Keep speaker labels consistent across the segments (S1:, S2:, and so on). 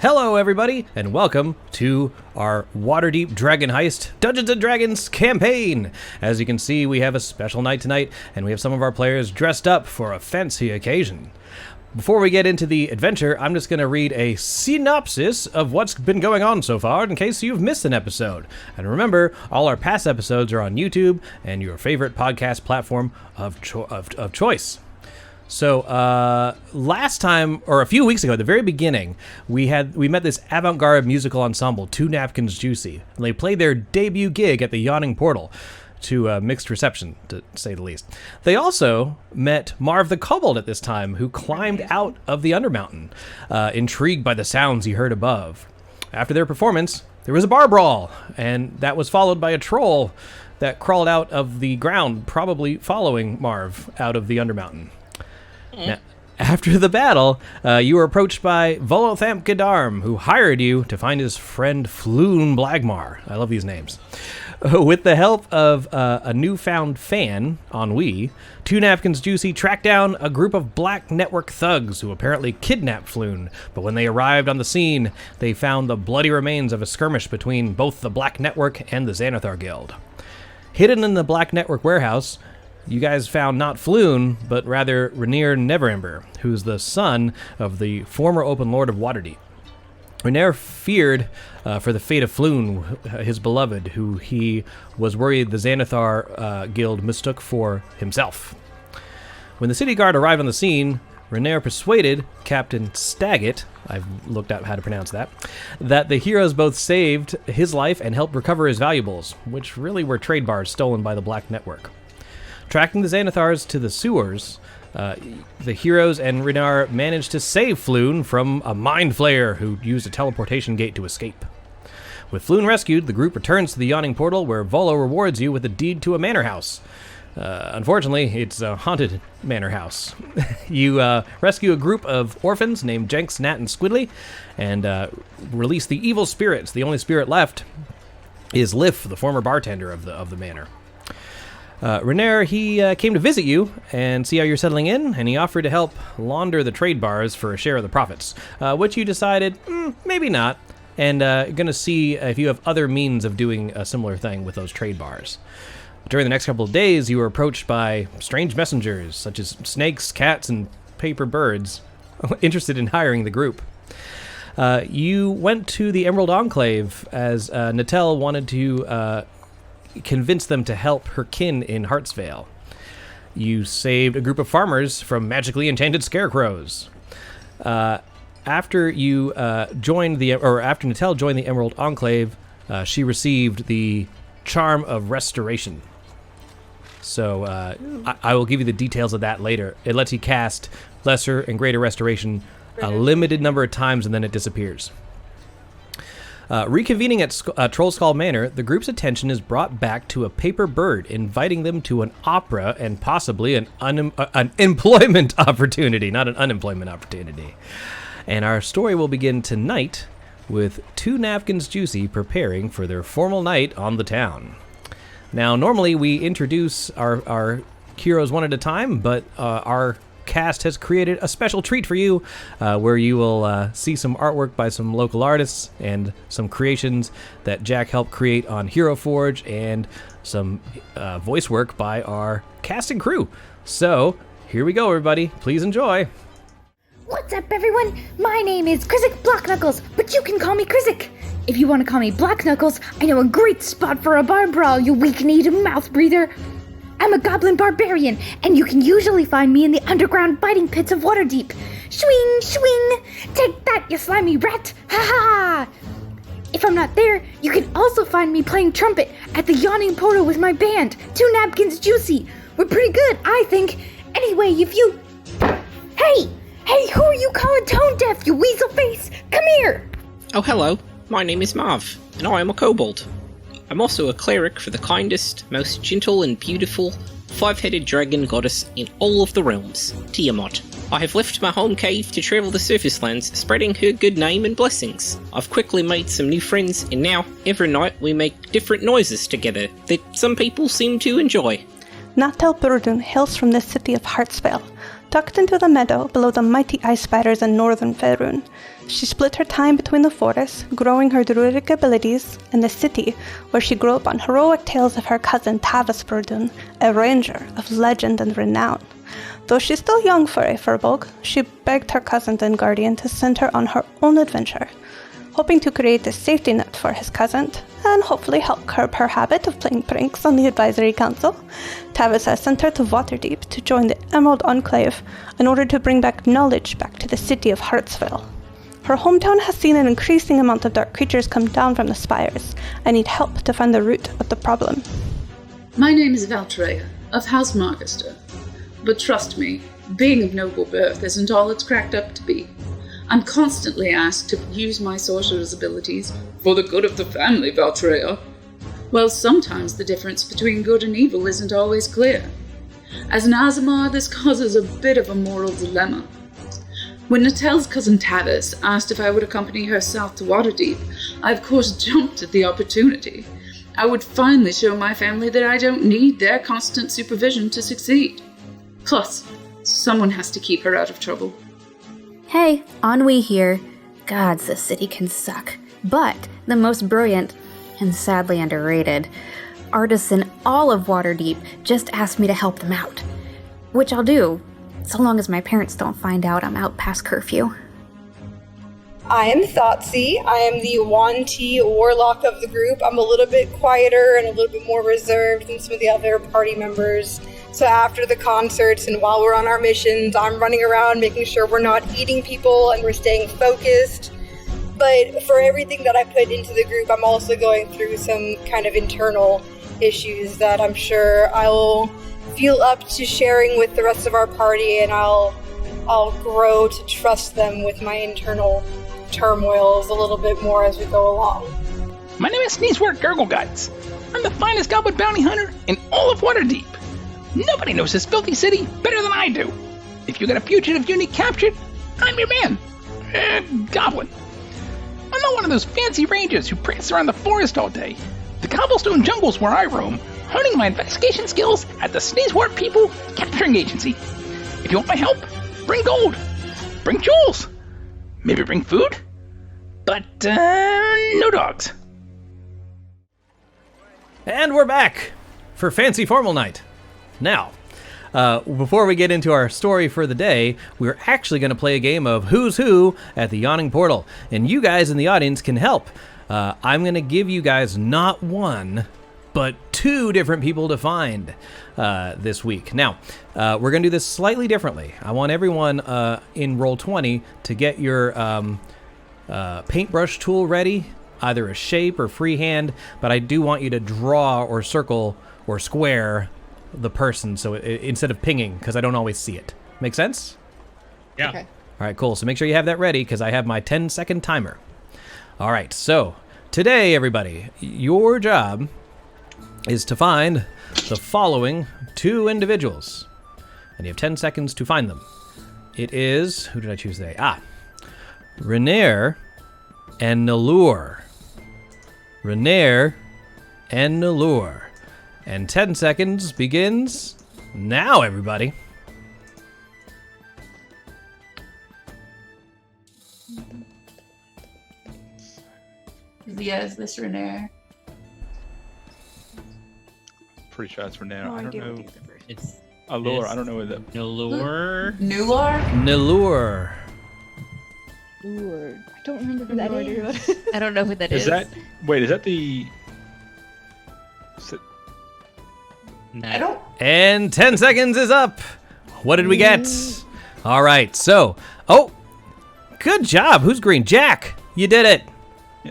S1: Hello everybody, and welcome to our Waterdeep Dragon Heist Dungeons & Dragons campaign! As you can see, we have a special night tonight, and we have some of our players dressed up for a fancy occasion. Before we get into the adventure, I'm just going to read a synopsis of what's been going on so far in case you've missed an episode. And remember, all our past episodes are on YouTube and your favorite podcast platform of choice. So last time, or a few weeks ago, at the very beginning, we met this avant-garde musical ensemble, Two Napkins Juicy. And they played their debut gig at the Yawning Portal to mixed reception, to say the least. They also met Marv the Kobold at this time, who climbed out of the Undermountain, intrigued by the sounds he heard above. After their performance, there was a bar brawl, and that was followed by a troll that crawled out of the ground, probably following Marv out of the Undermountain. Now, after the battle, you were approached by Volothamp Gadarm, who hired you to find his friend Floon Blagmar. I love these names. With the help of a newfound fan, Ennui, Two Napkins Juicy tracked down a group of Black Network thugs who apparently kidnapped Floon, but when they arrived on the scene, they found the bloody remains of a skirmish between both the Black Network and the Xanathar Guild. Hidden in the Black Network warehouse, you guys found not Floon, but rather Rainier Neverember, who's the son of the former Open Lord of Waterdeep. Rainier feared for the fate of Floon, his beloved, who he was worried the Xanathar Guild mistook for himself. When the city guard arrived on the scene, Rainier persuaded Captain Staggett, I've looked up how to pronounce that the heroes both saved his life and helped recover his valuables, which really were trade bars stolen by the Black Network. Tracking the Xanathars to the sewers, the heroes and Rainier managed to save Floon from a mind flayer who used a teleportation gate to escape. With Floon rescued, the group returns to the Yawning Portal, where Volo rewards you with a deed to a manor house. Unfortunately, it's a haunted manor house. You rescue a group of orphans named Jenks, Nat, and Squidly, and release the evil spirits. The only spirit left is Liff, the former bartender of the manor. Rainier, he came to visit you and see how you're settling in, and he offered to help launder the trade bars for a share of the profits, which you decided, maybe not, and going to see if you have other means of doing a similar thing with those trade bars. During the next couple of days, you were approached by strange messengers, such as snakes, cats, and paper birds, interested in hiring the group. You went to the Emerald Enclave as Natel wanted to convince them to help her kin in Hartsvale. You saved a group of farmers from magically enchanted scarecrows. After Natel joined the Emerald Enclave, she received the Charm of Restoration. So I will give you the details of that later. It lets you cast Lesser and Greater Restoration a limited number of times, and then it disappears. Reconvening at Trollskull Manor, the group's attention is brought back to a paper bird, inviting them to an opera and possibly an employment opportunity, not an unemployment opportunity. And our story will begin tonight with Two Napkins Juicy preparing for their formal night on the town. Now, normally we introduce our heroes one at a time, but our cast has created a special treat for you where you will see some artwork by some local artists and some creations that Jack helped create on Hero Forge and some voice work by our cast and crew. So here we go, everybody. Please enjoy.
S2: What's up, everyone? My name is Krizik Blackknuckles, but you can call me Krizik. If you want to call me Blackknuckles, I know a great spot for a bar brawl, you weak-kneed mouth breather. I'm a goblin barbarian, and you can usually find me in the underground biting pits of Waterdeep. Swing, swing! Take that, you slimy rat! Ha ha! If I'm not there, you can also find me playing trumpet at the Yawning Portal with my band, Two Napkins Juicy. We're pretty good, I think. Anyway, if you... Hey, who are you calling tone deaf, you weasel face? Come here!
S3: Oh, hello. My name is Marv, and I am a kobold. I'm also a cleric for the kindest, most gentle and beautiful five-headed dragon goddess in all of the realms, Tiamat. I have left my home cave to travel the surface lands, spreading her good name and blessings. I've quickly made some new friends, and now, every night, we make different noises together that some people seem to enjoy.
S4: Natal Burden hails from the city of Hartsvale, tucked into the meadow below the mighty ice spiders in northern Faerun. She split her time between the forests, growing her druidic abilities, and the city, where she grew up on heroic tales of her cousin Tavis Verdun, a ranger of legend and renown. Though she's still young for a Firbolg, she begged her cousin and guardian to send her on her own adventure, hoping to create a safety net for his cousin, and hopefully help curb her habit of playing pranks on the advisory council. Tavis has sent her to Waterdeep to join the Emerald Enclave in order to bring back knowledge back to the city of Hartsville. Her hometown has seen an increasing amount of dark creatures come down from the spires, and need help to find the root of the problem.
S5: My name is Valtreya, of House Margister. But trust me, being of noble birth isn't all it's cracked up to be. I'm constantly asked to use my sorcerer's abilities for the good of the family, Valtreya. Well, sometimes the difference between good and evil isn't always clear. As an Aasimar, this causes a bit of a moral dilemma. When Natel's cousin Tavis asked if I would accompany her south to Waterdeep, I of course jumped at the opportunity. I would finally show my family that I don't need their constant supervision to succeed. Plus, someone has to keep her out of trouble.
S2: Hey, Ennui here. Gods, this city can suck. But the most brilliant, and sadly underrated, artists in all of Waterdeep just asked me to help them out. Which I'll do, so long as my parents don't find out I'm out past curfew.
S6: I am Thoughtsy. I am the Wanty warlock of the group. I'm a little bit quieter and a little bit more reserved than some of the other party members. So after the concerts and while we're on our missions, I'm running around making sure we're not eating people and we're staying focused. But for everything that I put into the group, I'm also going through some kind of internal issues that I'm sure I'll feel up to sharing with the rest of our party, and I'll grow to trust them with my internal turmoils a little bit more as we go along.
S7: My name is Sneezewort Gurgleguts. I'm the finest goblin bounty hunter in all of Waterdeep. Nobody knows this filthy city better than I do. If you get a fugitive you need captured, I'm your man. Goblin. I'm not one of those fancy rangers who prance around the forest all day. The cobblestone jungle's where I roam, honing my investigation skills at the Sneezewort People Capturing Agency. If you want my help, bring gold. Bring jewels. Maybe bring food. But, no dogs.
S1: And we're back for Fancy Formal Night. Now, before we get into our story for the day, we're actually going to play a game of Who's Who at the Yawning Portal, and you guys in the audience can help. I'm going to give you guys not one, but two different people to find this week. Now, we're going to do this slightly differently. I want everyone in Roll20 to get your paintbrush tool ready, either a shape or freehand, but I do want you to draw or circle or square the person, so instead of pinging, because I don't always see it. Make sense?
S8: Yeah.
S1: Okay. All right, cool. So make sure you have that ready, because I have my 10-second timer. All right, so today, everybody, your job is to find the following two individuals, and you have 10 seconds to find them. It is, who did I choose today? Renair and Nalur. Renair and Nalur. And 10 seconds begins now, everybody.
S9: Yeah, is this Renair?
S8: Pretty sure it's for now.
S9: No
S8: I don't
S9: idea
S8: know.
S9: what these are.
S8: It's Allure. I don't know what that.
S10: Nalur.
S9: Nulor?
S1: Nalur.
S11: Lord. I don't remember who that is.
S10: I don't know who that is.
S8: Is that? Wait, is that the?
S9: I don't.
S1: And 10 seconds is up. What did we get? All right, so, good job. Who's green? Jack, you did it.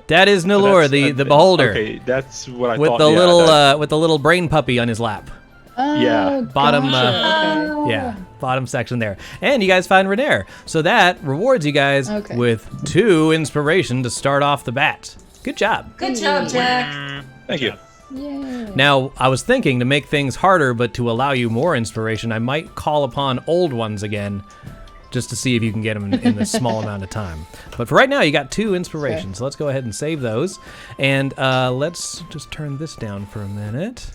S1: That is Nalur, the beholder.
S8: Okay, that's what I
S1: with
S8: thought.
S1: The
S8: yeah,
S1: little with the little brain puppy on his lap.
S8: Yeah.
S1: Bottom
S11: gotcha.
S1: yeah, bottom section there. And you guys find Renair. So that rewards you guys with 2 inspiration to start off the bat. Good job.
S9: Good job, Jack.
S8: Thank you.
S11: Yeah.
S1: Now, I was thinking to make things harder, but to allow you more inspiration, I might call upon old ones again, just to see if you can get them in a small amount of time. But for right now, you got 2 inspirations. So let's go ahead and save those. And let's just turn this down for a minute.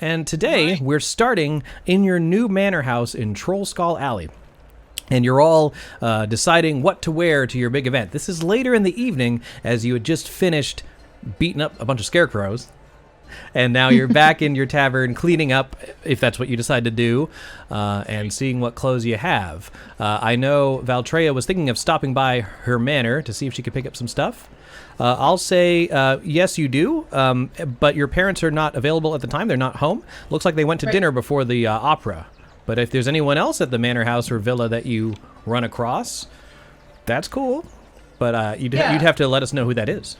S1: And today we're starting in your new manor house in Troll Skull Alley. And you're all deciding what to wear to your big event. This is later in the evening as you had just finished beating up a bunch of scarecrows. And now you're back in your tavern cleaning up, if that's what you decide to do, and seeing what clothes you have. I know Valtreya was thinking of stopping by her manor to see if she could pick up some stuff. I'll say yes, you do, but your parents are not available at the time. They're not home. Looks like they went to dinner before the opera. But if there's anyone else at the manor house or villa that you run across, that's cool. But you'd have to let us know who that is.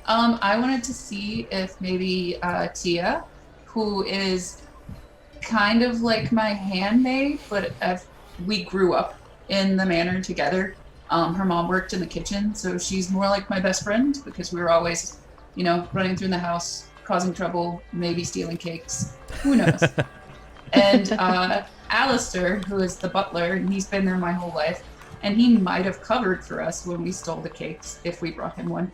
S5: I wanted to see if maybe Tia, who is kind of like my handmaid, but we grew up in the manor together. Her mom worked in the kitchen, so she's more like my best friend because we were always, running through the house, causing trouble, maybe stealing cakes. Who knows? And Alistair, who is the butler, and he's been there my whole life, and he might have covered for us when we stole the cakes if we brought him one.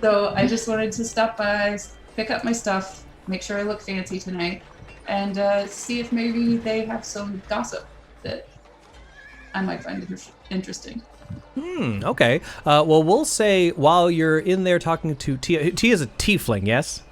S5: So I just wanted to stop by, pick up my stuff, make sure I look fancy tonight, and see if maybe they have some gossip that I might find interesting.
S1: Okay. Well, we'll say while you're in there talking to Tia, Tia's a tiefling, yes?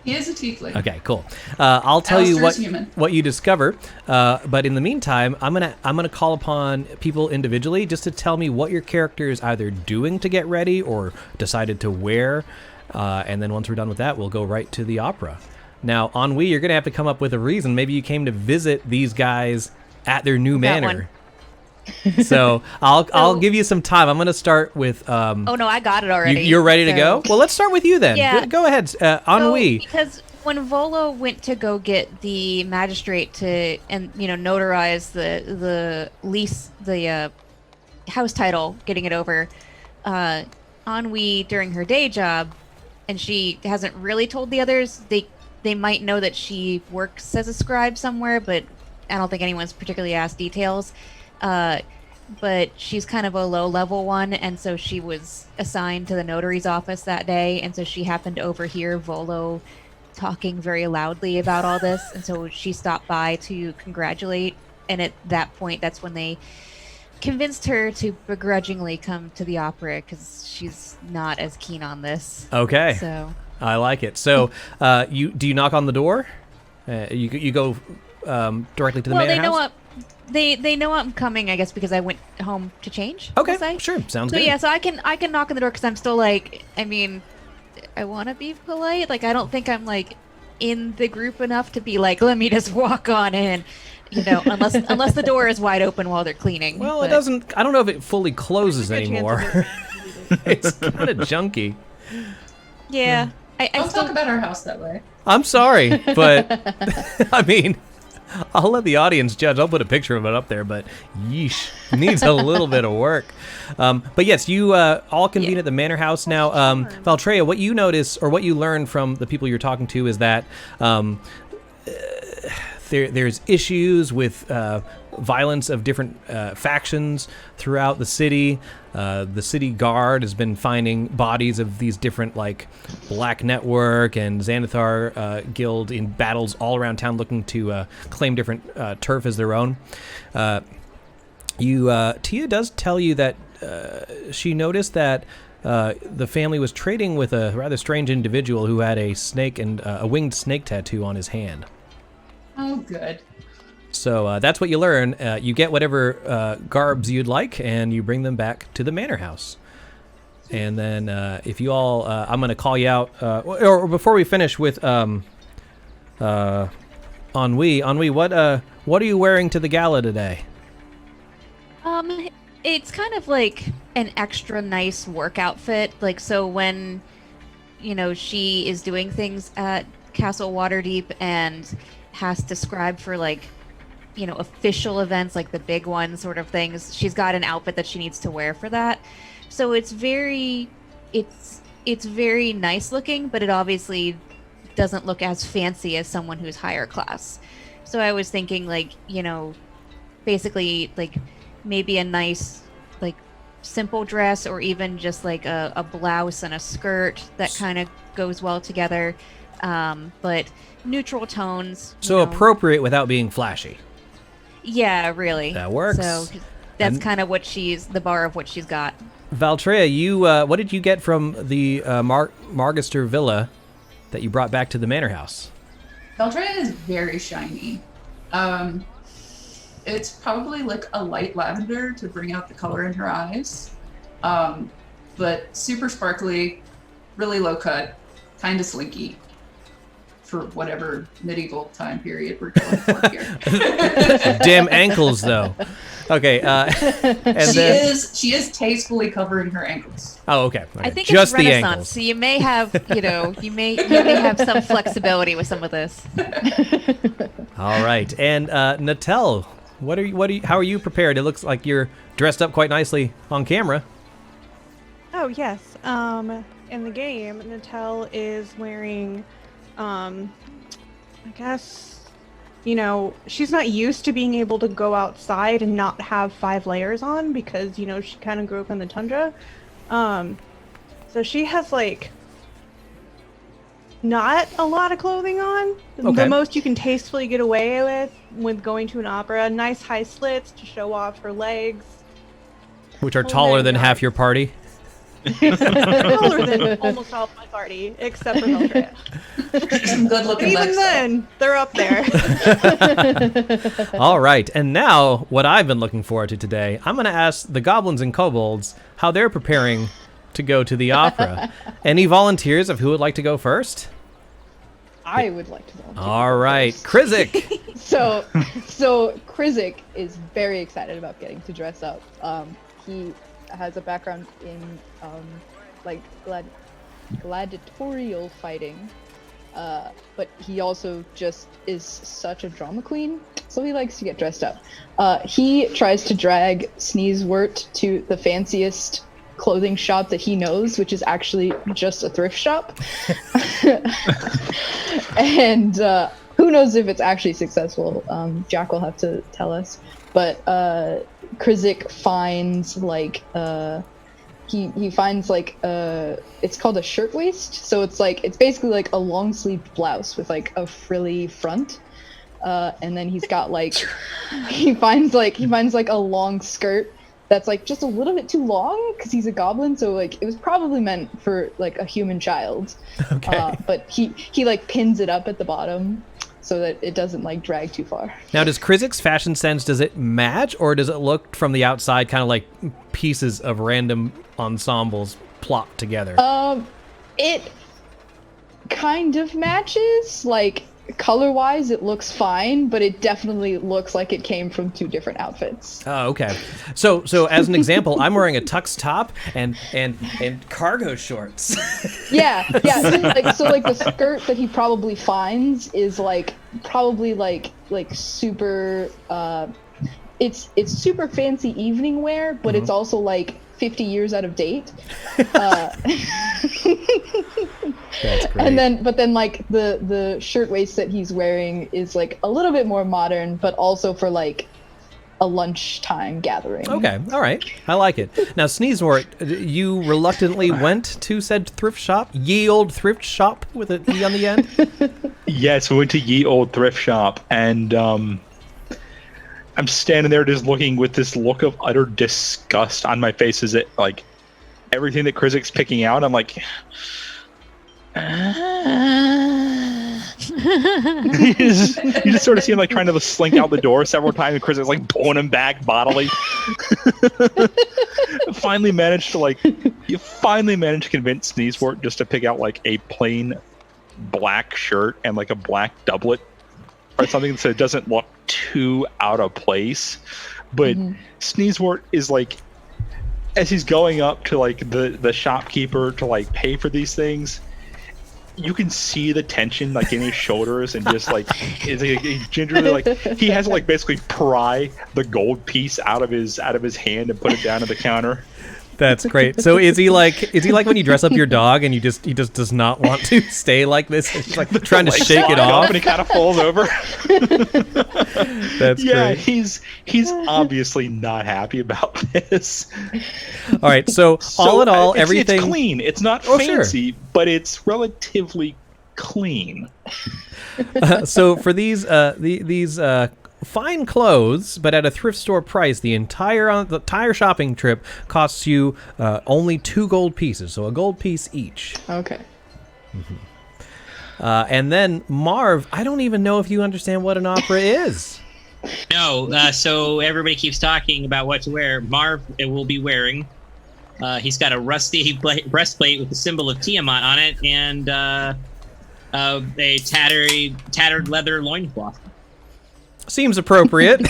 S5: He is a tiefling.
S1: Okay, cool. I'll tell you
S5: Alistair's
S1: what you discover. But in the meantime, I'm gonna call upon people individually just to tell me what your character is either doing to get ready or decided to wear. And then once we're done with that, we'll go right to the opera. Now, Ennui, you're gonna have to come up with a reason. Maybe you came to visit these guys at their new manor. So I'll give you some time. I'm gonna start with.
S10: Oh no, I got it already.
S1: You're ready to go? Well, let's start with you then.
S10: Yeah.
S1: Go ahead, Ennui.
S10: Because when Volo went to go get the magistrate to notarize the lease, the house title, getting it over, Ennui during her day job, and she hasn't really told the others. They might know that she works as a scribe somewhere, but I don't think anyone's particularly asked details. But she's kind of a low-level one, and so she was assigned to the notary's office that day, and so she happened to overhear Volo talking very loudly about all this, and so she stopped by to congratulate, and at that point, that's when they convinced her to begrudgingly come to the opera, because she's not as keen on this.
S1: Okay.
S10: So
S1: I like it. So, do you knock on the door? You go directly to the manor house?
S10: They know I'm coming, I guess, because I went home to change.
S1: Okay, sure, sounds good.
S10: So yeah, so I can knock on the door because I'm still I want to be polite. I don't think I'm in the group enough to be let me just walk on in, unless the door is wide open while they're cleaning.
S1: Well, it doesn't. I don't know if it fully closes anymore. It's kind of junky.
S10: Yeah, I
S5: Don't talk about our house that way.
S1: I'm sorry, but I mean. I'll let the audience judge. I'll put a picture of it up there, but yeesh, needs a little bit of work. But yes, you all convene at the manor house now. Valtreya, what you notice or what you learn from the people you're talking to is that there's issues with violence of different factions throughout the city. The city guard has been finding bodies of these different Black Network and Xanathar guild in battles all around town looking to claim different turf as their own. Tia does tell you that she noticed that the family was trading with a rather strange individual who had a snake and a winged snake tattoo on his hand.
S5: Oh, good.
S1: So that's what you learn. You get whatever garbs you'd like, and you bring them back to the manor house. And then if you all, I'm going to call you out. Or before we finish with Ennui, what are you wearing to the gala today?
S10: It's kind of an extra nice work outfit. So when, she is doing things at Castle Waterdeep and has to scribe for official events, the big one sort of things, she's got an outfit that she needs to wear for that. So it's very nice looking, but it obviously doesn't look as fancy as someone who's higher class. So I was thinking basically maybe a nice simple dress, or even just a blouse and a skirt that kind of goes well together. but neutral tones.
S1: So appropriate without being flashy.
S10: Yeah, really.
S1: That works.
S10: So that's kind of the bar of what she's got.
S1: Valtreya, you what did you get from the Margister Villa that you brought back to the manor house?
S5: Valtreya is very shiny. It's probably like a light lavender to bring out the color in her eyes. But super sparkly, really low cut, kind of slinky for whatever medieval time period we're going for here.
S1: Damn ankles, though. Okay, and
S5: she is tastefully covering her ankles.
S1: Oh, okay.
S10: I think
S1: just
S10: it's
S1: the
S10: Renaissance,
S1: ankles.
S10: so you may have, you may have some flexibility with some of this.
S1: All right, and Natel, how are you prepared? It looks like you're dressed up quite nicely on camera.
S4: Oh, yes. In the game, Natel is wearing, I guess, she's not used to being able to go outside and not have 5 layers on because, she kind of grew up in the tundra. So she has, not a lot of clothing on.
S1: Okay.
S4: The most you can tastefully get away with going to an opera. Nice high slits to show off her legs.
S1: Which are taller than half your party.
S4: Taller than almost all of my party, except for Valtreya.
S5: Some good looking
S4: Even
S5: legs.
S4: then, they're up there.
S1: All right, and now what I've been looking forward to today, I'm going to ask the goblins and kobolds how they're preparing to go to the opera. Any volunteers of who would like to go first?
S11: I would like to volunteer.
S1: All right, Krizik.
S11: So Krizik is very excited about getting to dress up. He has a background in gladiatorial fighting, but he also just is such a drama queen, so he likes to get dressed up. He tries to drag Sneezewort to the fanciest clothing shop that he knows, which is actually just a thrift shop. And who knows if it's actually successful. Jack will have to tell us. But Krizik finds he finds it's called a shirtwaist. So it's basically like a long sleeved blouse with like a frilly front. And then he's got he finds a long skirt that's like just a little bit too long because he's a goblin, so it was probably meant for like a human child.
S1: Okay.
S5: But he pins it up at the bottom so that it doesn't drag too far.
S1: Now, does Krizik's fashion sense, does it match, or does it look from the outside kind of like pieces of random ensembles plopped together?
S11: It kind of matches. Color-wise, it looks fine, but it definitely looks like it came from 2 different outfits.
S1: Oh, okay. So as an example, I'm wearing a tux top and cargo shorts.
S11: Yeah. So the skirt that he probably finds is probably super. It's super fancy evening wear, but it's also 50 years out of date.
S1: That's great.
S11: And then the shirtwaist that he's wearing is a little bit more modern, but also for a lunchtime gathering.
S1: Okay, all right. I like it. Now, Sneezewort, you reluctantly went to said thrift shop, ye old thrift shop with an E on the end?
S8: Yes, we went to ye old thrift shop, and I'm standing there just looking with this look of utter disgust on my face as it everything that Krizik's picking out. I'm like, you just sort of see him trying to slink out the door several times, and Krizik's pulling him back bodily. finally managed to convince Sneezewort just to pick out a plain black shirt and a black doublet or something so it doesn't look too out of place. But Sneezewort is as he's going up to the shopkeeper to pay for these things, you can see the tension in his shoulders, and just he gingerly he has to basically pry the gold piece out of his hand and put it down on the counter.
S1: That's great. So is he like when you dress up your dog and he just does not want to stay like this? He's trying to shake it off,
S8: and he kind of falls over.
S1: That's great.
S8: He's obviously not happy about this.
S1: All right. So all in all, everything
S8: it's clean. It's not
S1: Oh,
S8: fancy,
S1: sure.
S8: but it's relatively clean.
S1: So for these fine clothes, but at a thrift store price, the entire shopping trip costs you only 2 gold pieces, so a gold piece each.
S11: Okay.
S1: And then Marv, I don't even know if you understand what an opera is.
S9: No, so everybody keeps talking about what to wear. Marv will be wearing. He's got a rusty breastplate with the symbol of Tiamat on it, and a tattered leather loincloth.
S1: Seems appropriate.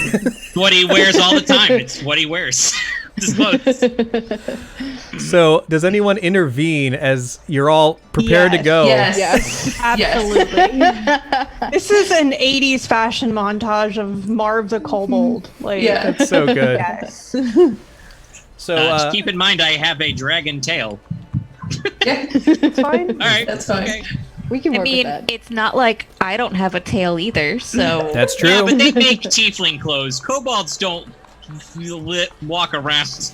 S9: What he wears all the time. It's what he wears. His clothes.
S1: So, does anyone intervene as you're all prepared to go?
S11: Yes.
S4: Absolutely. This is an 80s fashion montage of Marv the Kobold. Like,
S1: That's so good.
S4: Yes.
S1: So,
S9: just keep in mind I have a dragon tail.
S4: It's fine.
S9: All right.
S5: That's fine.
S9: Okay.
S11: We can
S10: I
S11: work
S10: mean,
S11: with that.
S10: it's not like I don't have a tail either, so.
S1: that's true.
S9: Yeah, but they make tiefling clothes. Kobolds don't walk around.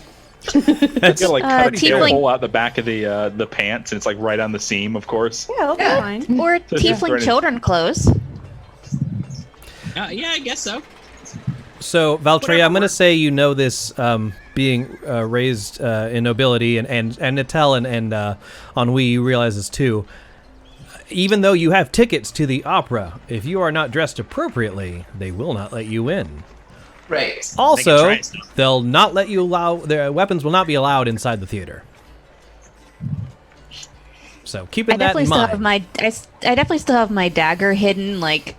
S8: You gotta like cut a tail
S10: tiefling-
S8: hole out the back of the pants, and it's like right on the seam, of course.
S4: Yeah, that's fine.
S10: Or
S8: So just
S10: tiefling
S8: running-
S10: children clothes.
S9: Yeah, I guess so.
S1: So, Valtreya, I'm going to say you know this being raised in nobility, and Natel and Ennui, you realize this too. Even though you have tickets to the opera, if you are not dressed appropriately, they will not let you in.
S5: Right.
S1: Also,
S9: try it still.
S1: they'll not let you their weapons will not be allowed inside the theater. So, keeping that in mind.
S10: I definitely still have my dagger hidden, like,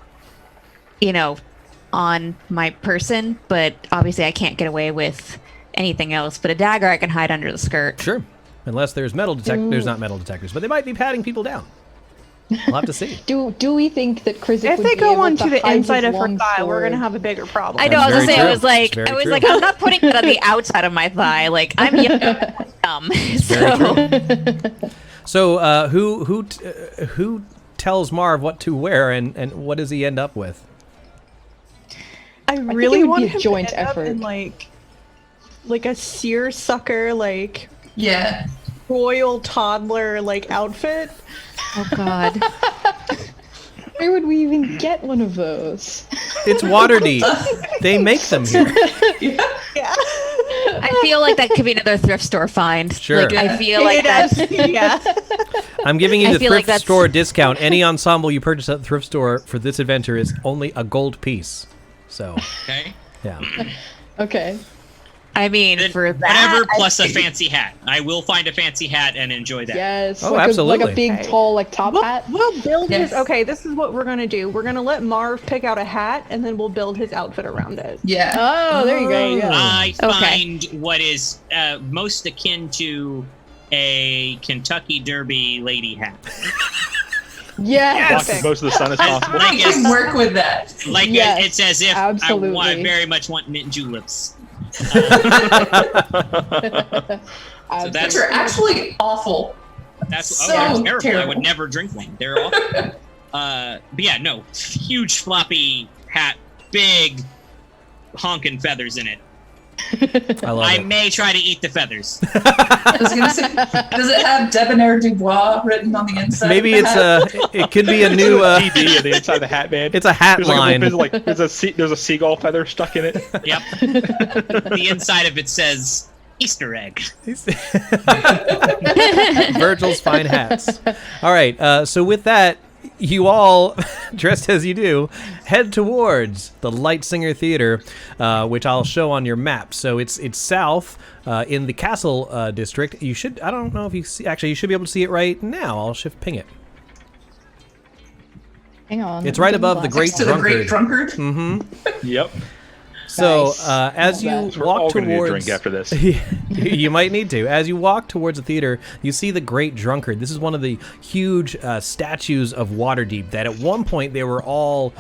S10: on my person, but obviously I can't get away with anything else. But a dagger I can hide under the skirt.
S1: Sure. Unless there's there's not metal detectors, but they might be patting people down. We'll have to see.
S11: Do we think that Krizik
S4: If
S11: would
S4: they
S11: be
S4: go
S11: able
S4: onto
S11: to
S4: the
S11: hide
S4: inside
S11: his
S4: of her
S11: long
S4: thigh, we're
S11: sword?
S4: gonna have a bigger problem.
S10: I know. I was
S1: That's
S10: gonna say.
S1: very
S10: I was
S1: true.
S10: like,
S1: That's very true.
S10: I'm not putting it on the outside of my thigh. Like, I'm dumb.
S1: So, who tells Marv what to wear, and what does he end up with?
S4: I
S11: think
S4: really
S11: it would
S4: want
S11: be a
S4: him
S11: joint
S4: to end up
S11: effort.
S4: in like a seersucker, like
S5: Yeah.
S4: royal toddler like outfit.
S10: Oh God.
S11: Where would we even get one of those?
S1: It's Waterdeep. They make them here.
S10: I feel like that could be another thrift store find.
S1: Sure.
S10: Like, I feel like that's.
S4: Yeah.
S1: I'm giving you
S10: I
S1: the
S10: feel like
S1: thrift
S10: that's-
S1: store discount. Any ensemble you purchase at the thrift store for this adventure is only a gold piece. So,
S9: Okay.
S1: yeah.
S11: Okay.
S10: I mean,
S9: Then
S10: for that.
S9: whatever plus a fancy hat. I will find a fancy hat and enjoy that.
S11: Yes.
S1: Oh,
S11: like
S1: absolutely.
S11: like a big,
S4: Okay.
S11: tall, like top hat.
S4: We'll build
S5: Yes.
S4: his. Okay, this is what we're gonna do. We're gonna let Marv pick out a hat, and then we'll build his outfit around it.
S5: Yeah.
S11: Oh, there you go. Yeah.
S9: I
S10: Okay.
S9: find what is most akin to a Kentucky Derby lady hat.
S11: Yes.
S8: Blocking most of the sun as possible.
S9: I
S5: I
S9: guess,
S5: can work with that.
S9: like
S11: Yes,
S9: it's as if
S11: absolutely.
S9: I very much want mint juleps.
S11: Absolutely.
S9: that's-
S5: Which are actually awful.
S9: That's
S5: So
S9: they're terrible. I
S5: terrible.
S9: would never drink one. They're awful. But yeah, no, huge floppy hat, big honking feathers in it.
S1: I love
S9: I
S1: it.
S9: may try to eat the feathers.
S5: I was gonna say, does it have Debonair Dubois written on the inside?
S1: Maybe
S5: of
S1: it's
S5: the hat?
S1: it could be a new
S8: TD at the inside of the hat band.
S1: it's a hat
S8: There's
S1: line.
S8: there's a seagull feather stuck in it.
S9: Yep. The inside of it says Easter egg.
S1: Virgil's fine hats. All right, so with that, you all, dressed as you do, head towards the Lightsinger Theater, which I'll show on your map. So it's south in the Castle district. You should, I don't know if you see, actually you should be able to see it right now. I'll shift-ping it.
S11: Hang on.
S1: It's right above the Great
S5: Next to the Great Drunkard.
S1: Mm-hmm.
S8: Yep.
S1: So
S11: Nice.
S1: as you
S11: Love that.
S8: We're
S1: walk
S8: all gonna need a
S1: towards,
S8: drink after this.
S1: you might need to. As you walk towards the theater, you see the Great Drunkard. This is one of the huge statues of Waterdeep that at one point they were all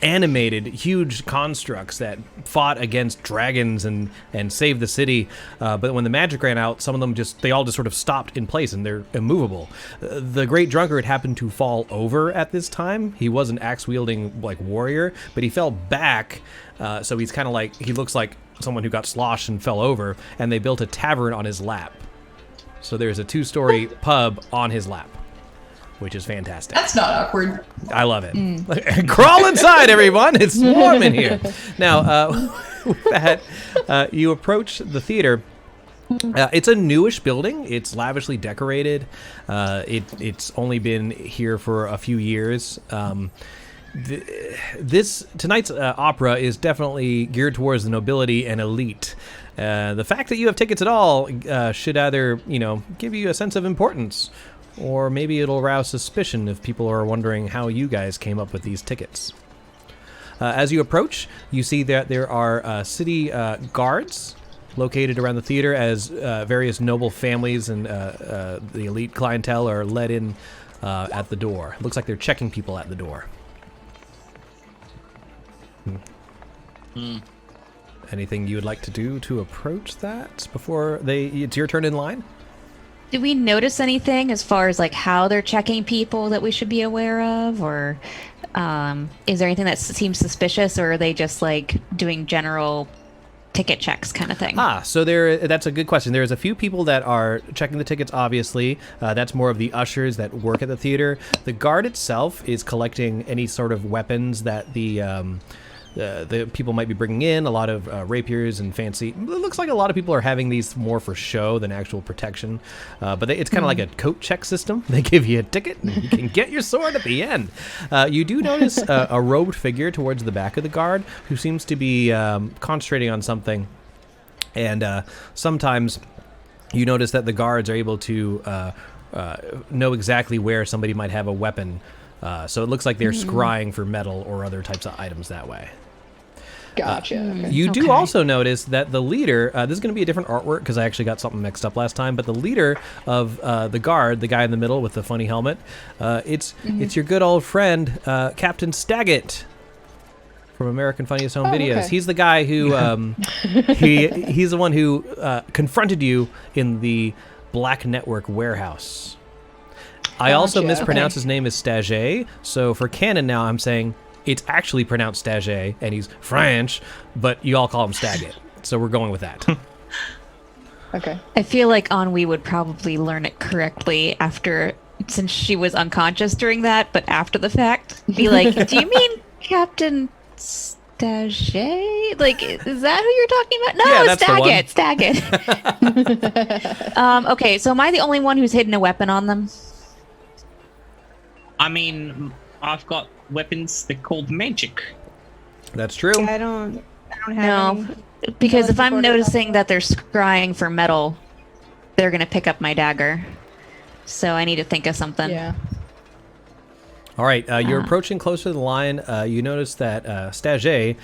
S1: animated, huge constructs that fought against dragons and saved the city. But when the magic ran out, some of them they all just sort of stopped in place and they're immovable. The Great Drunkard happened to fall over at this time. He was an axe-wielding warrior, but he fell back. So he's kind of he looks like someone who got sloshed and fell over, and they built a tavern on his lap. So there's a 2-story pub on his lap. which is fantastic.
S12: That's not awkward.
S1: I love it. Crawl inside, everyone. It's warm in here. Now, with that, you approach the theater. It's a newish building. It's lavishly decorated. It's only been here for a few years. Tonight's opera is definitely geared towards the nobility and elite. The fact that you have tickets at all should either, give you a sense of importance, or maybe it'll arouse suspicion if people are wondering how you guys came up with these tickets. As you approach, you see that there are city guards located around the theater as various noble families and the elite clientele are let in at the door. It looks like they're checking people at the door. Anything you would like to do to approach that before it's your turn in line?
S10: Do we notice anything as far as like how they're checking people that we should be aware of, or is there anything that seems suspicious, or are they just like doing general ticket checks kind of thing?
S1: So that's a good question. There's a few people that are checking the tickets, obviously. That's more of the ushers that work at the theater. The guard itself is collecting any sort of weapons that the people might be bringing in. A lot of rapiers and fancy. It looks like a lot of people are having these more for show than actual protection. But it's kind of like a coat check system. They give you a ticket and you can get your sword at the end. You do notice a robed figure towards the back of the guard who seems to be concentrating on something. And sometimes you notice that the guards are able to know exactly where somebody might have a weapon. So it looks like they're scrying for metal or other types of items that way.
S11: Gotcha. Okay.
S1: You do also notice that the leader, this is going to be a different artwork because I actually got something mixed up last time, but the leader of the guard, the guy in the middle with the funny helmet, it's your good old friend, Captain Staggett from American Funniest Home Videos.
S11: Okay.
S1: He's the guy who, he's the one who confronted you in the Black Network warehouse. I also mispronounced his name as Staget, so for canon now I'm saying it's actually pronounced Staget, and he's French, but you all call him Staggett, so we're going with that.
S11: Okay.
S10: I feel like Ennui would probably learn it correctly since she was unconscious during that, but after the fact, be like, do you mean Captain Staget? Like, is that who you're talking about? No,
S1: Yeah, that's
S10: Staggett. Okay, so am I the only one who's hidden a weapon on them?
S9: I mean, I've got weapons that called magic.
S1: That's true.
S4: I don't have any.
S10: Because if I'm
S4: supported
S10: noticing that they're scrying for metal, they're gonna pick up my dagger. So I need to think of something.
S11: Yeah.
S1: All right, you're approaching closer to the line. You notice that Staget,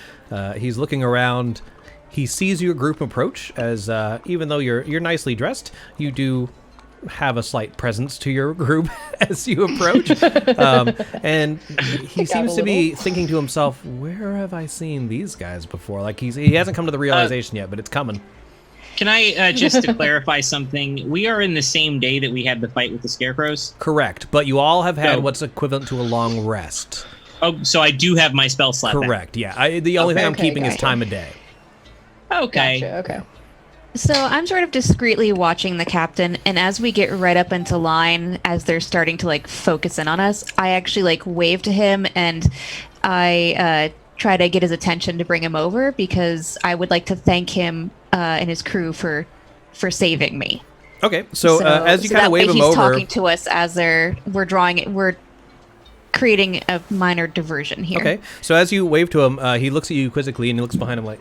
S1: he's looking around. He sees your group approach, as even though you're nicely dressed, you do have a slight presence to your group as you approach. And he seems to be thinking to himself, where have I seen these guys before? Like he hasn't come to the realization yet, but it's coming.
S9: Can I, just to clarify something, we are in the same day that we had the fight with the scarecrows?
S1: Correct, but you all have had what's equivalent to a long rest.
S9: Oh, so I do have my spell slot back.
S1: Correct, yeah. The only thing I'm keeping is
S11: gotcha.
S1: time of day.
S9: Okay.
S11: Gotcha. Okay.
S10: So I'm sort of discreetly watching the captain, and as we get right up into line, as they're starting to like focus in on us, I actually like wave to him and I try to get his attention to bring him over because I would like to thank him and his crew for saving me.
S1: Okay, so as you kind of wave him over,
S10: he's talking to us as we're creating a minor diversion here.
S1: Okay, so as you wave to him, he looks at you quizzically and he looks behind him like,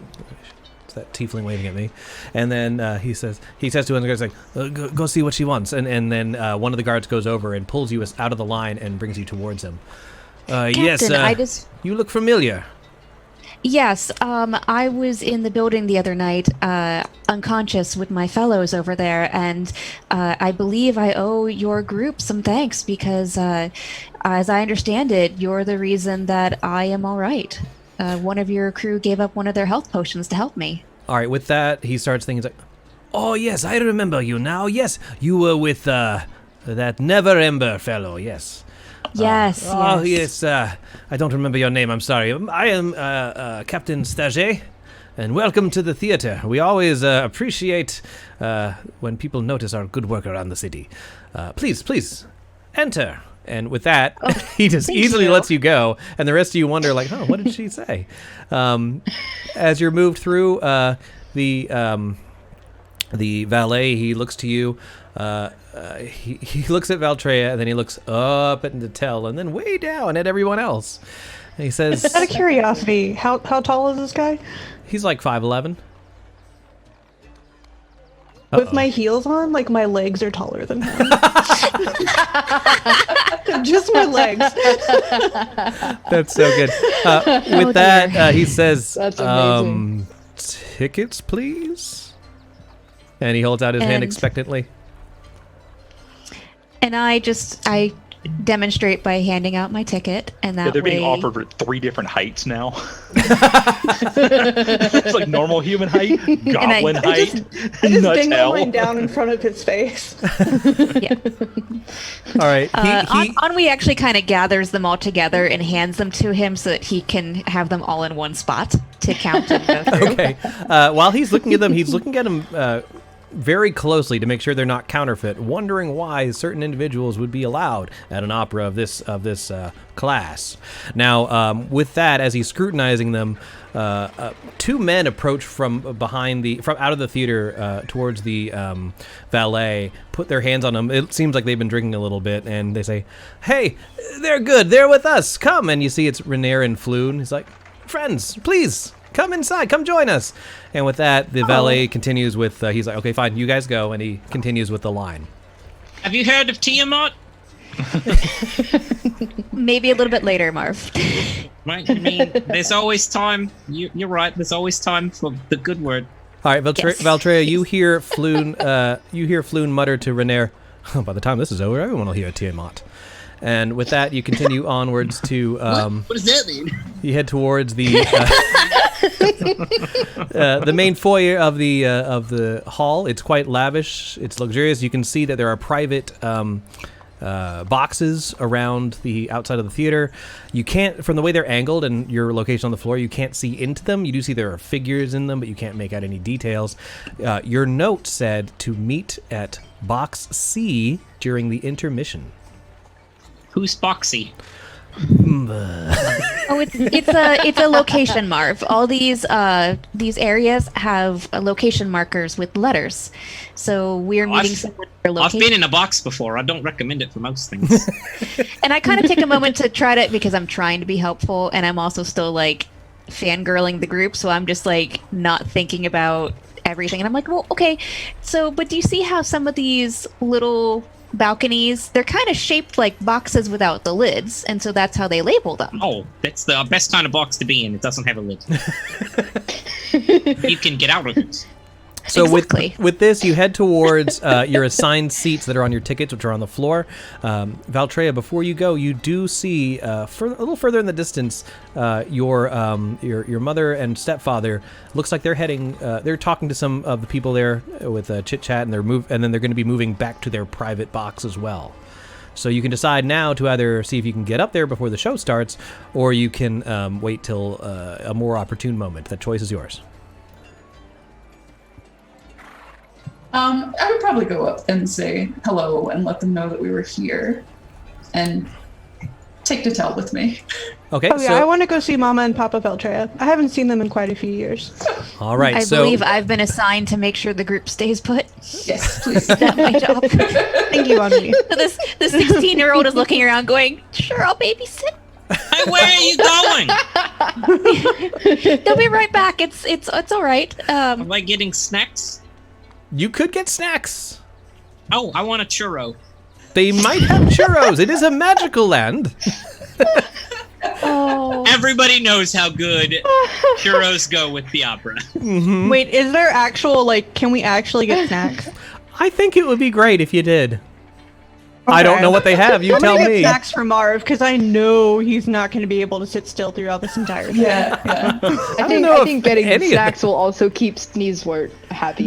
S1: it's that tiefling waving at me, and then he says to one of the guards like, go see what she wants, and then one of the guards goes over and pulls you out of the line and brings you towards him. Yes, you look familiar.
S10: Yes, I was in the building the other night, unconscious with my fellows over there, and I believe I owe your group some thanks because, as I understand it, you're the reason that I am all right. One of your crew gave up one of their health potions to help me.
S1: All right, with that, he starts thinking, like, oh, yes, I remember you now. Yes, you were with that Never Ember fellow, yes.
S10: Yes,
S1: Oh, yes, I don't remember your name, I'm sorry. I am Captain Staget, and welcome to the theater. We always appreciate when people notice our good work around the city. Please, enter. And with that, he just
S10: thank
S1: easily
S10: you.
S1: lets you go, and the rest of you wonder, like, "Oh, what did she say?" As you're moved through, the valet, he looks to you. He looks at Valtreya, and then he looks up at Natel, and then way down at everyone else. And he says,
S4: Out of curiosity, how tall is this guy?
S1: he's like 5'11".
S4: With my heels on, like my legs are taller than him. Just my legs.
S1: That's so good. With that, he says,
S11: That's amazing.
S1: "Tickets, please." And he holds out his hand
S10: And-
S1: expectantly.
S10: And I demonstrate by handing out my ticket, and that
S8: They're
S10: way.
S8: being offered at 3 different heights now. It's like normal human height, goblin height,
S4: I just dangle
S8: Nuttell.
S4: mine down in front of his face.
S10: Yeah.
S1: All right.
S10: Anwi actually kind of gathers them all together and hands them to him so that he can have them all in one spot to count and go through.
S1: Okay. While he's looking at them, he's looking at them very closely to make sure they're not counterfeit, wondering why certain individuals would be allowed at an opera of this class. Now, with that, as he's scrutinizing them, 2 men approach from out of the theater towards the valet, put their hands on him. It seems like they've been drinking a little bit, and they say, "Hey, they're good. They're with us. Come." And you see it's Renair and Floon. He's like, "Friends, please. Come inside. Come join us." And with that, the valet continues with, he's like, "Okay, fine, you guys go." And he continues with the line.
S9: Have you heard of Tiamat?
S10: Maybe a little bit later, Marv.
S9: Right, I mean, there's always time. You're right. There's always time for the good word.
S1: All right,
S10: Yes.
S1: Valtreya, you hear Floon mutter to Renair, "Oh, by the time this is over, everyone will hear Tiamat." And with that, you continue onwards to.
S9: What does that mean?
S1: You head towards the main foyer of the hall. It's quite lavish. It's luxurious. You can see that there are private boxes around the outside of the theater. You can't, from the way they're angled and your location on the floor, you can't see into them. You do see there are figures in them, but you can't make out any details. Your note said to meet at box C during the intermission.
S9: Who's Boxy?
S10: Oh, it's a location, Marv. All these areas have location markers with letters. So we're meeting someone at their
S9: I've
S10: location.
S9: been in a box before. I don't recommend it for most things.
S10: And I kind of take a moment to try to, because I'm trying to be helpful, and I'm also still like fangirling the group. So I'm just like not thinking about everything. And I'm like, well, okay. So, but do you see how some of these little balconies, they're kind of shaped like boxes without the lids, and so that's how they label them.
S9: Oh, that's the best kind of box to be in. It doesn't have a lid. You can get out of it.
S1: So
S10: Exactly.
S1: with this, you head towards your assigned seats that are on your tickets, which are on the floor. Valtreya, before you go, you do see a little further in the distance your mother and stepfather. Looks like they're heading. They're talking to some of the people there with chit chat, and and then they're going to be moving back to their private box as well. So you can decide now to either see if you can get up there before the show starts, or you can wait till a more opportune moment. That choice is yours.
S5: I would probably go up and say hello and let them know that we were here, and take Natel with me.
S1: Okay.
S4: Oh yeah, I want to go see Mama and Papa Valtreya. I haven't seen them in quite a few years.
S1: All right.
S10: I
S1: so
S10: believe I've been assigned to make sure the group stays put.
S5: Yes, please.
S10: That's my job.
S4: Thank you, Anwi.
S10: So the 16-year-old is looking around going, sure, I'll babysit.
S9: Hey, where are you going?
S10: They'll be right back. It's all right.
S9: Am I getting snacks?
S1: you could get snacks.
S9: Oh, I want a churro.
S1: They might have churros. It is a magical land.
S10: Oh.
S9: Everybody knows how good churros go with the opera.
S4: Wait, is there actual, like, can we actually get snacks?
S1: I think it would be great if you did. I don't know what they have. You
S4: I'm
S1: tell
S4: gonna get
S1: me.
S4: snacks for Marv, because I know he's not going to be able to sit still throughout this entire thing.
S5: Yeah.
S11: I think getting
S1: any of
S11: snacks will also keep Sneezewort happy.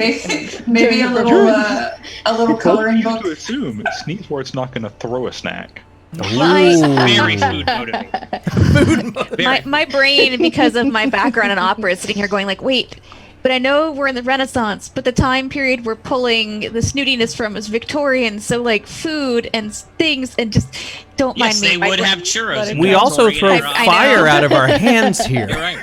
S5: Maybe a little coloring
S8: What
S5: book.
S8: you to assume Sneezewort's not going to throw a snack.
S9: Very food motivated.
S10: My brain, because of my background in opera, is sitting here going like, wait, But I know we're in the Renaissance, but the time period we're pulling the snootiness from is Victorian, so like food and things, and just don't
S9: Yes,
S10: mind me.
S9: they would have churros. in
S1: We also
S9: Victorian
S1: throw
S9: era.
S1: fire out of our hands
S9: You're
S1: here.
S9: right.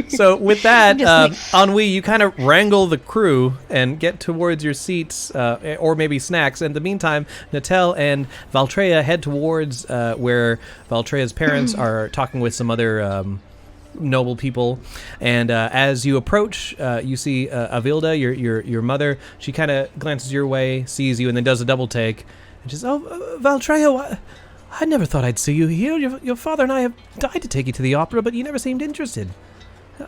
S1: So with that,
S10: I'm just
S1: Ennui, you kind of wrangle the crew and get towards your seats, or maybe snacks. In the meantime, Natel and Valtreya head towards where Valtreya's parents are talking with some other noble people. And as you approach, you see Avilda, your mother. She kind of glances your way, sees you, and then does a double take. And she says, "Oh, Valtreya, I never thought I'd see you here. Your father and I have died to take you to the opera, but you never seemed interested.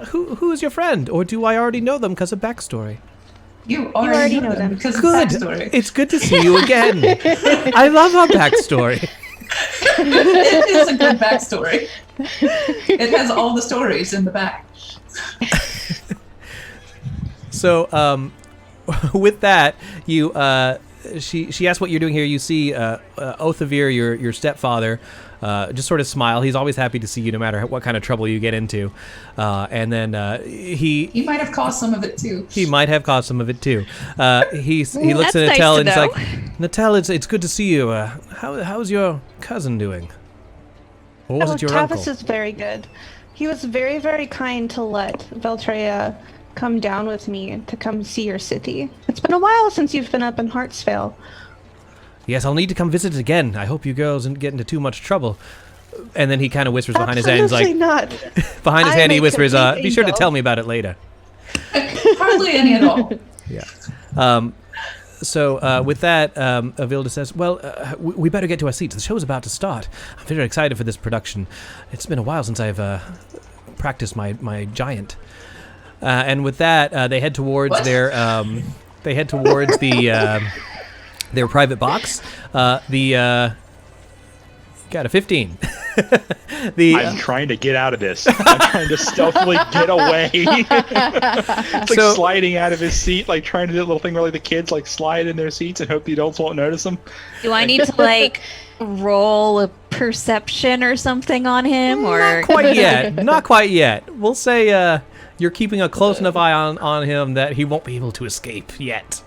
S1: Who is your friend, or do I already know them because of backstory?"
S12: You already know them because of
S1: Good.
S12: backstory.
S1: It's good to see you again. I love our backstory.
S12: It is a good backstory. It has all the stories in the back.
S1: So, with that, you she asks what you're doing here. You see Othavir, your stepfather, just sort of smile. He's always happy to see you, no matter what kind of trouble you get into. And then
S12: He might have caused some of it too.
S1: he might have caused some of it too. He looks
S10: That's
S1: at
S10: nice
S1: Natel
S10: to
S1: and he's
S10: know.
S1: like, "Natel, it's good to see you. How's your cousin doing? Or was it your
S4: Tavis
S1: uncle?"
S4: is very good. He was very, very kind to let Valtreya come down with me to come see your city. It's been a while since you've been up in Hartsvale.
S1: "Yes, I'll need to come visit again. I hope you girls didn't get into too much trouble." And then he kind of whispers behind his hand. He's like,
S4: not.
S1: behind his
S4: I'm
S1: hand, he
S4: a
S1: whispers,
S4: complete
S1: "Be sure to
S4: angel."
S1: tell me about it later."
S12: Hardly any at all.
S1: Yeah. So with that, Avilda says, "Well, we better get to our seats. The show's about to start. I'm very excited for this production. It's been a while since I've practiced my giant." And with that, they head towards
S12: What?
S1: their their private box. Got a 15.
S8: I'm trying to get out of this. I'm trying to stealthily get away. It's like
S1: So-
S8: sliding out of his seat, like trying to do that little thing where like the kids like slide in their seats and hope the adults won't notice them.
S10: Do I need to like roll a perception or something on him, or
S1: Not quite yet. Not quite yet. We'll say you're keeping a close enough eye on him that he won't be able to escape yet.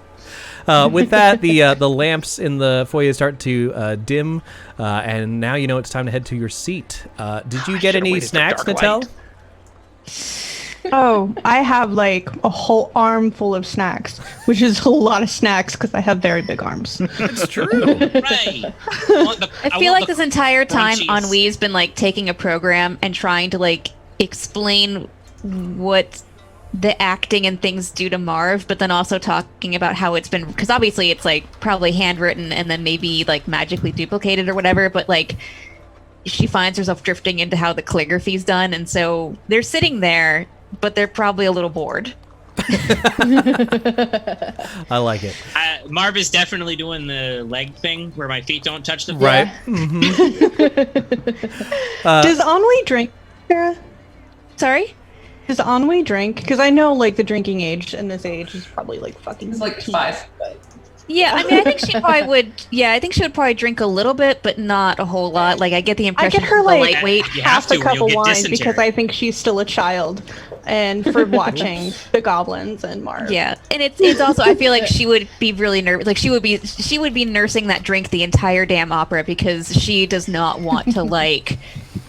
S1: With that, the lamps in the foyer start to dim, and now you know it's time to head to your seat. Did you get
S8: should've
S1: any
S8: waited for
S1: snacks,
S8: dark
S1: Natel?
S8: light.
S4: Oh, I have like a whole arm full of snacks, which is a lot of snacks because I have very big arms.
S1: It's true.
S9: Right.
S10: I feel like this entire time
S9: crunchies.
S10: Ennui's been like taking a program and trying to like explain what the acting and things do to Marv, but then also talking about how it's been, because obviously it's like probably handwritten and then maybe like magically duplicated or whatever, but like she finds herself drifting into how the calligraphy's done, and so they're sitting there, but they're probably a little bored.
S1: I like it.
S9: Marv is definitely doing the leg thing where my feet don't touch the floor.
S1: Right.
S4: Does Ennui drink, Sarah?
S10: Sorry?
S4: Does Ennui drink? Because I know like the drinking age in this age is probably like fucking.
S12: It's like 5. But
S10: Yeah, I mean, I think she probably would. Yeah, I think she would probably drink a little bit, but not a whole lot. Like, I get the
S4: I
S10: impression
S4: get her
S10: she's a
S4: like
S10: lightweight.
S9: You have
S4: half
S9: to,
S4: a
S9: or
S4: cup
S9: you'll
S4: of
S9: get
S4: wine
S9: dysentery.
S4: because I think she's still a child, and for watching the goblins and Marv.
S10: Yeah, and it's also, I feel like she would be really nervous. Like she would be nursing that drink the entire damn opera because she does not want to like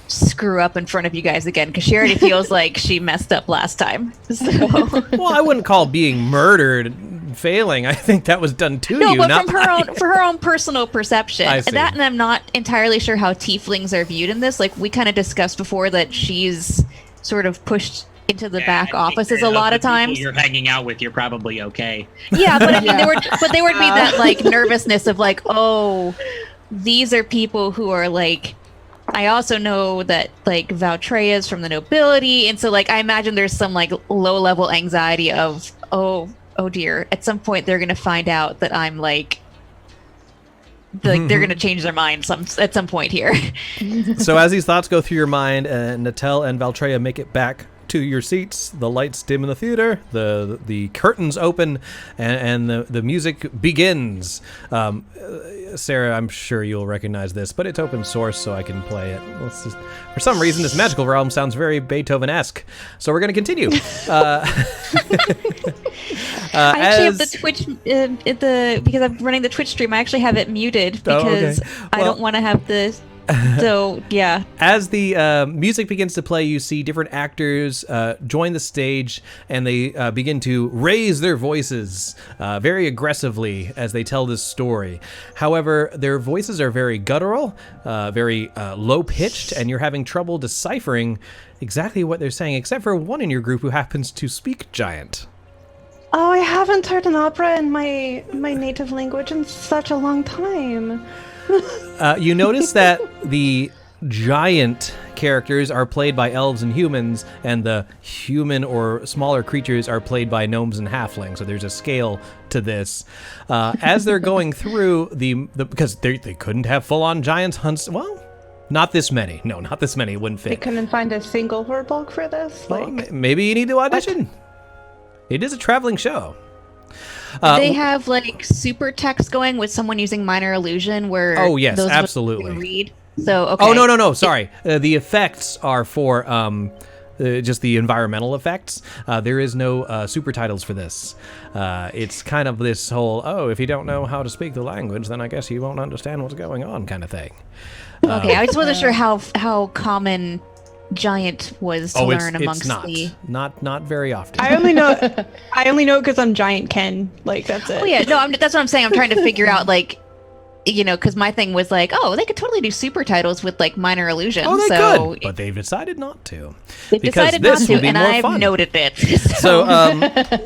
S10: screw up in front of you guys again, because she already feels like she messed up last time. So
S1: Well, I wouldn't call being murdered failing. I think that was done to
S10: no,
S1: you,
S10: but
S1: not
S10: from her own personal perception.
S1: I see.
S10: That, and I'm not entirely sure how tieflings are viewed in this. Like we kind of discussed before, that she's sort of pushed into the back
S9: I think
S10: offices
S9: that
S10: a lot
S9: the
S10: of times.
S9: people you're hanging out with, you're probably okay.
S10: Yeah, but I mean, there would be that like nervousness of like, oh, these are people who are like. I also know that like Valtreya is from the nobility, and so like I imagine there's some like low level anxiety of oh dear, at some point they're gonna find out that I'm like they're gonna change their mind at some point here.
S1: So as these thoughts go through your mind, Natel and Valtreya make it back to your seats. The lights dim in the theater. The curtains open, and the music begins. Sarah, I'm sure you'll recognize this, but it's open source, so I can play it. For some reason, this magical realm sounds very Beethoven-esque, so we're going to continue.
S10: I actually have the Twitch because I'm running the Twitch stream. I actually have it muted because I don't want to have this. So yeah.
S1: As the music begins to play, you see different actors join the stage, and they begin to raise their voices very aggressively as they tell this story. However, their voices are very guttural, very low-pitched, and you're having trouble deciphering exactly what they're saying, except for one in your group who happens to speak giant.
S4: Oh, I haven't heard an opera in my native language in such a long time.
S1: You notice that the giant characters are played by elves and humans, and the human or smaller creatures are played by gnomes and halflings. So there's a scale to this. As they're going through because they couldn't have full-on giants hunts. Well, not this many. No, not this many. It wouldn't fit.
S4: They couldn't find a single Verbolg for this.
S1: Well, maybe you need to audition. It is a traveling show.
S10: They have like super text going with someone using minor illusion where
S1: oh yes,
S10: those
S1: absolutely.
S10: Read. So okay.
S1: Oh no, sorry. The effects are for just the environmental effects. There is no super titles for this. It's kind of this whole if you don't know how to speak the language, then I guess you won't understand what's going on kind of thing.
S10: Okay, I just wasn't sure how common giant was to learn amongst
S1: not very often.
S4: I only know because I'm Giant Ken. Like that's it.
S10: Oh yeah, no, that's what I'm saying. I'm trying to figure out because my thing was like, they could totally do super titles with like minor illusion.
S1: Oh, they could, but they've decided not to.
S10: They've decided not to, and I've noted it.
S1: So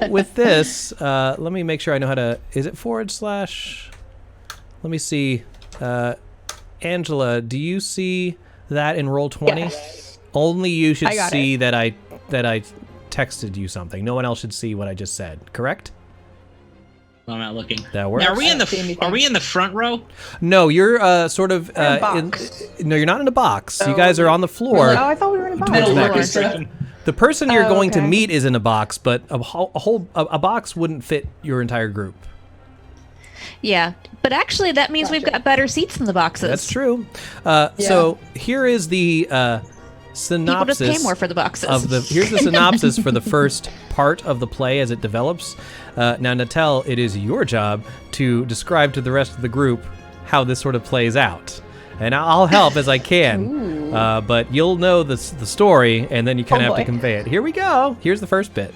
S1: with this, let me make sure I know how to. Is it /? Let me see. Angela, do you see that in Roll20?
S4: Yes.
S1: Only you should see that I texted you something. No one else should see what I just said. Correct?
S9: I'm not looking.
S1: That works.
S9: Now, are we in the front row?
S1: No, you're sort of no, you're not in a box. You guys are on the floor.
S4: I thought we were in a box.
S1: The person you're going to meet is in a box, but a box wouldn't fit your entire group.
S10: Yeah, but actually that means we've got better seats than the boxes.
S1: That's true. So here is the synopsis.
S10: People just pay more for the boxes.
S1: Here's the synopsis for the first part of the play as it develops. Now, Natel, it is your job to describe to the rest of the group how this sort of plays out. And I'll help as I can, but you'll know the story, and then you kind of have to convey it. Here we go. Here's the first bit.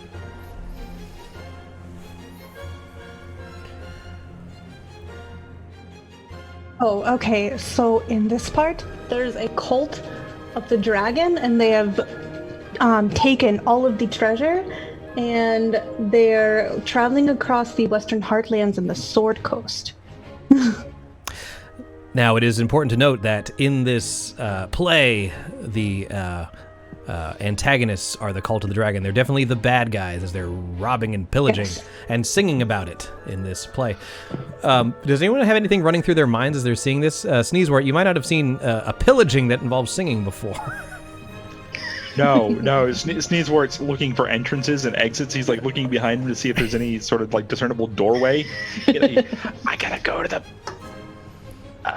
S4: Oh, okay. So in this part, there's a cult of the dragon, and they have taken all of the treasure, and they're traveling across the Western Heartlands and the Sword Coast.
S1: Now, it is important to note that in this play, the antagonists are the Cult of the Dragon. They're definitely the bad guys as they're robbing and pillaging and singing about it in this play. Does anyone have anything running through their minds as they're seeing this? Sneezewort, you might not have seen a pillaging that involves singing before.
S8: No. Sneezewort's looking for entrances and exits. He's like looking behind him to see if there's any sort of like discernible doorway. I gotta go to the.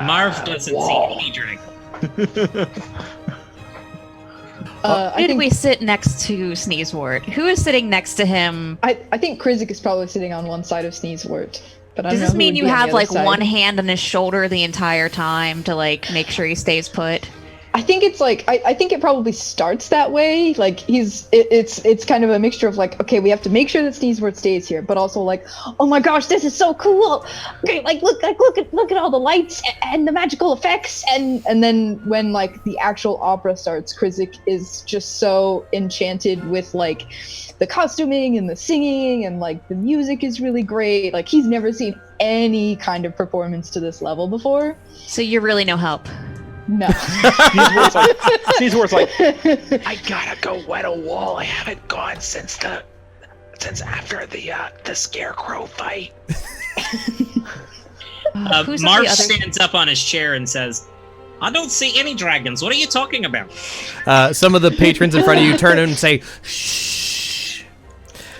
S9: Marv doesn't see any dragon.
S10: Who did we sit next to Sneezewort? Who is sitting next to him?
S11: I think Krizik is probably sitting on one side of Sneezewort. But
S10: does this mean you have like one hand on his shoulder the entire time to like make sure he stays put?
S11: I think it's like I think it probably starts that way. Like it's kind of a mixture of like, okay, we have to make sure that Sneezewort stays here, but also like, oh my gosh, this is so cool. Okay, look at all the lights and the magical effects, and then when like the actual opera starts, Krizik is just so enchanted with like the costuming and the singing, and like the music is really great. Like he's never seen any kind of performance to this level before.
S10: So you're really no help.
S11: No.
S8: Sneezewort like, I gotta go wet a wall. I haven't gone since after the scarecrow fight.
S9: Marv stands up on his chair and says, I don't see any dragons. What are you talking about?
S1: Some of the patrons in front of you turn and say, "Shh."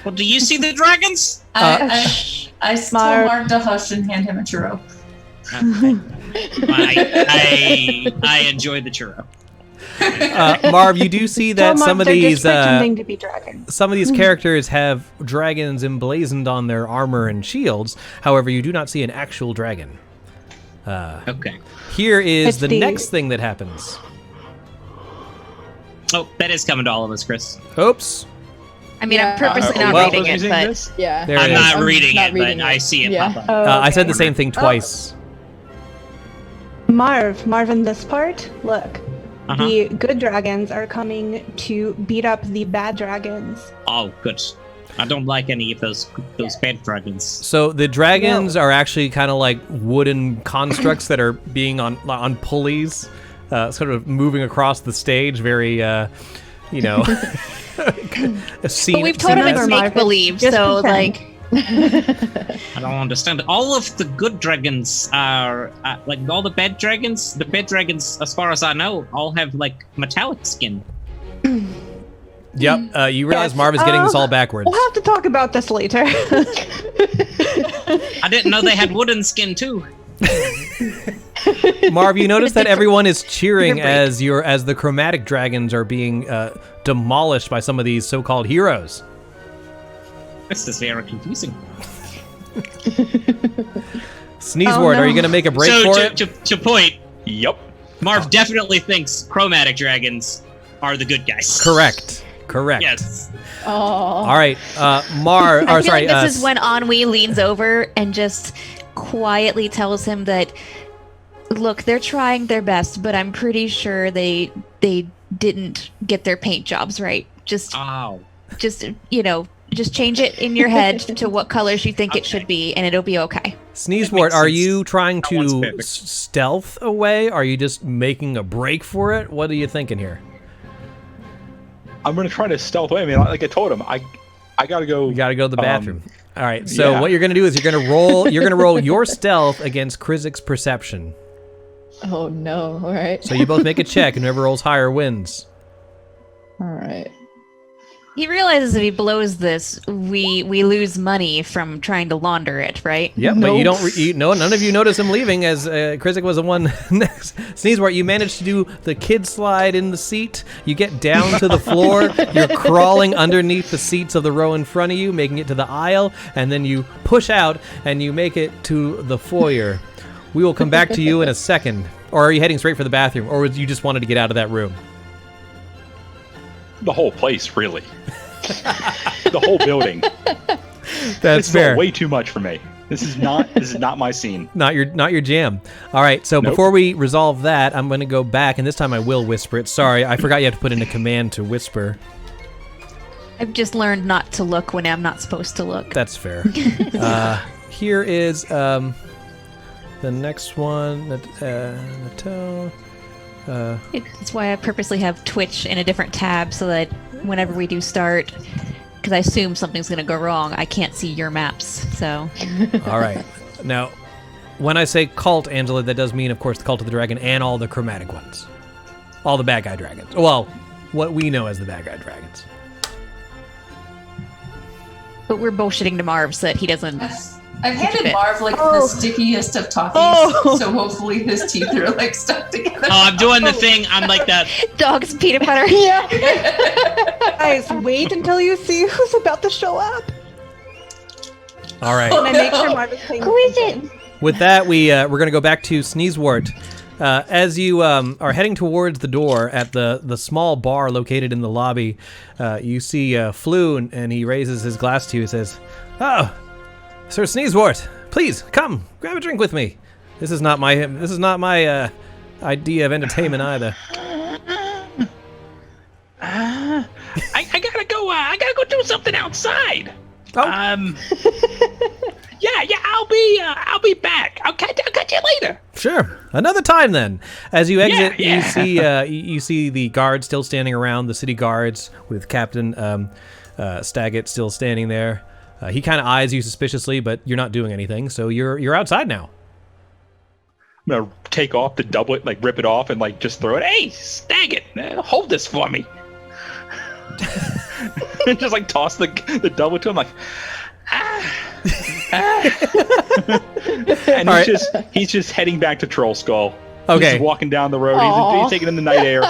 S9: Well, do you see the dragons?
S12: I tell Marv to hush and hand him a churro.
S9: I enjoy the churro.
S1: Marv, you do see that some of these
S4: pretending to be dragons.
S1: some of these characters have dragons emblazoned on their armor and shields. However, you do not see an actual dragon.
S9: Okay.
S1: Here is the next thing that happens.
S9: Oh, that is coming to all of us, Chris.
S1: Oops.
S10: I mean, I'm purposely not reading it, but
S11: Yeah.
S1: There
S9: I'm
S1: it is.
S9: not reading
S11: not
S9: it,
S11: reading
S9: but I
S11: it.
S9: see it
S11: Yeah.
S9: pop up.
S1: I said the same thing twice.
S4: Marv, in this part, look.
S9: Uh-huh.
S4: The good dragons are coming to beat up the bad dragons.
S9: Oh, good. I don't like any of those bad dragons.
S1: So the dragons are actually kind of like wooden constructs that are being on pulleys, sort of moving across the stage. Very, you know,
S10: but we've told him it's make believe, so like.
S9: I don't understand. All of the good dragons are like all the bad dragons. The bad dragons, as far as I know, all have like metallic skin.
S1: Yep. You realize Marv is getting this all backwards.
S4: We'll have to talk about this later.
S9: I didn't know they had wooden skin too.
S1: Marv, you notice that everyone is cheering as the chromatic dragons are being demolished by some of these so-called heroes.
S9: This is very confusing.
S1: Sneezewort, are you going to make a break for it?
S9: To point,
S8: Yep.
S9: Marv definitely thinks chromatic dragons are the good guys.
S1: Correct.
S9: Yes.
S11: Oh.
S1: All right, Marv.
S10: I feel like this is when Ennui leans over and just quietly tells him that, look, they're trying their best, but I'm pretty sure they didn't get their paint jobs right. Just change it in your head to what colors you think it should be, and it'll be okay.
S1: Sneezewort, are you trying to stealth away? Are you just making a break for it? What are you thinking here?
S8: I'm going to try to stealth away. I mean, like I told him, I got to go.
S1: You got to go to the bathroom. All right. So what you're going to do is you're going to roll. You're going to roll your stealth against Krizik's perception.
S11: Oh no! All right.
S1: So you both make a check, and whoever rolls higher wins.
S11: All right.
S10: He realizes if he blows this, we lose money from trying to launder it, right?
S1: Yep, but you don't. None of you notice him leaving, as Krizik was the one next. Sneezewort, you managed to do the kid slide in the seat. You get down to the floor. You're crawling underneath the seats of the row in front of you, making it to the aisle, and then you push out and you make it to the foyer. We will come back to you in a second. Or are you heading straight for the bathroom, or you just wanted to get out of that room?
S8: The whole place, really. The whole building.
S1: That's
S8: this
S1: fair.
S8: Is way too much for me. This is not my scene.
S1: Not your jam. All right, so before we resolve that, I'm going to go back, and this time I will whisper it. Sorry, I forgot you have to put in a command to whisper.
S10: I've just learned not to look when I'm not supposed to look.
S1: That's fair. Here is the next one.
S10: It's why I purposely have Twitch in a different tab so that whenever we do start, because I assume something's going to go wrong, I can't see your maps. So.
S1: All right. Now, when I say cult, Angela, that does mean, of course, the Cult of the Dragon and all the chromatic ones. All the bad guy dragons. Well, what we know as the bad guy dragons.
S10: But we're bullshitting to Marv so that he doesn't.
S12: I've handed Marv like the stickiest of toffees, so hopefully his teeth are like stuck together.
S9: Oh, I'm doing the thing. I'm like that.
S10: Dog's peanut butter.
S4: Yeah. Guys, wait until you see who's about to show up.
S1: All right.
S4: And I make sure Marv is playing.
S2: Who is it?
S1: With that, we're going to go back to Sneezewort. As you are heading towards the door at the small bar located in the lobby, you see Floon, and he raises his glass to you and says, "Oh, Sir Sneezewort, please come grab a drink with me. This is not my idea of entertainment either."
S7: I gotta go. I gotta go do something outside.
S1: Oh.
S7: Yeah. I'll be back. I'll catch you later.
S1: Sure. Another time then. As you exit,
S7: Yeah.
S1: you see the guards still standing around, the city guards with Captain Staggett still standing there. He kind of eyes you suspiciously, but you're not doing anything, so you're outside now.
S8: gonna take off the doublet, like rip it off, and like just throw it. Hey, stag it! Hold this for me. And just like toss the doublet to him, like. And he's just heading back to Troll Skull.
S1: Okay.
S8: He's walking down the road. He's taking in the night air.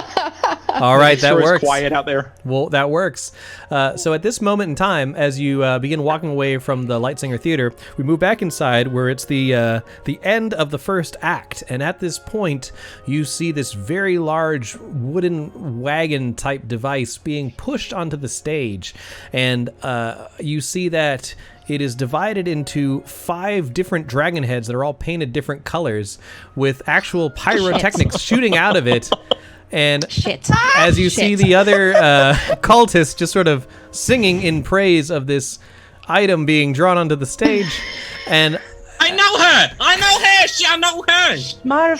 S1: All right, that works.
S8: It's quiet out there.
S1: Well, that works. So at this moment in time, as you begin walking away from the Lightsinger Theater, we move back inside where it's the end of the first act. And at this point, you see this very large wooden wagon type device being pushed onto the stage. And you see that it is divided into 5 different dragon heads that are all painted different colors with actual pyrotechnics shooting out of it. And as you see the other cultists just sort of singing in praise of this item being drawn onto the stage. And
S9: I know her! I know her!
S4: Marv,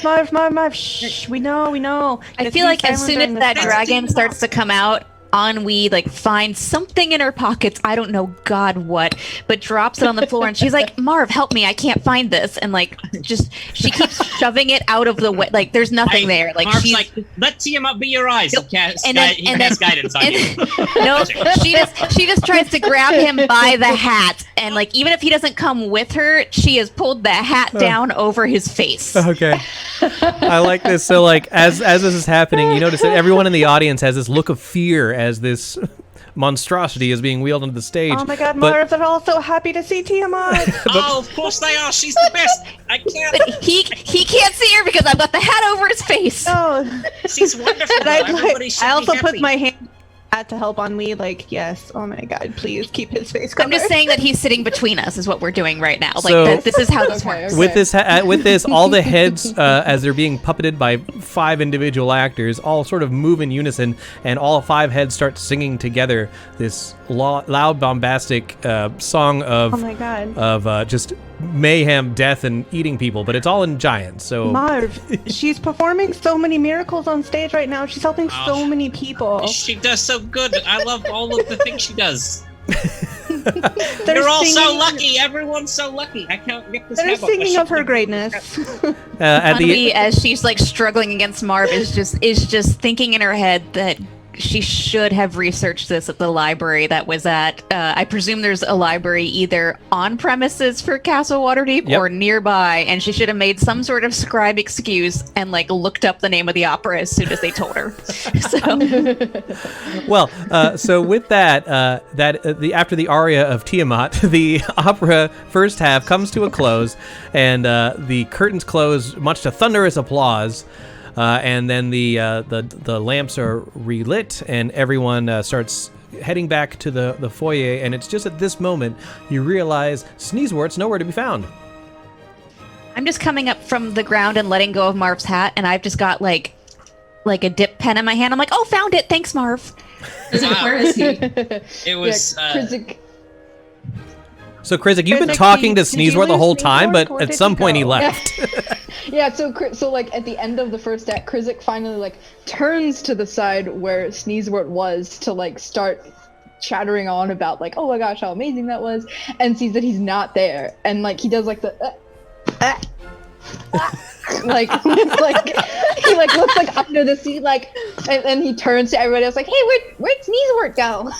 S4: shh, we know.
S10: I feel like as soon as that dragon starts to come out, Ennui finds something in her pockets, I don't know God what, but drops it on the floor and she's like, Marv, help me, I can't find this. And she keeps shoving it out of the way, there's nothing there.
S9: Marv's like, let Tiamat be your eyes. And has guidance on you.
S10: No, she just tries to grab him by the hat, and even if he doesn't come with her, she has pulled the hat down over his face.
S1: Okay. I like this. So as this is happening, you notice that everyone in the audience has this look of fear as this monstrosity is being wheeled onto the stage.
S4: Oh my God, Marv, they're all so happy to see Tiamat.
S9: Oh, of course they are. She's the best. I can't.
S10: But he can't see her because I've got the hat over his face.
S4: Oh,
S9: she's wonderful.
S4: I also put my hand to help Ennui, yes. Oh my God, please keep his face covered.
S10: I'm just saying that he's sitting between us is what we're doing right now. This is how this works.
S1: With this, all the heads, as they're being puppeted by 5 individual actors, all sort of move in unison, and all 5 heads start singing together this loud, bombastic song of,
S4: oh my God,
S1: of just mayhem, death, and eating people. But it's all in giant. So
S4: Marv, she's performing so many miracles on stage right now. She's helping so many people.
S9: She does so good. I love all of the things she does.
S4: They're
S9: all so lucky. Everyone's so lucky. I can't get this.
S4: They're singing of her greatness.
S10: As she's struggling against Marv, is just thinking in her head that she should have researched this at the library that was at, I presume there's a library either on premises for Castle Waterdeep or nearby, and she should have made some sort of scribe excuse and looked up the name of the opera as soon as they told her.
S1: So with that, after the aria of Tiamat, the opera first half comes to a close, and the curtains close much to thunderous applause. And then the lamps are relit, and everyone starts heading back to the foyer. And it's just at this moment you realize Sneezewort's nowhere to be found.
S10: I'm just coming up from the ground and letting go of Marv's hat, and I've just got like a dip pen in my hand. I'm like, oh, found it. Thanks, Marv.
S12: Where is he?
S9: It was.
S1: So, Krizik, you've been talking to Sneezewort the whole time, but at some point he left.
S11: Yeah, so at the end of the first act, Krizik finally turns to the side where Sneezewort was to start chattering on about oh my gosh, how amazing that was, and sees that he's not there, and he does the he looks under the seat and he turns to everybody else hey, where'd Sneezewort go?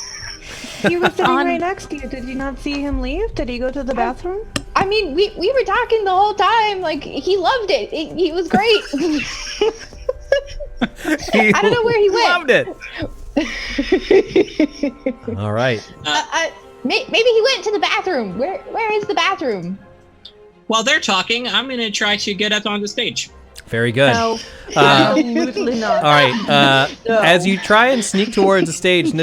S4: He was sitting right next to you. Did you not see him leave? Did he go to the bathroom?
S11: I mean, we were talking the whole time. He loved it. He was great. I don't know where he went.
S1: Loved it. All right.
S11: Maybe he went to the bathroom. Where is the bathroom?
S9: While they're talking, I'm going to try to get up on the stage.
S1: Very good.
S4: No, absolutely not.
S1: All right.
S4: No.
S1: As you try and sneak towards the stage,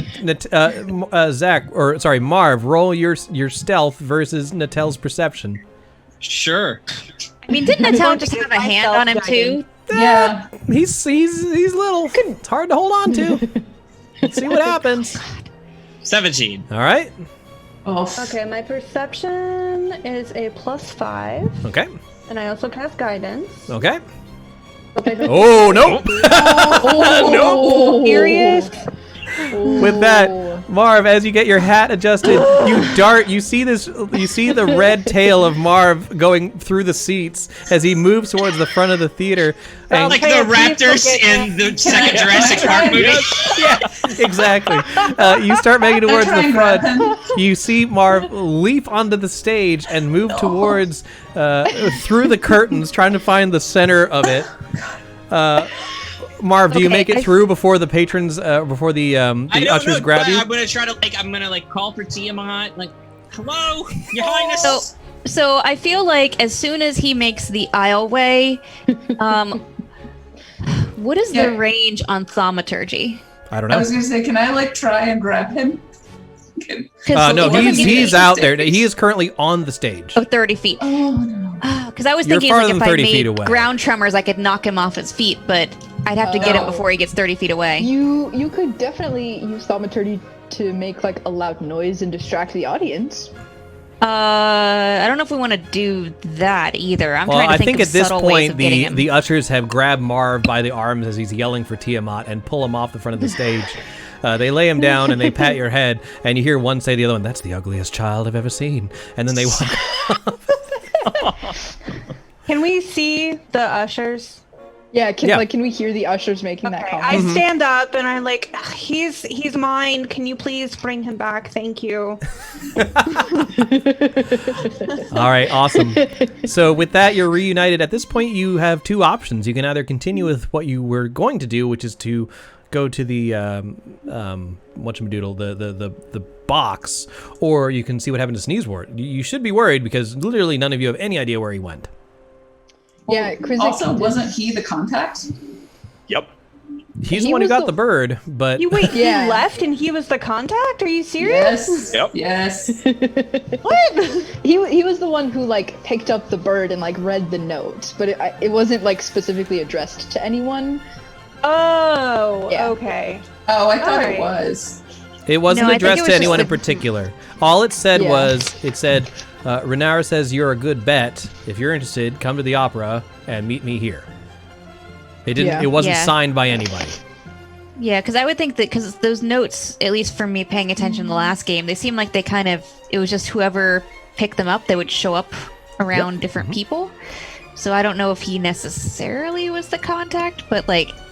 S1: Marv, roll your stealth versus Natel's perception.
S9: Sure.
S10: I mean, didn't Natel just have a hand on him too?
S12: Yeah.
S1: He's little. It's hard to hold on to. Let's see what happens.
S9: 17.
S1: All right.
S4: Okay, my perception is a +5.
S1: Okay.
S4: And I also cast guidance.
S1: Okay. Oh, nope.
S4: Oh,
S1: nope.
S4: Serious?
S1: With that, Marv, as you get your hat adjusted, you dart. You see the red tail of Marv going through the seats as he moves towards the front of the theater. And
S9: Like the raptors in the second Jurassic Park movie.
S1: yeah, exactly. You start making towards the front. You see Marv leap onto the stage and move towards through the curtains, trying to find the center of it. Marv, do you make it through before the patrons, before the ushers grab you?
S9: I'm gonna try to call for Tiamat, like, hello, Your Highness.
S10: So I feel like as soon as he makes the aisleway, what is the range on thaumaturgy?
S1: I don't know.
S12: I was gonna say, can I try and grab him?
S1: No, he's out there. He is currently on the stage.
S10: 30 feet.
S12: Oh no.
S10: Because I was
S1: You're
S10: thinking
S1: farther
S10: if
S1: than
S10: I
S1: 30 feet
S10: made
S1: away.
S10: ground tremors, I could knock him off his feet, but I'd have to get him before he gets 30 feet away.
S11: You could definitely use thaumaturgy to make a loud noise and distract the audience.
S10: I don't know if we want to do that either. I'm trying to think
S1: at
S10: of
S1: this
S10: subtle ways
S1: point
S10: of getting him.
S1: the ushers have grabbed Marv by the arms as he's yelling for Tiamat and pull him off the front of the stage. They lay him down and they pat your head, and you hear one say to the other one, "That's the ugliest child I've ever seen." And then they walk off.
S4: Can we see the ushers?
S11: Yeah, can we hear the ushers making that comment?
S4: I stand up and I'm like, he's mine. Can you please bring him back? Thank you.
S1: All right, awesome. So with that, you're reunited. At this point, you have two options. You can either continue with what you were going to do, which is to go to the whatchamadoodle, the box, or you can see what happened to Sneezewort. You should be worried because literally none of you have any idea where he went.
S11: Yeah, Krizik
S12: Also, wasn't he the contact?
S8: Yep.
S1: He's the one who got the bird, but
S4: He left and he was the contact? Are you serious?
S12: Yes.
S8: Yep.
S12: Yes.
S4: What?
S11: He was the one who picked up the bird and read the note, but it wasn't specifically addressed to anyone.
S4: Oh,
S11: Yeah.
S4: okay.
S12: Oh, I thought
S4: Alright.
S12: it was.
S1: it wasn't
S10: No, I think
S1: addressed
S10: it was
S1: to
S10: just
S1: anyone
S10: the-
S1: in particular. All it said
S11: Yeah.
S1: Renara says you're a good bet. If you're interested, come to the opera and meet me here. It didn't.
S11: Yeah.
S1: It wasn't
S10: Yeah.
S1: signed by anybody.
S10: Yeah, because I would think that because those notes, at least for me paying attention to the last game, they seem like it was just whoever picked them up, they would show up around different people. So I don't know if he necessarily was the contact, but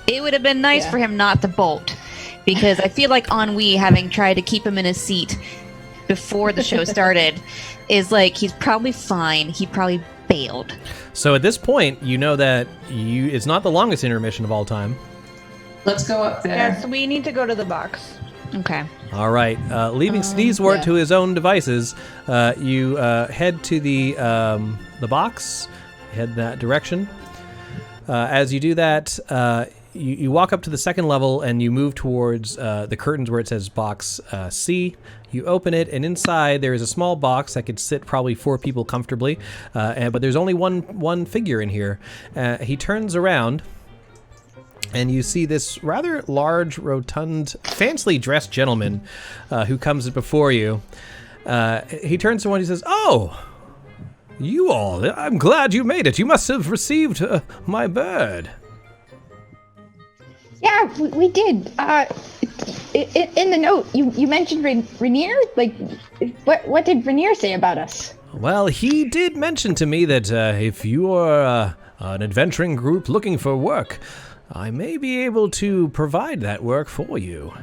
S10: it would have been nice for him not to bolt, because I feel like Ennui, having tried to keep him in his seat before the show started, is he's probably fine. He probably bailed.
S1: So at this point, you know that it's not the longest intermission of all time.
S12: Let's go up there.
S4: Yes, we need to go to the box.
S10: Okay.
S1: All right, leaving Sneezewort to his own devices, you head to the box. Head that direction. As you do that, you walk up to the second level and you move towards the curtains where it says box C. You open it, and inside there is a small box that could sit probably 4 people comfortably, but there's only one figure in here. He turns around, and you see this rather large, rotund, fancily dressed gentleman who comes before you. He turns to one and he says, "Oh, you all, I'm glad you made it. You must have received my bird."
S11: Yeah, we did. In the note, you mentioned Rainier. What did Rainier say about us?
S1: Well, he did mention to me that if you are an adventuring group looking for work, I may be able to provide that work for you.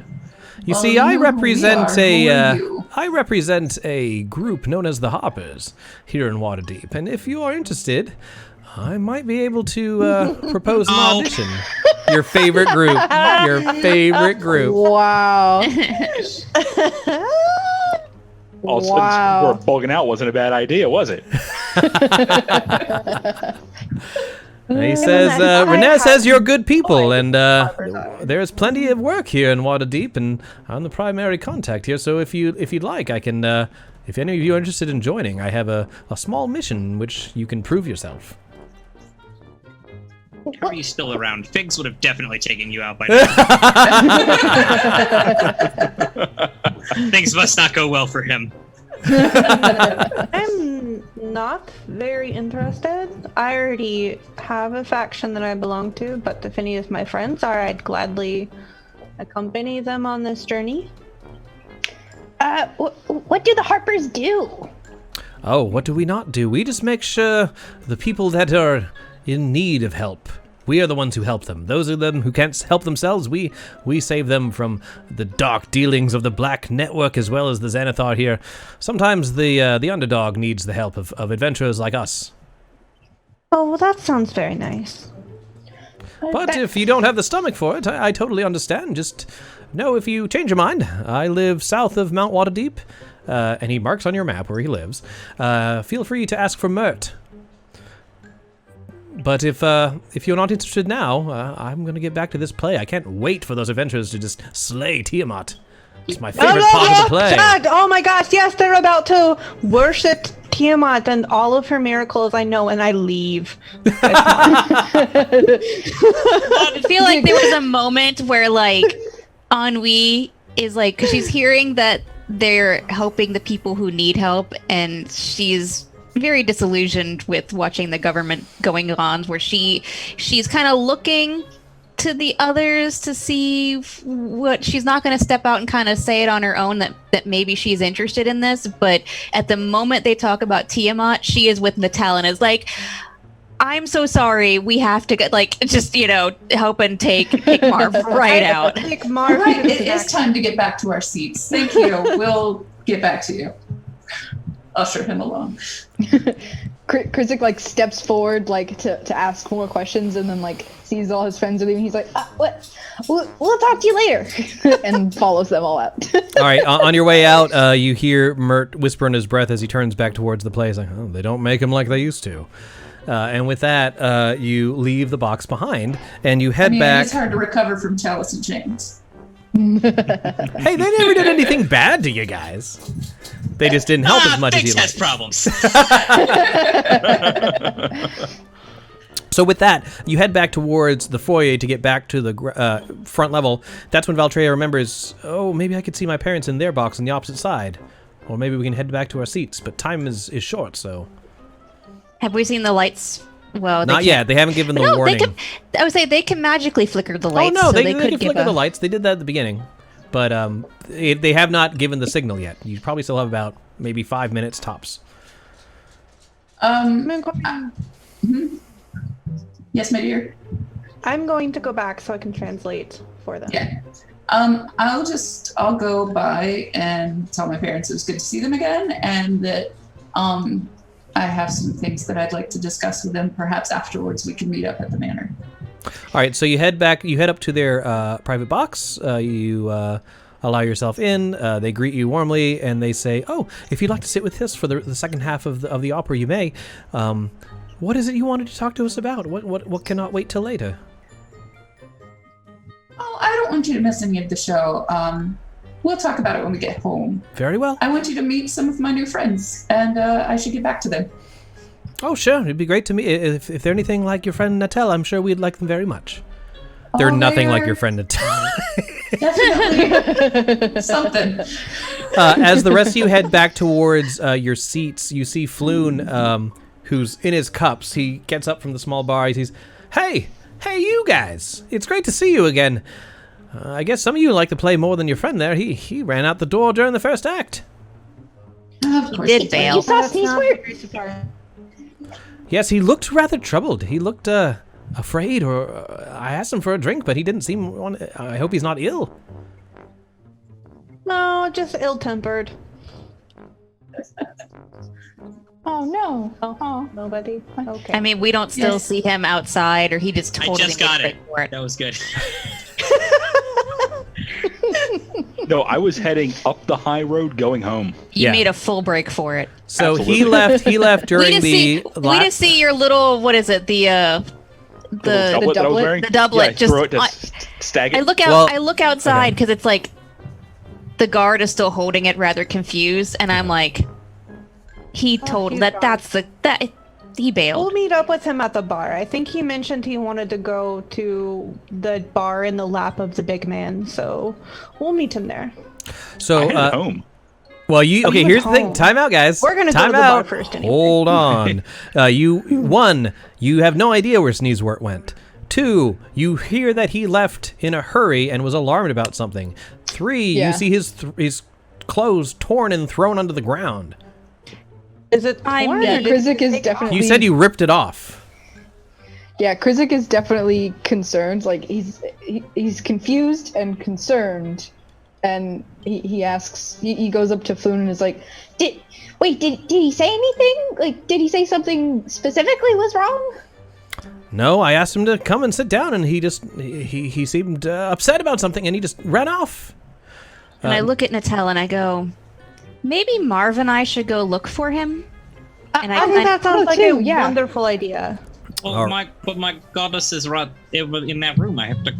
S1: You
S12: Well,
S1: see,
S12: you
S1: I
S12: know who we
S1: represent
S12: are. Who are you?
S1: I represent a group known as the Harpers here in Waterdeep, and if you are interested, I might be able to propose an audition. Your favorite group. Your favorite group.
S11: Wow.
S8: All of a sudden, we're bugging out wasn't a bad idea, was it?
S1: And he says, Renee says you're good people, and there's plenty of work here in Waterdeep, and I'm the primary contact here, so if you'd like, I can, if any of you are interested in joining, I have a small mission in which you can prove yourself.
S9: Are you still around? Figs would have definitely taken you out by now. Things must not go well for him.
S4: I'm not very interested. I already have a faction that I belong to, but if any of my friends are, I'd gladly accompany them on this journey?
S11: What do the Harpers do?
S1: Oh, what do we not do? We just make sure the people that are in need of help, we are the ones who help them. Those of them who can't help themselves, we save them from the dark dealings of the Black Network as well as the Xanathar here. Sometimes the underdog needs the help of adventurers like us.
S4: Oh, well, that sounds very nice.
S1: But if you don't have the stomach for it, I totally understand. Just know if you change your mind. I live south of Mount Waterdeep, and he marks on your map where he lives. Feel free to ask for Mert. But if you're not interested now, I'm going to get back to this play. I can't wait for those adventurers to just slay Tiamat. It's my favorite part of the play.
S4: Oh my gosh, yes, they're about to worship Tiamat and all of her miracles, I know, and I leave.
S10: I feel like there was a moment where, like, Ennui is like, because she's hearing that they're helping the people who need help, and she's very disillusioned with watching the government going on, where she's kind of looking to the others to see what she's not going to step out and kind of say it on her own that maybe she's interested in this, but at the moment they talk about Tiamat, she is with Natal and is like, I'm so sorry, we have to get, like, just, help and take Marv right out.
S4: Take Marv.
S12: Right, it is time to get back to our seats. Thank you. We'll get back to you. Usher him along.
S11: Krizik like steps forward like to ask more questions, and then like sees all his friends are leaving. He's like, "What? We'll talk to you later," and follows them all out.
S1: All right, on your way out, you hear Mert whisper in his breath as he turns back towards the place, like, "Oh, they don't make him like they used to." And with that, you leave the box behind, and you head back.
S12: It's hard to recover from Chalice and Chains.
S1: Hey, they never did anything bad to you guys. They just didn't help as much as you
S9: has
S1: like.
S9: problems.
S1: So with that, you head back towards the foyer to get back to the front level. That's when Valtreya remembers, oh, maybe I could see my parents in their box on the opposite side. Or maybe we can head back to our seats, but time is short, so...
S10: Have we seen the lights? Well,
S1: not yet. They haven't given the warning.
S10: I would say they can magically flicker the lights.
S1: Oh, no,
S10: so
S1: they can flicker the lights. They did that at the beginning. But they have not given the signal yet. You probably still have about maybe 5 minutes tops.
S12: Yes, my dear.
S4: I'm going to go back so I can translate for them.
S12: Yeah. I'll go by and tell my parents it was good to see them again, and that I have some things that I'd like to discuss with them. Perhaps afterwards we can meet up at the manor.
S1: All right, so you head up to their private box. You allow yourself in. They greet you warmly, and they say, "Oh, if you'd like to sit with us for the second half of the opera, you may. What is it you wanted to talk to us about? What cannot wait till later?"
S12: Oh, I don't want you to miss any of the show. We'll talk about it when we get home.
S1: Very well.
S12: I want you to meet some of my new friends, and I should get back to them.
S1: Oh, sure. It'd be great to meet. If they're anything like your friend Natel, I'm sure we'd like them very much. They're nothing like your friend Natel.
S12: Definitely something.
S1: As the rest of you head back towards your seats, you see Floon, who's in his cups. He gets up from the small bar. He says, Hey, you guys. It's great to see you again. I guess some of you like to play more than your friend there. He ran out the door during the first act.
S12: Of course
S10: He did fail.
S11: You saw Sneezewort?
S1: Yes, he looked rather troubled. He looked afraid, or I asked him for a drink, but he didn't seem... I hope he's not ill.
S4: No, just ill-tempered.
S11: Oh no!
S4: Oh, nobody. Okay.
S10: I mean, we don't still see him outside, or he just totally
S9: I just got
S10: made
S9: it.
S10: for it.
S9: That was good.
S8: No, I was heading up the high road going home.
S10: You made a full break for it.
S1: So
S8: Absolutely.
S1: he left during
S10: we just see your little, what is it, the
S8: doublet that I was wearing?
S10: The doublet.
S8: Yeah,
S10: just
S8: throw it to stag it.
S10: I look outside because it's like the guard is still holding it, rather confused, and I'm like, he bailed.
S4: We'll meet up with him at the bar. I think he mentioned he wanted to go to the bar in the lap of the big man, so we'll meet him there.
S1: So,
S8: home.
S1: Well, here's the thing. Time out, guys.
S4: We're gonna
S1: Time
S4: go to the bar
S1: out.
S4: first anyway.
S1: Hold on. You have no idea where Sneezewort went. 2, you hear that he left in a hurry and was alarmed about something. 3,
S11: Yeah.
S1: you see his clothes torn and thrown onto the ground.
S4: Is it torn?
S11: Yeah,
S4: or did
S11: Krizik
S4: you
S11: is
S4: take it
S11: definitely.
S1: You said you ripped it off.
S11: Yeah, Krizik is definitely concerned. Like he's confused and concerned, and he asks. He goes up to Floon and is like,
S2: Did he say anything? Like, did he say something specifically was wrong?
S1: No, I asked him to come and sit down, and he seemed upset about something, and he just ran off.
S10: And I look at Natel and I go, maybe Marv and I should go look for him. And
S4: I think that sounds like
S11: too,
S4: a
S11: yeah.
S4: wonderful idea.
S9: Well, my goddess is right in that room. I have to.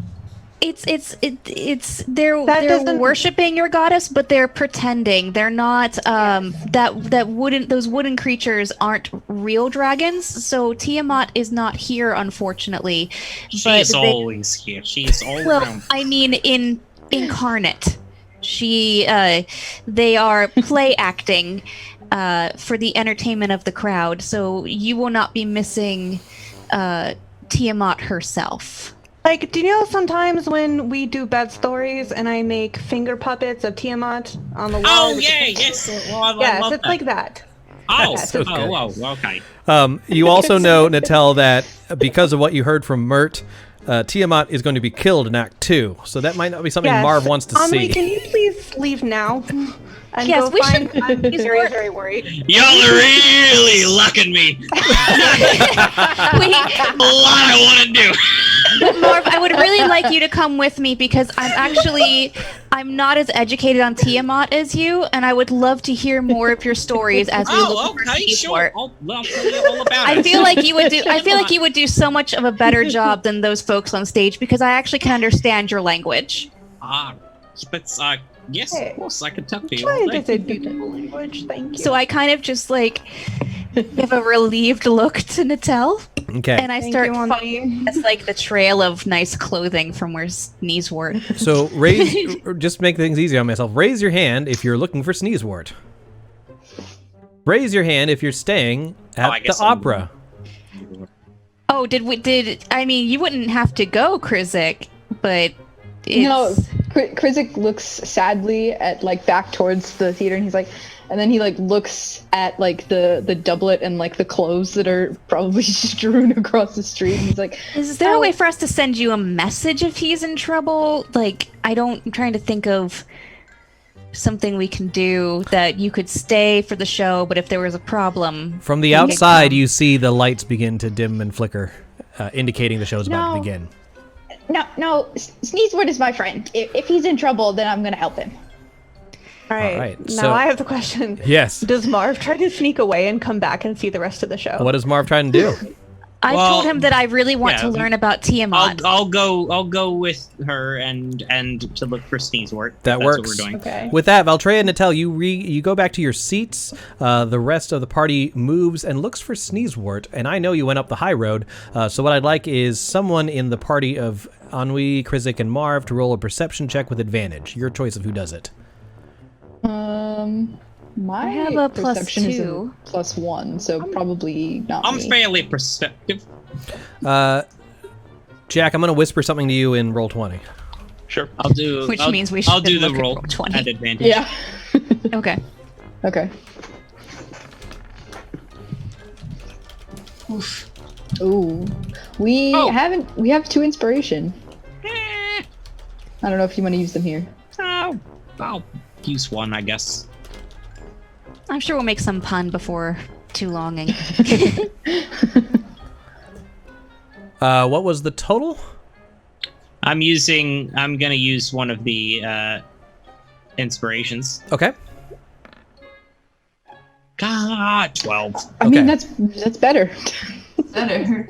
S10: They're
S4: doesn't-
S10: worshiping your goddess, but they're pretending. They're not those wooden creatures aren't real dragons. So Tiamat is not here, unfortunately.
S9: She's always here. She's all around.
S10: I mean, incarnate. They are play acting for the entertainment of the crowd. So you will not be missing Tiamat herself.
S4: Like, do you know sometimes when we do bed stories and I make finger puppets of Tiamat on the wall?
S9: Oh yeah, yes. Well, I
S4: Yes,
S9: love
S4: it's
S9: that.
S4: like that.
S9: Oh,
S4: Yes,
S1: it's
S9: okay.
S1: You also know, Natel, that because of what you heard from Mert, Tiamat is going to be killed in Act 2. So that might not be something
S4: Yes.
S1: Marv wants to
S4: Amelie,
S1: see.
S4: can you please leave now? And
S10: Yes,
S4: go
S10: we
S4: find.
S10: should-
S4: I'm very, very worried.
S9: Y'all are really lucking me. A lot I want to do.
S10: Marv, I would really like you to come with me because I'm not as educated on Tiamat as you, and I would love to hear more of your stories as we look for
S9: okay,
S10: Sneezewort.
S9: sure. I'll tell you all about it.
S10: I feel like you would do so much of a better job than those folks on stage because I actually can understand your language.
S9: But yes, of course, I can talk to you.
S4: Why
S9: all day.
S4: is it beautiful language? Thank you.
S10: So I kind of just give a relieved look to Natel,
S1: Okay.
S10: and I
S4: Thank
S10: start
S4: you,
S10: following the trail of nice clothing from where Sneezewort.
S1: So just make things easy on myself. Raise your hand if you're looking for Sneezewort. Raise your hand if you're staying at
S9: I
S1: the
S9: guess I'm-
S1: opera.
S10: Oh, I mean, you wouldn't have to go, Krizik, but
S11: No, Krizik looks sadly at back towards the theater, and he's like, and then he looks at the doublet and the clothes that are probably strewn across the street. And he's like,
S10: Is there a way for us to send you a message if he's in trouble? I'm trying to think of something we can do that you could stay for the show, but if there was a problem...
S1: From the outside, you see the lights begin to dim and flicker, indicating the show's about to begin.
S2: No, Sneezewort is my friend. If he's in trouble, then I'm gonna help him.
S4: All right.
S1: right,
S4: Now
S1: so-
S4: I have the question.
S1: Yes.
S4: Does Marv try to sneak away and come back and see the rest of the show?
S1: What is Marv trying to do?
S10: I told him that I really want to
S9: yeah,
S10: learn about Tiamat.
S9: I'll go with her and to look for Sneezewort.
S1: That
S9: That's
S1: works.
S9: what we're doing.
S4: Okay.
S1: With that, Valtreya and Natel, you go back to your seats. The rest of the party moves and looks for Sneezewort, and I know you went up the high road. So what I'd like is someone in the party of Ennui, Krizik, and Marv to roll a perception check with advantage. Your choice of who does it.
S11: my
S10: I have a
S11: perception is
S10: +2.
S11: a +1, so probably not
S9: I'm
S11: me.
S9: fairly perceptive.
S1: Jack, I'm going to whisper something to you in roll 20.
S8: Sure.
S9: I'll do.
S10: Which
S9: I'll,
S10: means we
S9: I'll
S10: should
S9: do the
S10: look at
S9: roll
S10: roll 20.
S9: at advantage.
S11: Yeah.
S10: Okay.
S11: Okay. Ooh. We have 2 inspiration. I don't know if you want to use them here.
S9: I'll use one, I guess.
S10: I'm sure we'll make some pun before too long.
S1: What was the total?
S9: I'm gonna use one of the inspirations.
S1: Okay.
S9: God, 12.
S11: I mean, that's better.
S12: Better.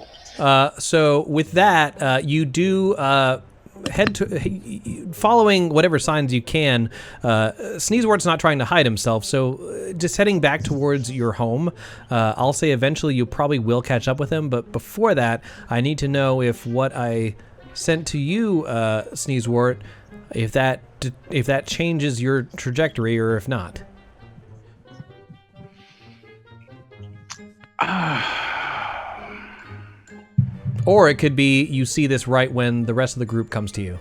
S1: So with that, you do head to following whatever signs you can. Sneezewort's not trying to hide himself, so just heading back towards your home. I'll say eventually you probably will catch up with him, but before that, I need to know if what I sent to you, Sneezewort, if that changes your trajectory or if not. Or it could be you see this right when the rest of the group comes to you.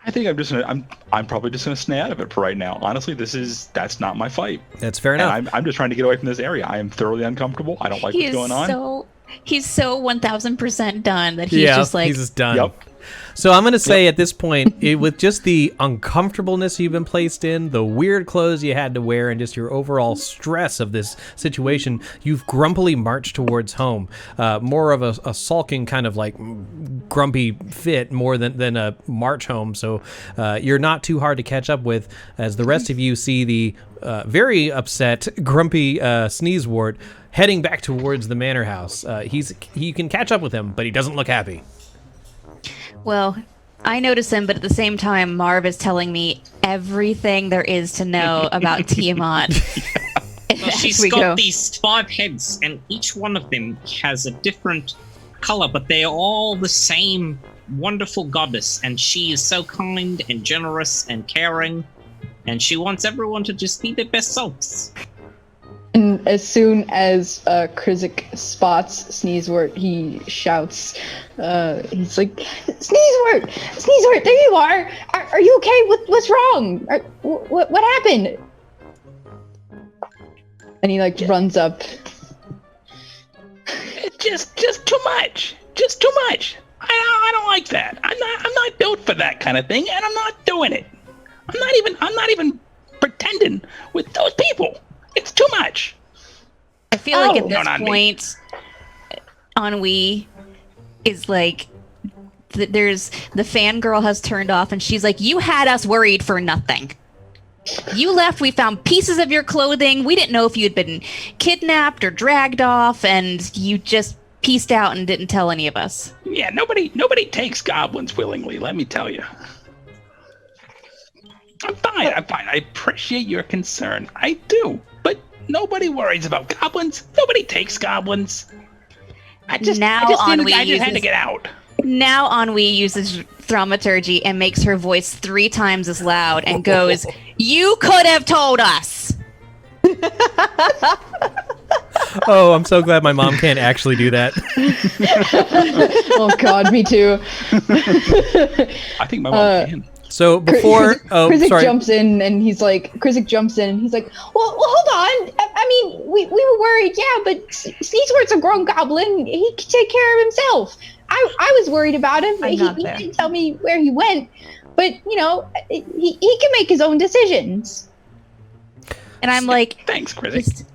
S8: I think I'm probably just gonna stay out of it for right now. Honestly, that's not my fight.
S1: That's fair enough.
S8: And I'm just trying to get away from this area. I am thoroughly uncomfortable. I don't like what's going on.
S10: He's so 1000% done that he's just like...
S1: he's just done.
S8: Yep.
S1: So I'm going to say at this point, with just the uncomfortableness you've been placed in, the weird clothes you had to wear, and just your overall stress of this situation, you've grumpily marched towards home. More of a sulking kind of like grumpy fit more than a march home. So you're not too hard to catch up with, as the rest of you see the very upset, grumpy Sneezewort heading back towards the manor house. He can catch up with him, but he doesn't look happy.
S10: Well, I notice him, but at the same time, Marv is telling me everything there is to know about Tiamat.
S9: Well, she's got these 5 heads, and each one of them has a different color, but they're all the same wonderful goddess, and she is so kind and generous and caring, and she wants everyone to just be their best selves.
S11: And as soon as Krizik spots Sneezewort, he shouts, he's like, Sneezewort, there you are! Are you okay? What's wrong? What happened? And he runs up.
S7: Just too much. Just too much. I don't like that. I'm not built for that kind of thing, and I'm not doing it. I'm not even pretending with those people. It's too much.
S10: I feel like at this point, Ennui is like, there's the fangirl has turned off, and she's like, "You had us worried for nothing. You left. We found pieces of your clothing. We didn't know if you had been kidnapped or dragged off, and you just pieced out and didn't tell any of us."
S7: Yeah, nobody takes goblins willingly. Let me tell you. I'm fine. I appreciate your concern. I do. But nobody worries about goblins. Nobody takes goblins. I just had to get out.
S10: Now Ennui uses thaumaturgy and makes her voice 3 times as loud and goes, "You could have told us."
S1: Oh, I'm so glad my mom can't actually do that.
S11: Oh God, me too.
S8: I think my mom can.
S1: So before,
S11: Krizik jumps in and he's like, well, hold on. I mean, we were worried, yeah, but Sneezewort's a grown goblin. He can take care of himself. I was worried about him. He didn't tell me where he went, but he can make his own decisions.
S10: And I'm like,
S7: thanks, Krizik.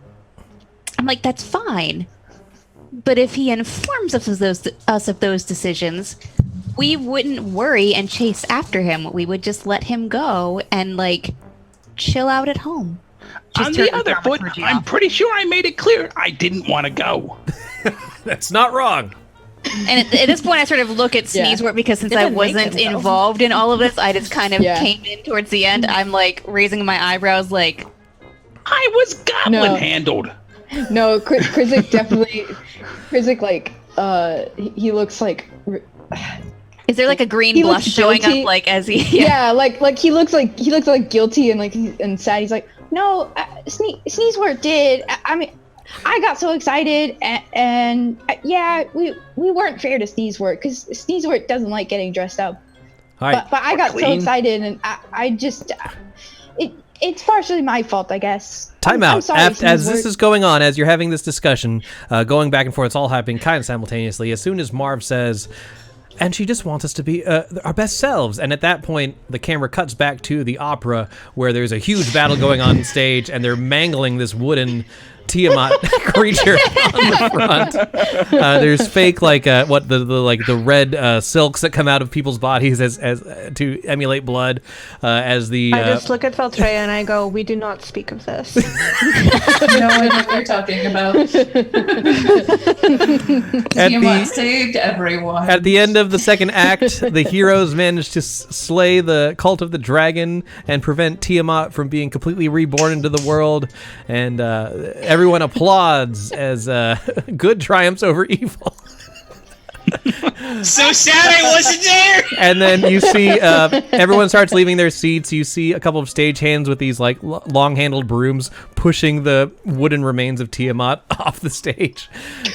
S10: I'm like, that's fine. But if he informs us of those decisions, we wouldn't worry and chase after him. We would just let him go and chill out at home.
S7: On the other foot, I'm pretty sure I made it clear I didn't want to go.
S1: That's not wrong.
S10: And at this point, I sort of look at Sneezewort because since I wasn't involved in all of this, I just kind of came in towards the end. I'm raising my eyebrows I
S7: was goblin handled.
S11: No, Krizik definitely. Krizik he looks like.
S10: Is there a green blush showing up as he?
S11: Yeah, he looks like guilty and sad. He's like, no, Sneezewort did. I mean, I got so excited and we weren't fair to Sneezewort because Sneezewort doesn't like getting dressed up. But I got so excited and I just it's partially my fault, I guess.
S1: Time out.
S11: Sorry,
S1: as this is going on, as you're having this discussion, going back and forth, it's all happening kind of simultaneously. As soon as Marv says, and she just wants us to be our best selves. And at that point, the camera cuts back to the opera where there's a huge battle going on stage and they're mangling this wooden Tiamat creature on the front. There's fake the red silks that come out of people's bodies as to emulate blood. I
S4: just look at Valtreya and I go, "We do not speak of this."
S12: No, I know what you're talking about. Tiamat saved everyone.
S1: At the end of the second act, the heroes manage to slay the cult of the dragon and prevent Tiamat from being completely reborn into the world, and everyone applauds as good triumphs over evil.
S9: So sad I wasn't there.
S1: And then you see everyone starts leaving their seats. You see a couple of stagehands with these like long-handled brooms pushing the wooden remains of Tiamat off the stage.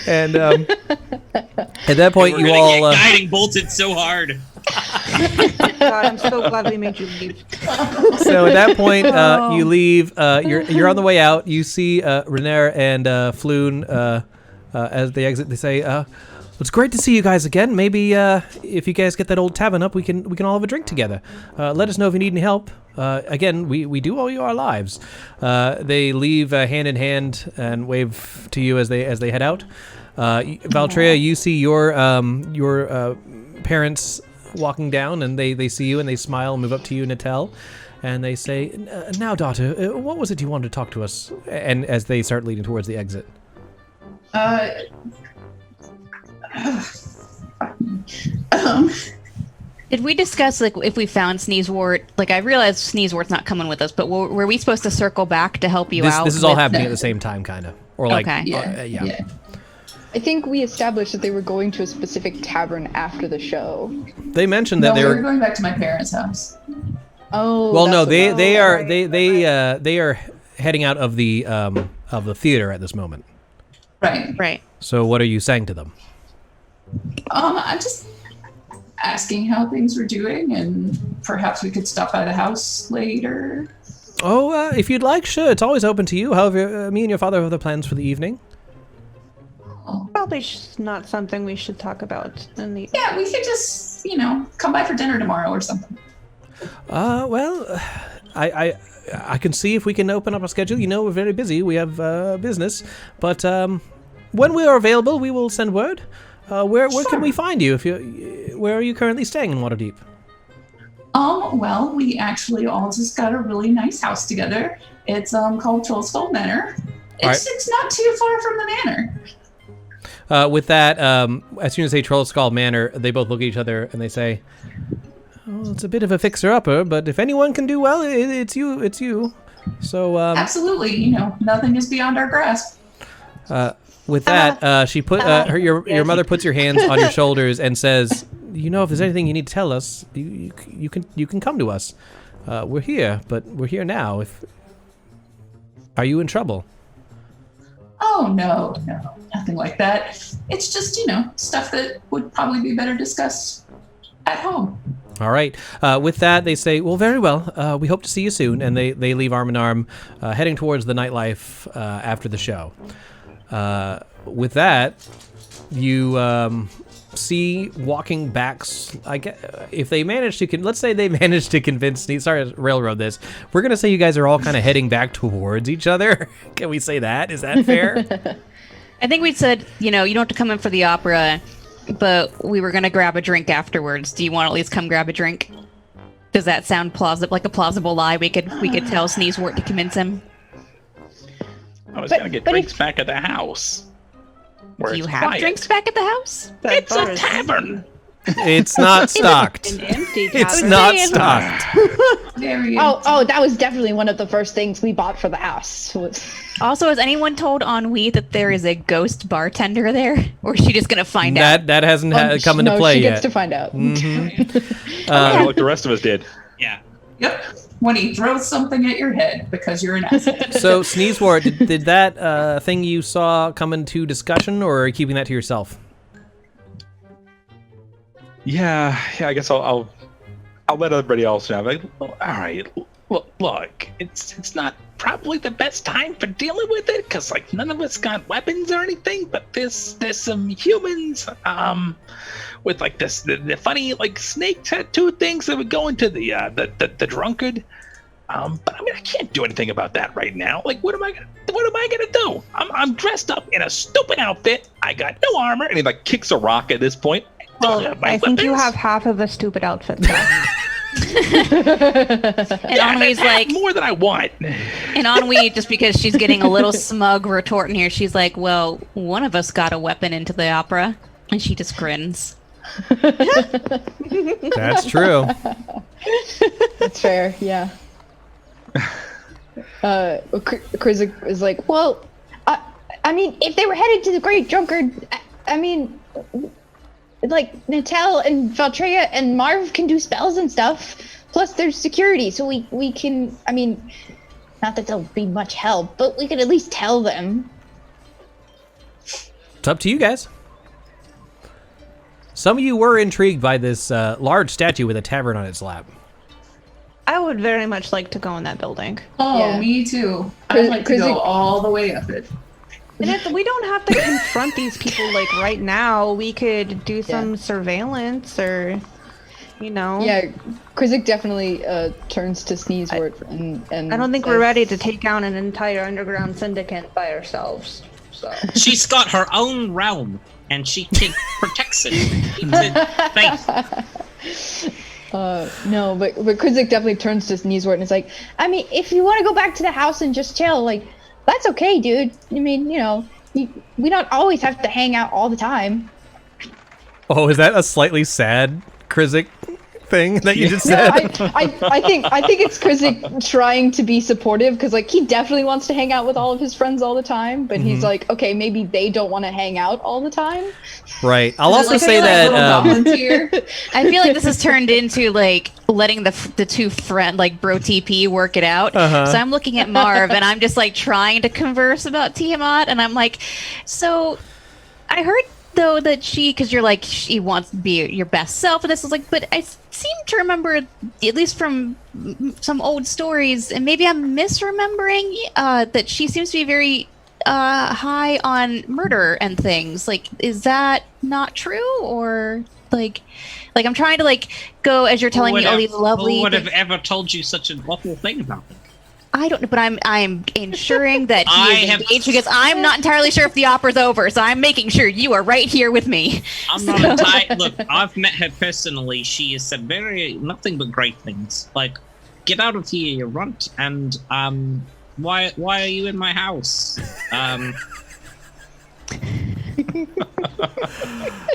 S1: And at that point,
S9: We're
S1: you
S9: gonna
S1: all
S9: get guiding bolted so hard.
S4: God, I'm so glad we made you leave.
S1: So at that point, you leave. You're on the way out. You see Renair and Floon as they exit. They say, "It's great to see you guys again. Maybe if you guys get that old tavern up, we can all have a drink together. Let us know if you need any help. Again, we do owe you our lives." They leave hand in hand and wave to you as they head out. Valtreya, you see your parents walking down, and they see you and they smile and move up to you, Natel, and they say, "Now, daughter, what was it you wanted to talk to us?" And as they start leading towards the exit.
S10: Did we discuss like if we found Sneezewort? Like I realized Sneezewort's not coming with us, but were we supposed to circle back to help you out?
S1: This is all happening at the same time, kind of, or like,
S10: Okay.
S1: yeah.
S11: I think we established that they were going to a specific tavern after the show.
S1: They mentioned that
S12: No,
S1: they
S12: we
S1: were
S12: going back to my parents' house.
S11: Oh.
S1: Well, no,
S11: that's
S1: they
S11: what-
S1: are
S11: right,
S1: they are heading out of the theater at this moment.
S12: Right.
S10: Right.
S1: So what are you saying to them?
S12: I'm just asking how things were doing, and perhaps we could stop by the house later.
S1: Oh, if you'd like, sure. It's always open to you. However, me and your father have other plans for the evening.
S4: Probably not something we should talk about in the.
S12: Yeah, we could just, come by for dinner tomorrow or something.
S1: Well, I can see if we can open up a schedule. You know, we're very busy. We have business, but when we are available, we will send word. Where can we find you? Where are you currently staying in Waterdeep?
S12: Well, we actually all just got a really nice house together. It's called Trollskull Manor. It's not too far from the manor.
S1: With that, as soon as they Trollskull Manor, they both look at each other and they say, "Oh, it's a bit of a fixer-upper, but if anyone can do well, it's you. It's you." So
S12: Absolutely, nothing is beyond our grasp.
S1: with that, she put your mother puts your hands on your shoulders and says, "If there's anything you need to tell us, you can come to us. We're here, but we're here now. Are you in trouble?"
S12: Oh, no, nothing like that. It's just, stuff that would probably be better discussed at home.
S1: All right. With that, they say, "Well, very well. We hope to see you soon." And they leave arm in arm, heading towards the nightlife after the show. With that, you see walking back. I guess if they manage to, let's say they manage to convince. Sorry to railroad this. We're gonna say you guys are all kind of heading back towards each other. Can we say that? Is that fair?
S10: I think we said, you don't have to come in for the opera, but we were gonna grab a drink afterwards. Do you want to at least come grab a drink? Does that sound plausible? Like a plausible lie we could tell Sneezewort to convince him.
S8: I was gonna get drinks back at the house.
S10: Do you have drinks back at the house?
S8: It's a tavern.
S1: It's not stocked.
S4: An empty
S1: It's
S4: tavern.
S1: not stocked.
S11: Oh, that was definitely one of the first things we bought for the house.
S10: Also, has anyone told Ennui that there is a ghost bartender there? Or is she just going to find out?
S1: That hasn't come into play
S11: she
S1: yet.
S11: gets to find out.
S8: Like the rest of us did.
S9: Yeah.
S12: Yep. When he throws something at your head because you're an asshole.
S1: So, Sneezewort, did that thing you saw come into discussion, or are you keeping that to yourself?
S8: Yeah. I guess I'll let everybody else know. Like, all right. Look, it's not probably the best time for dealing with it because none of us got weapons or anything. But there's some humans with the funny snake tattoo things that would go into the drunkard. But I can't do anything about that right now. What am I gonna do? I'm dressed up in a stupid outfit. I got no armor, and he kicks a rock at this point.
S4: Well, I think you have half of a stupid outfit left.
S10: And Ennui's like
S8: more than I want.
S10: And Ennui, just because she's getting a little smug retort in here, she's like, "Well, one of us got a weapon into the opera," and she just grins.
S1: That's true.
S11: That's fair, yeah. Chris is like, if they were headed to the Great Drunkard, like Natel and Valtreya and Marv can do spells and stuff. Plus, there's security, so we can. I mean, not that they'll be much help, but we could at least tell them.
S1: It's up to you guys. Some of you were intrigued by this large statue with a tavern on its lap.
S4: I would very much like to go in that building.
S12: Oh,
S11: Yeah.
S12: me too. I'd like to go all the way up it.
S4: And we don't have to confront these people like right now. We could do some surveillance or, you know.
S11: Yeah, Krizik definitely turns to Sneezewort and
S4: I don't think
S11: says,
S4: we're ready to take down an entire underground syndicate by ourselves. So.
S9: She's got her own realm, and she protects it.
S11: No, but Krizik definitely turns to Sneezewort and is like, I mean, if you want to go back to the house and just chill, like, that's okay, dude. I mean, you know, we don't always have to hang out all the time.
S1: Oh, is that a slightly sad Krizik thing that you just said?
S11: I think it's Krizik trying to be supportive because like he definitely wants to hang out with all of his friends all the time, but he's like, okay, maybe they don't want to hang out all the time.
S1: Right. I'll also say that
S10: I feel like this has turned into like letting the two friend like bro TP work it out. So I'm looking at Marv and I'm just like trying to converse about Tiamat, and I'm like, so I heard though that because you're like she wants to be your best self, and this is like, but I seem to remember at least from some old stories, and maybe I'm misremembering that she seems to be very high on murder and things. Like, is that not true, or like I'm trying to like go as you're telling me all these lovely.
S9: Who would have ever told you such an awful thing about them?
S10: I don't know, but I'm ensuring that he is engaged because I'm not entirely sure if the opera's over, so I'm making sure you are right here with me.
S9: I'm not entirely. Look, I've met her personally. She has said nothing but great things. Like, get out of here, you runt, and why are you in my house?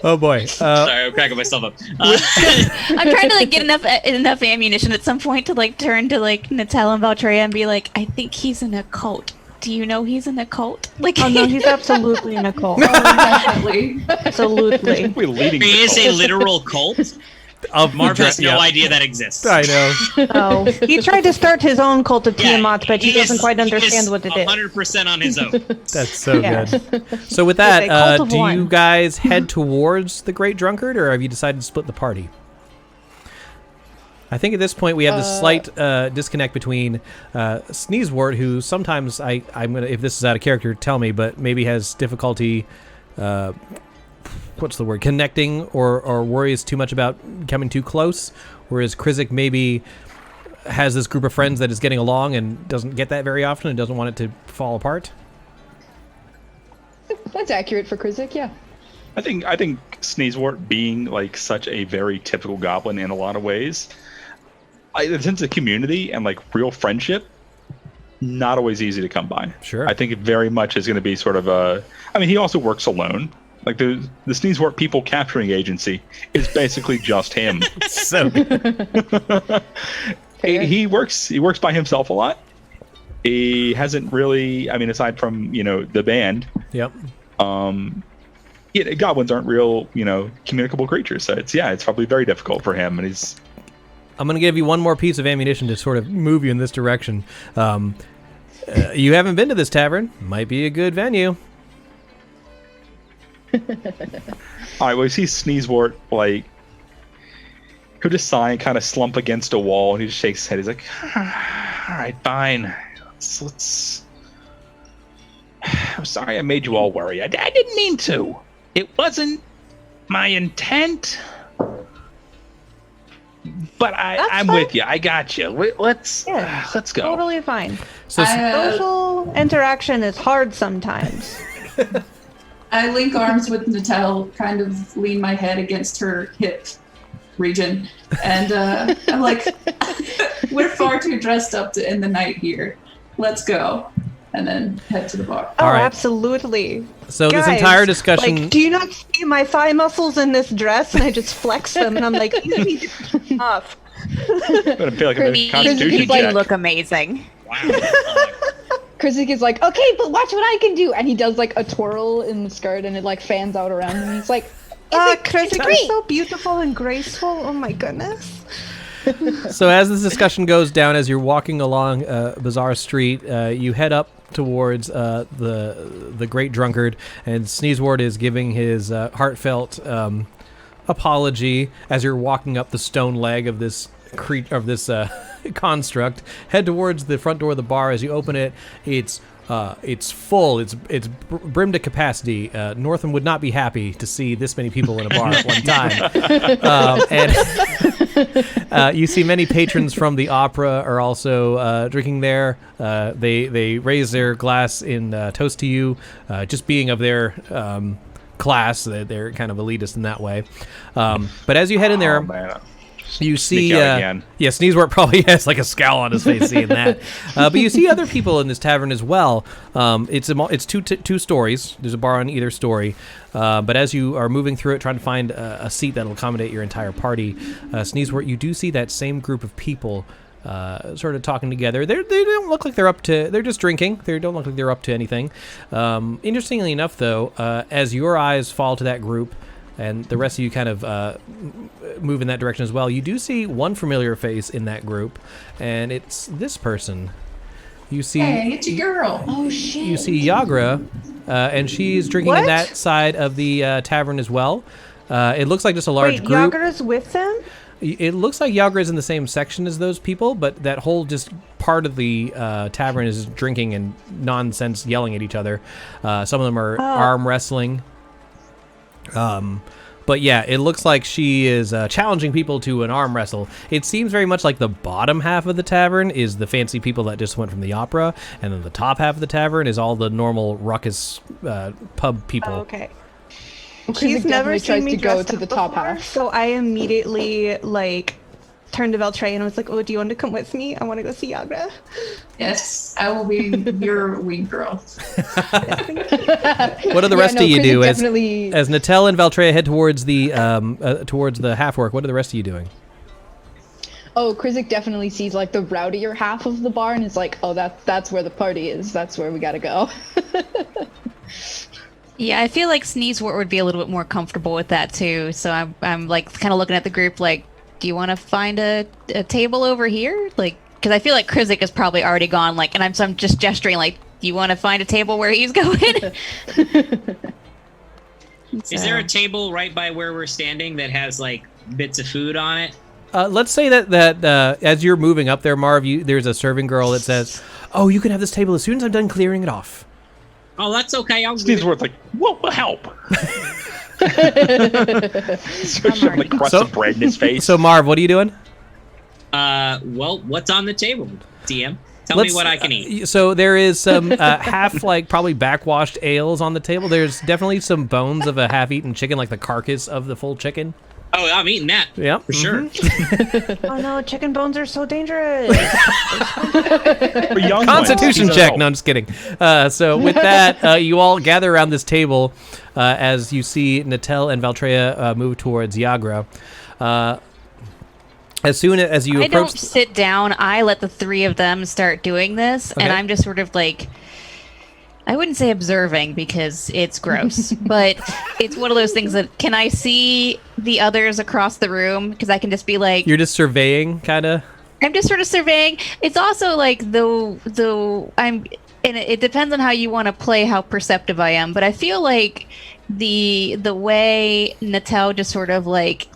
S1: Oh boy.
S9: Sorry, I'm cracking myself up.
S10: I'm trying to like get enough ammunition at some point to like turn to like Natal and Valtreya and be like, I think he's in a cult. Do you know he's in a cult? Like,
S4: oh no, he's absolutely in a cult.
S12: Definitely.
S4: Absolutely.
S9: He is a literal cult. Marv has no idea that exists.
S1: I know.
S4: Oh, he tried to start his own cult of Tiamat, but he doesn't quite understand what it is.
S9: 100% on his own.
S1: That's so
S4: Yeah.
S1: good. So with that,
S4: It's a cult of
S1: do
S4: one.
S1: you guys head towards the Great Drunkard, or have you decided to split the party? I think at this point we have this slight disconnect between Sneezewort, who sometimes I'm gonna, if this is out of character, tell me, but maybe has difficulty. What's the word? Connecting or worries too much about coming too close, whereas Krizik maybe has this group of friends that is getting along and doesn't get that very often and doesn't want it to fall apart.
S11: That's accurate for Krizik, yeah.
S8: I think Sneezewort being like such a very typical goblin in a lot of ways, the sense of community and like real friendship, not always easy to come by.
S1: Sure.
S8: I think it very much is going to be sort of a. I mean, he also works alone. Like the Sneezewort people capturing agency is basically just him.
S1: So good.
S8: He works by himself a lot. He hasn't really. I mean, aside from the band.
S1: Yep.
S8: Goblins aren't real, communicable creatures. So it's probably very difficult for him, and he's.
S1: I'm going to give you one more piece of ammunition to sort of move you in this direction. You haven't been to this tavern. Might be a good venue.
S8: All right, well, you see Sneezewort, like, he'll just sigh and kind of slump against a wall, and he just shakes his head. He's like, all right, fine. Let's... I'm sorry I made you all worry. I didn't mean to. It wasn't my intent. But I'm with you. I got you. Let's go.
S4: Totally fine.
S1: So
S4: Social interaction is hard sometimes.
S12: I link arms with Natal, kind of lean my head against her hip region, and I'm like, we're far too dressed up to end the night here. Let's go. And then head to the bar.
S4: Oh,
S1: All right.
S4: Absolutely.
S1: So
S4: Guys,
S1: this entire discussion.
S4: Like, do you not see my thigh muscles in this dress? And I just flex them, and I'm like, you need to take them off.
S8: I'm gonna feel like a constitution
S10: You
S8: check.
S10: look amazing.
S9: Wow.
S11: Krizik is like, okay, but watch what I can do, and he does like a twirl in the skirt, and it like fans out around him. He's like,
S4: Chris,
S2: It's
S4: you're
S2: great.
S4: so beautiful and graceful. Oh my goodness.
S1: So as this discussion goes down, as you're walking along Bazaar Street, you head up towards the Great Drunkard, and Sneezewort is giving his heartfelt apology as you're walking up the stone leg of this construct. Head towards the front door of the bar. As you open it, it's full. It's brimmed to capacity. Northam would not be happy to see this many people in a bar at one time. And you see many patrons from the opera are also drinking there. They raise their glass in toast to you, just being of their class. They're kind of elitist in that way. But as you head in there, you see, Sneezewort probably has like a scowl on his face seeing that. But you see other people in this tavern as well. It's two stories. There's a bar on either story. But as you are moving through it, trying to find a seat that'll accommodate your entire party, Sneezewort, you do see that same group of people sort of talking together. They don't look like they're up to. They're just drinking. They don't look like they're up to anything. Interestingly enough, though, as your eyes fall to that group, and the rest of you kind of move in that direction as well, you do see one familiar face in that group, and it's this person. You see,
S12: hey, it's your girl.
S2: Oh shit!
S1: You see Yagra, and she's drinking in that side of the tavern as well. It looks like just a large group.
S4: Yagra's with them?
S1: It looks like Yagra is in the same section as those people, but that whole just part of the tavern is drinking and nonsense, yelling at each other. Some of them are arm wrestling. But yeah, it looks like she is challenging people to an arm wrestle. It seems very much like the bottom half of the tavern is the fancy people that just went from the opera, and then the top half of the tavern is all the normal ruckus pub people.
S4: Oh, okay.
S11: He's never
S4: seen me
S11: to go
S4: dressed
S11: to
S4: up
S11: the top
S4: before,
S11: half.
S4: So I immediately turned to Valtreya and was like, "Oh, do you want to come with me? I want to go see Yagra."
S12: Yes, I will be your wing girl.
S1: What do the rest of you do as Natel and Valtreya head towards the half orc? What are the rest of you doing?
S11: Oh, Krizik definitely sees like the rowdier half of the bar and is like, "Oh, that's where the party is. That's where we gotta go."
S10: Yeah, I feel like Sneezewort would be a little bit more comfortable with that too. So I'm like kind of looking at the group like, do you want to find a table over here? Like, because I feel like Krizik is probably already gone. Like, and I'm just gesturing like, do you want to find a table where he's going?
S9: Is there a table right by where we're standing that has like bits of food on it?
S1: Let's say that as you're moving up there, Marv, there's a serving girl that says, "Oh, you can have this table as soon as I'm done clearing it off."
S9: Oh, that's okay.
S8: Sneezewort like, "What will help?" So shoving the crust of bread in his face.
S1: So Marv, what are you doing?
S9: Well, what's on the table, DM? Tell me what I can eat.
S1: So there is some half, probably backwashed ales on the table. There's definitely some bones of a half-eaten chicken, like the carcass of the full chicken.
S9: Oh, I'm eating that.
S1: Yeah,
S9: for sure.
S4: Oh no, chicken bones are so dangerous.
S1: Constitution check. No, I'm just kidding. So with that, you all gather around this table as you see Natel and Valtreya move towards Yagra. As soon as you approach...
S10: I don't sit down. I let the three of them start doing this, and I'm just sort of like... I wouldn't say observing because it's gross, but it's one of those things that, can I see the others across the room? Because I can just be like...
S1: You're just surveying, kind of?
S10: I'm just sort of surveying. It's also like, and it depends on how you want to play, how perceptive I am, but I feel like the way Natel just sort of like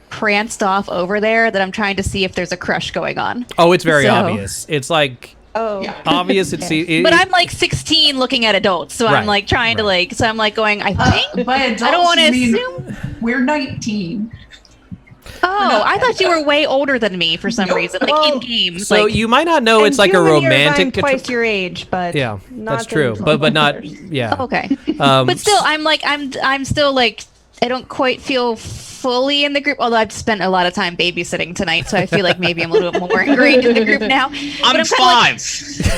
S10: pranced off over there, that I'm trying to see if there's a crush going on.
S1: Oh, it's very obvious. It's like... obvious.
S10: But I'm like 16 looking at adults, so I'm like trying to like. So I'm like going. I think
S12: by adults,
S10: I don't want to
S12: assume we're 19.
S10: Oh, I thought you were way older than me for some reason, like in games.
S1: So you might not know it's like a romantic.
S4: Twice your age, but
S1: yeah, that's true. But not yeah.
S10: Okay, but still, I'm still like I don't quite feel fully in the group, although I've spent a lot of time babysitting tonight, so I feel like maybe I'm a little bit more ingrained in the group now.
S9: I'm 5.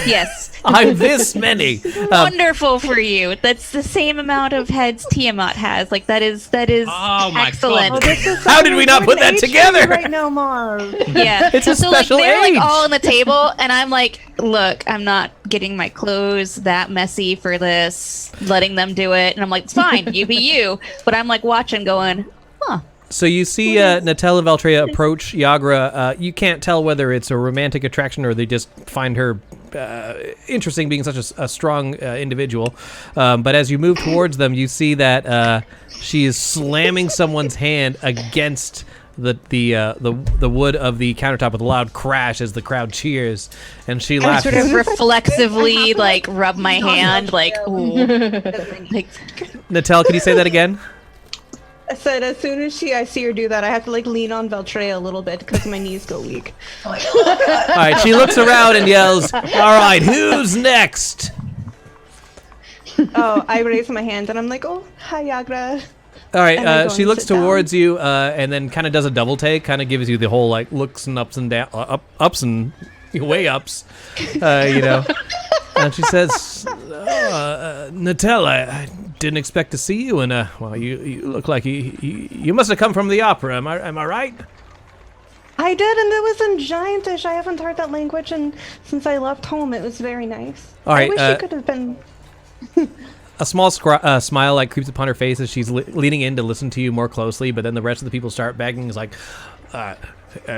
S10: Yes.
S1: I'm this many.
S10: Wonderful for you. That's the same amount of heads Tiamat has. Like that is
S9: Oh my
S10: excellent.
S9: God.
S1: How did we not put that together?
S4: Right now, Marv.
S10: Yeah.
S1: It's a
S10: so
S1: special
S10: like they're
S1: age.
S10: like all on the table, and I'm like, look, I'm not getting my clothes that messy for this, letting them do it. And I'm like, it's fine, you be you. But I'm like watching, going, huh.
S1: So you see Natel and Valtreya approach Yagra. You can't tell whether it's a romantic attraction or they just find her interesting, being such a strong individual. But as you move towards them, you see that she is slamming someone's hand against the wood of the countertop with a loud crash as the crowd cheers, and she laughs.
S10: I sort of reflexively like rub my hand, like, ooh. Like,
S1: Natel, can you say that again?
S4: I said as soon as I see her do that, I have to like lean on Valtreya a little bit because my knees go weak.
S1: All right, she looks around and yells, "All right, who's next?"
S4: Oh, I raise my hand and I'm like, oh, hi, Yagra.
S1: All
S4: And I
S1: right,
S4: go
S1: she
S4: and
S1: looks
S4: sit down.
S1: towards you and then kind of does a double take, kind of gives you the whole like looks and ups and down, ups and way ups, you know. And she says, "Natel, I didn't expect to see you, and well, you look like you must have come from the opera. Am I right?"
S4: I did, and it was in Giantish. I haven't heard that language, and since I left home, it was very nice.
S1: All right,
S4: I wish you could have been.
S1: A small smile like creeps upon her face as she's leaning in to listen to you more closely, but then the rest of the people start begging, is like,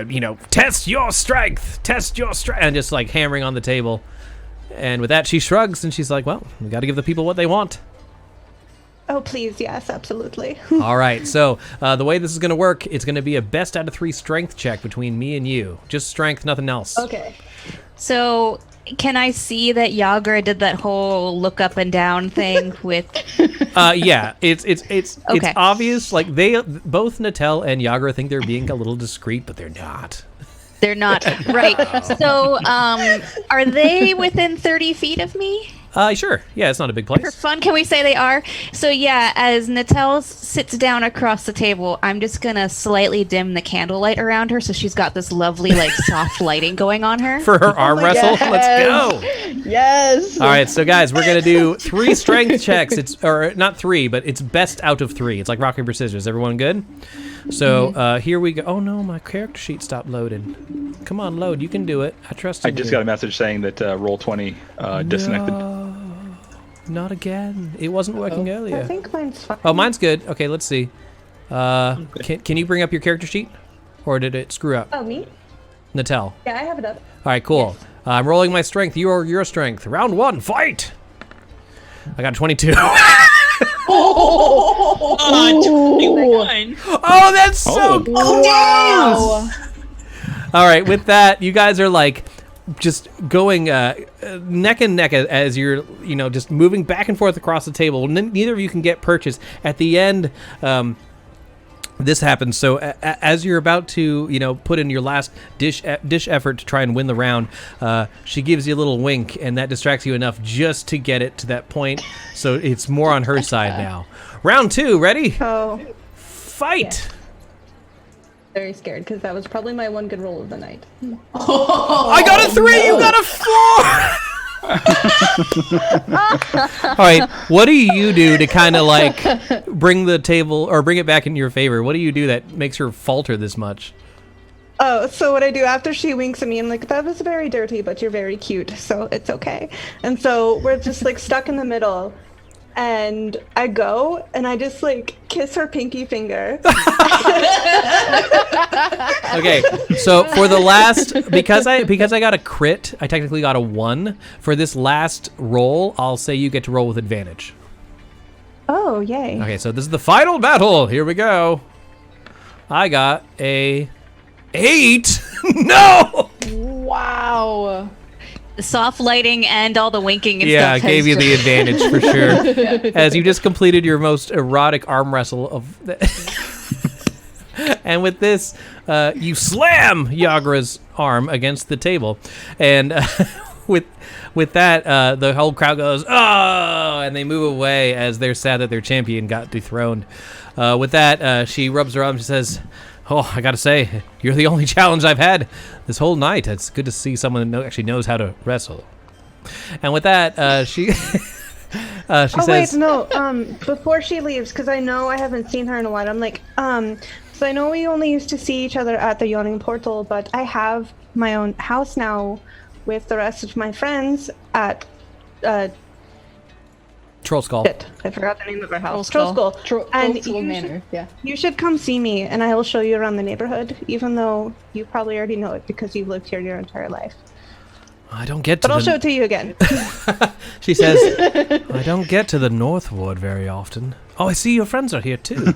S1: you know, test your strength, and just like hammering on the table. And with that, she shrugs and she's like, well, we got to give the people what they want.
S4: Oh, please, yes, absolutely.
S1: All right, so the way this is going to work, it's going to be a best out of 3 strength check between me and you. Just strength, nothing else.
S4: Okay.
S10: so can I see that Yagra did that whole look up and down thing with?
S1: Yeah, it's
S10: Okay.
S1: obvious. Like both Natel and Yagra think they're being a little discreet, but they're not.
S10: They're not right. So, are they within 30 feet of me?
S1: Sure. Yeah, it's not a big place.
S10: For fun, can we say they are? So yeah, as Natel sits down across the table, I'm just gonna slightly dim the candlelight around her, so she's got this lovely, like, soft lighting going on her.
S1: For her arm wrestle,
S11: yes.
S1: let's go.
S11: Yes.
S1: All right, so guys, we're gonna do 3 strength checks. Or not 3, but it's best out of 3. It's like rock paper scissors. Everyone good? So here we go. Oh no, my character sheet stopped loading. Come on, load. You can do it. I trust you.
S8: I just got a message saying that Roll20 disconnected.
S1: No, not again. It wasn't working
S4: I
S1: earlier.
S4: think mine's fine.
S1: Oh, mine's good. Okay, let's see. Can you bring up your character sheet, or did it screw up?
S4: Oh, me?
S1: Natel.
S4: Yeah, I have it up.
S1: All right, cool. I'm rolling my strength. Your strength. Round 1, fight. I got 22.
S9: Oh, 21.
S1: Oh, that's so close!
S11: Wow.
S1: All right, with that, you guys are like just going neck and neck as you're, you know, just moving back and forth across the table. Neither of you can get purchase. At the end, this happens. So as you're about to, you know, put in your last dish effort to try and win the round, she gives you a little wink, and that distracts you enough just to get it to that point. So it's more on her side now. Round 2, ready?
S4: Oh,
S1: Fight!
S4: very scared because that was probably my one good roll of the night.
S1: I got a 3, you got a 4! All right, what do you do to kind of like bring the table or bring it back in your favor? What do you do that makes her falter this much?
S4: Oh, so what I do after she winks at me, I'm like, that was very dirty, but you're very cute, so it's okay. And so we're just like stuck in the middle. And I go and I just like kiss her pinky finger.
S1: Okay, so for the last, because I got a crit, I technically got a 1. For this last roll, I'll say you get to roll with advantage.
S4: Oh, yay.
S1: Okay, so this is the final battle. Here we go. I got a 8. No!
S11: Wow.
S10: The soft lighting and all the winking and
S1: Yeah,
S10: stuff.
S1: I gave you the advantage for sure.
S11: Yeah.
S1: As you just completed your most erotic arm wrestle of the and with this, you slam Yagra's arm against the table. And with that, the whole crowd goes, "Oh!" and they move away as they're sad that their champion got dethroned. With that, she rubs her arm. She says, "Oh, I gotta say, you're the only challenge I've had this whole night. It's good to see someone that actually knows how to wrestle." And with that, she says,
S4: wait, no. Before she leaves, because I know I haven't seen her in a while. I'm like, so I know we only used to see each other at the Yawning Portal, but I have my own house now with the rest of my friends at
S1: Troll Skull.
S4: Shit, I forgot the name of our house.
S10: Troll Skull.
S4: Troll Skull.
S11: And
S4: And you
S11: Manor, yeah.
S4: You should come see me, and I will show you around the neighborhood, even though you probably already know it because you've lived here your entire life.
S1: I don't get to
S4: But I'll show it to you again.
S1: She says, I don't get to the North Ward very often. Oh, I see your friends are here too.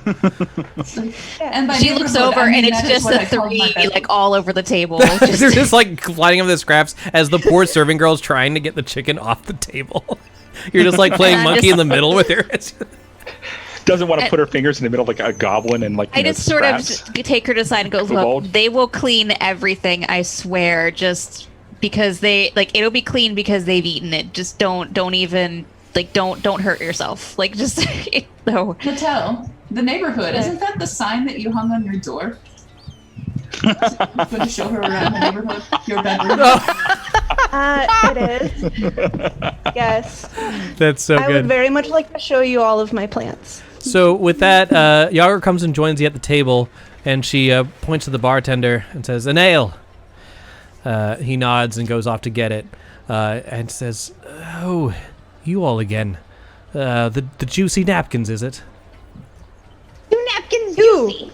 S12: And by
S10: She looks
S12: neighborhood,
S10: over
S12: I mean
S10: and it's
S12: that is
S10: just
S12: what
S10: the
S12: I call my
S10: three
S12: bedroom.
S10: like all over the table.
S1: They're just like lining up the scraps as the poor serving girl's trying to get the chicken off the table. You're just like playing monkey in the middle with her.
S8: Doesn't want to put her fingers in the middle of like a goblin and like.
S10: I just sort of take her to the side and go, look, they will clean everything, I swear, just because they like it'll be clean because they've eaten it. Just don't even like don't hurt yourself. Like just no.
S12: Patel, the neighborhood, isn't that the sign that you hung on your door? Going to show her around the neighborhood, your bedroom.
S4: It is. Yes.
S1: That's so
S4: I
S1: good.
S4: would very much like to show you all of my plants.
S1: So with that, Yagra comes and joins you at the table, and she points to the bartender and says, "An ale." He nods and goes off to get it, and says, "Oh, you all again. The juicy napkins, is it?"
S2: 2 napkins, juicy.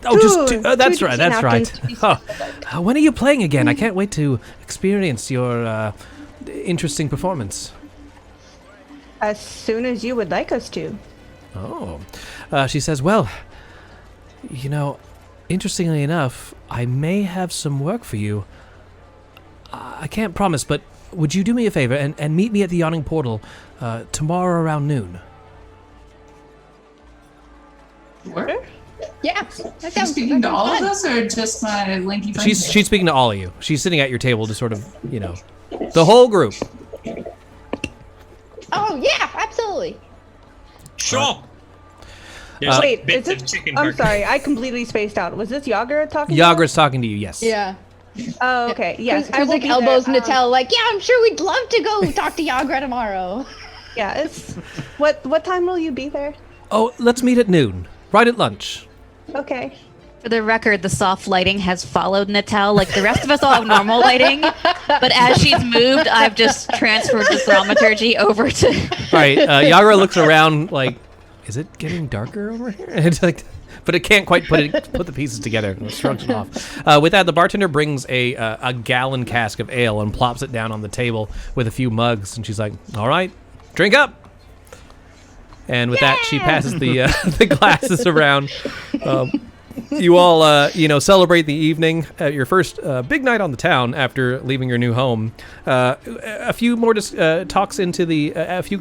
S1: Oh, just two. That's
S4: two
S1: right.
S4: juicy
S1: That's
S4: napkins.
S1: right. Oh, when are you playing again? I can't wait to experience your interesting performance.
S4: As soon as you would like us to.
S1: Oh. She says, "Well, you know, interestingly enough, I may have some work for you. I can't promise, but would you do me a favor and meet me at the Yawning Portal tomorrow around noon?"
S12: Where?
S11: Yeah.
S12: She's speaking to all of us, or just my lanky friend?
S1: She's speaking to all of you. She's sitting at your table to sort of, the whole group.
S2: Oh, yeah, absolutely.
S9: Sure. There's
S4: Wait,
S9: like bits
S4: is
S9: of
S4: this?
S9: chicken.
S4: I'm
S9: burger.
S4: sorry, I completely spaced out. Was this Yagra talking?
S1: Yagra's talking to you, yes.
S11: Yeah.
S4: Oh, okay. Yes, I will
S2: Krizik
S4: be
S2: elbows
S4: there.
S2: Natal like, yeah, I'm sure we'd love to go talk to Yagra tomorrow.
S4: Yeah, it's. What time will you be there?
S1: Oh, let's meet at noon, right at lunch.
S4: Okay.
S10: For the record, the soft lighting has followed Natal. Like the rest of us all have normal lighting, but as she's moved, I've just transferred the thaumaturgy over to.
S1: All right, Yagra looks around like, is it getting darker over here? It's like, but it can't quite put the pieces together. It shrugs it off. With that, the bartender brings a gallon cask of ale and plops it down on the table with a few mugs, and she's like, "All right, drink up." And with that, she passes the glasses around. You all, celebrate the evening, your first big night on the town after leaving your new home. A few more talks into a few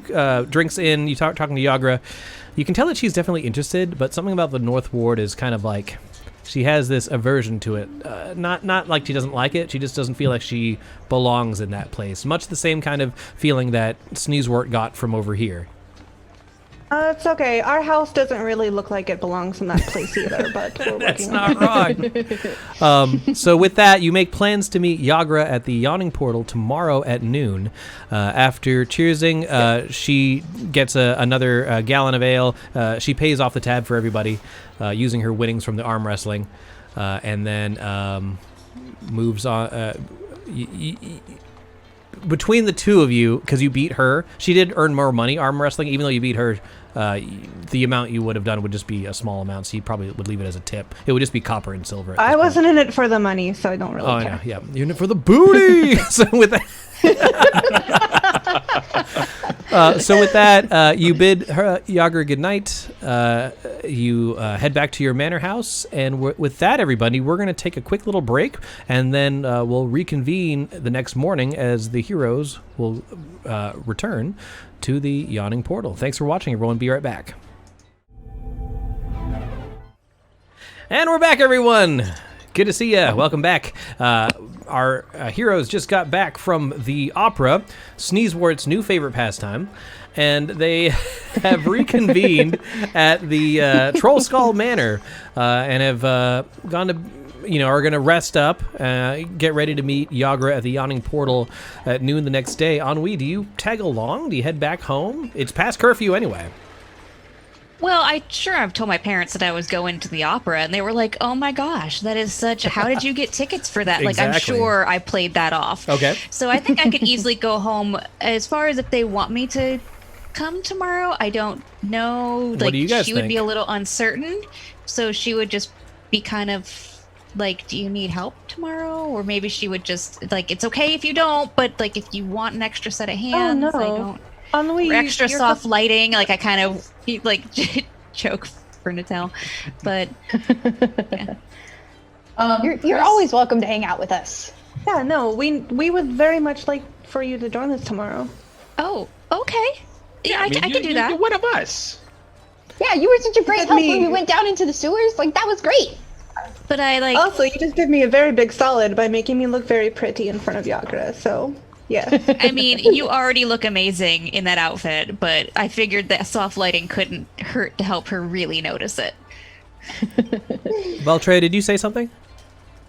S1: drinks in. You talking to Yagra. You can tell that she's definitely interested, but something about the North Ward is kind of like she has this aversion to it. Not like she doesn't like it. She just doesn't feel like she belongs in that place. Much the same kind of feeling that Sneezewort got from over here.
S4: It's okay. Our house doesn't really look like it belongs in that place either, but we're
S1: That's
S4: working on
S1: not
S4: it.
S1: wrong. So with that, you make plans to meet Yagra at the Yawning Portal tomorrow at noon. After cheersing, she gets another gallon of ale. She pays off the tab for everybody using her winnings from the arm wrestling, and then moves on. Between the two of you, because you beat her, she did earn more money arm wrestling. Even though you beat her, the amount you would have done would just be a small amount, so you probably would leave it as a tip. It would just be copper and silver.
S4: I wasn't in it for the money, so I don't really care.
S1: Yeah, you're in it for the booty. So with that, you bid her Yagra good night. You head back to your manor house, and with that, everybody, we're going to take a quick little break, and then we'll reconvene the next morning as the heroes will return to the Yawning Portal. Thanks for watching, everyone. Be right back. And we're back, everyone. Good to see ya. Welcome back. Our heroes just got back from the opera, Sneezewort's new favorite pastime, and they have reconvened at the Troll Skull Manor and have gone to, are going to rest up, get ready to meet Yagra at the Yawning Portal at noon the next day. Ennui, do you tag along? Do you head back home? It's past curfew anyway.
S10: Well, I've told my parents that I was going to the opera, and they were like, "Oh my gosh, that is such. How did you get tickets for that?" Like, I'm
S1: Exactly.
S10: sure I played that off.
S1: Okay.
S10: So I think I could easily go home. As far as if they want me to come tomorrow, I don't know.
S1: What
S10: Like,
S1: do you guys
S10: she would be
S1: think?
S10: a little uncertain, so she would just be kind of like, "Do you need help tomorrow?" Or maybe she would just like, "It's okay if you don't, but like if you want an extra set of hands,
S4: no.
S10: I don't."
S4: Ennui,
S10: Or extra
S4: you're
S10: soft lighting, like I kind of like joke for Natal, but yeah.
S11: You're always welcome to hang out with us.
S4: Yeah, no, we would very much like for you to join us tomorrow.
S10: Oh, okay. Yeah, I can do that.
S8: You're one of us.
S11: Yeah, you were such a great
S4: Let
S11: help
S4: me-
S11: when we went down into the sewers. Like, that was great.
S10: But I like.
S4: Also, you just did me a very big solid by making me look very pretty in front of Yagra, so yeah.
S10: I mean, you already look amazing in that outfit, but I figured that soft lighting couldn't hurt to help her really notice it.
S1: Valtre, did you say something?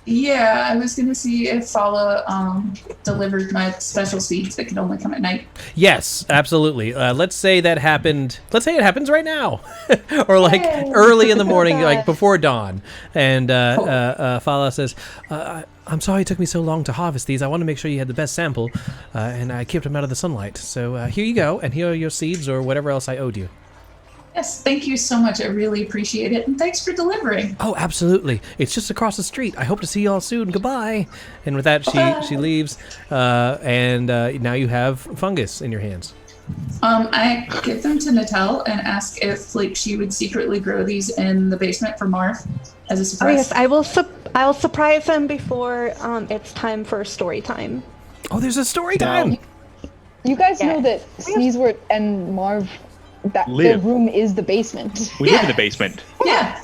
S12: Yeah, I was gonna see if Fala delivered my special seeds that can only come at night.
S1: Yes, absolutely. Let's say that happened. Let's say it happens right now, or like early in the morning, like before dawn. And Fala says, "I'm sorry it took me so long to harvest these. I want to make sure you had the best sample, and I kept them out of the sunlight. So here you go, and here are your seeds or whatever else I owed you."
S12: Yes, thank you so much. I really appreciate it, and thanks for delivering.
S1: Oh, absolutely. It's just across the street. I hope to see you all soon. Goodbye. And with that, she leaves, and now you have fungus in your hands.
S12: I give them to Natal and ask if she would secretly grow these in the basement for Marv as a
S4: Oh
S12: surprise.
S4: yes, I will surprise them before it's time for story time.
S1: Oh, there's a story time.
S11: You guys know that Sneezewort and Marv, that their
S8: Live.
S11: room is the basement.
S8: We live in the basement.
S12: Yeah,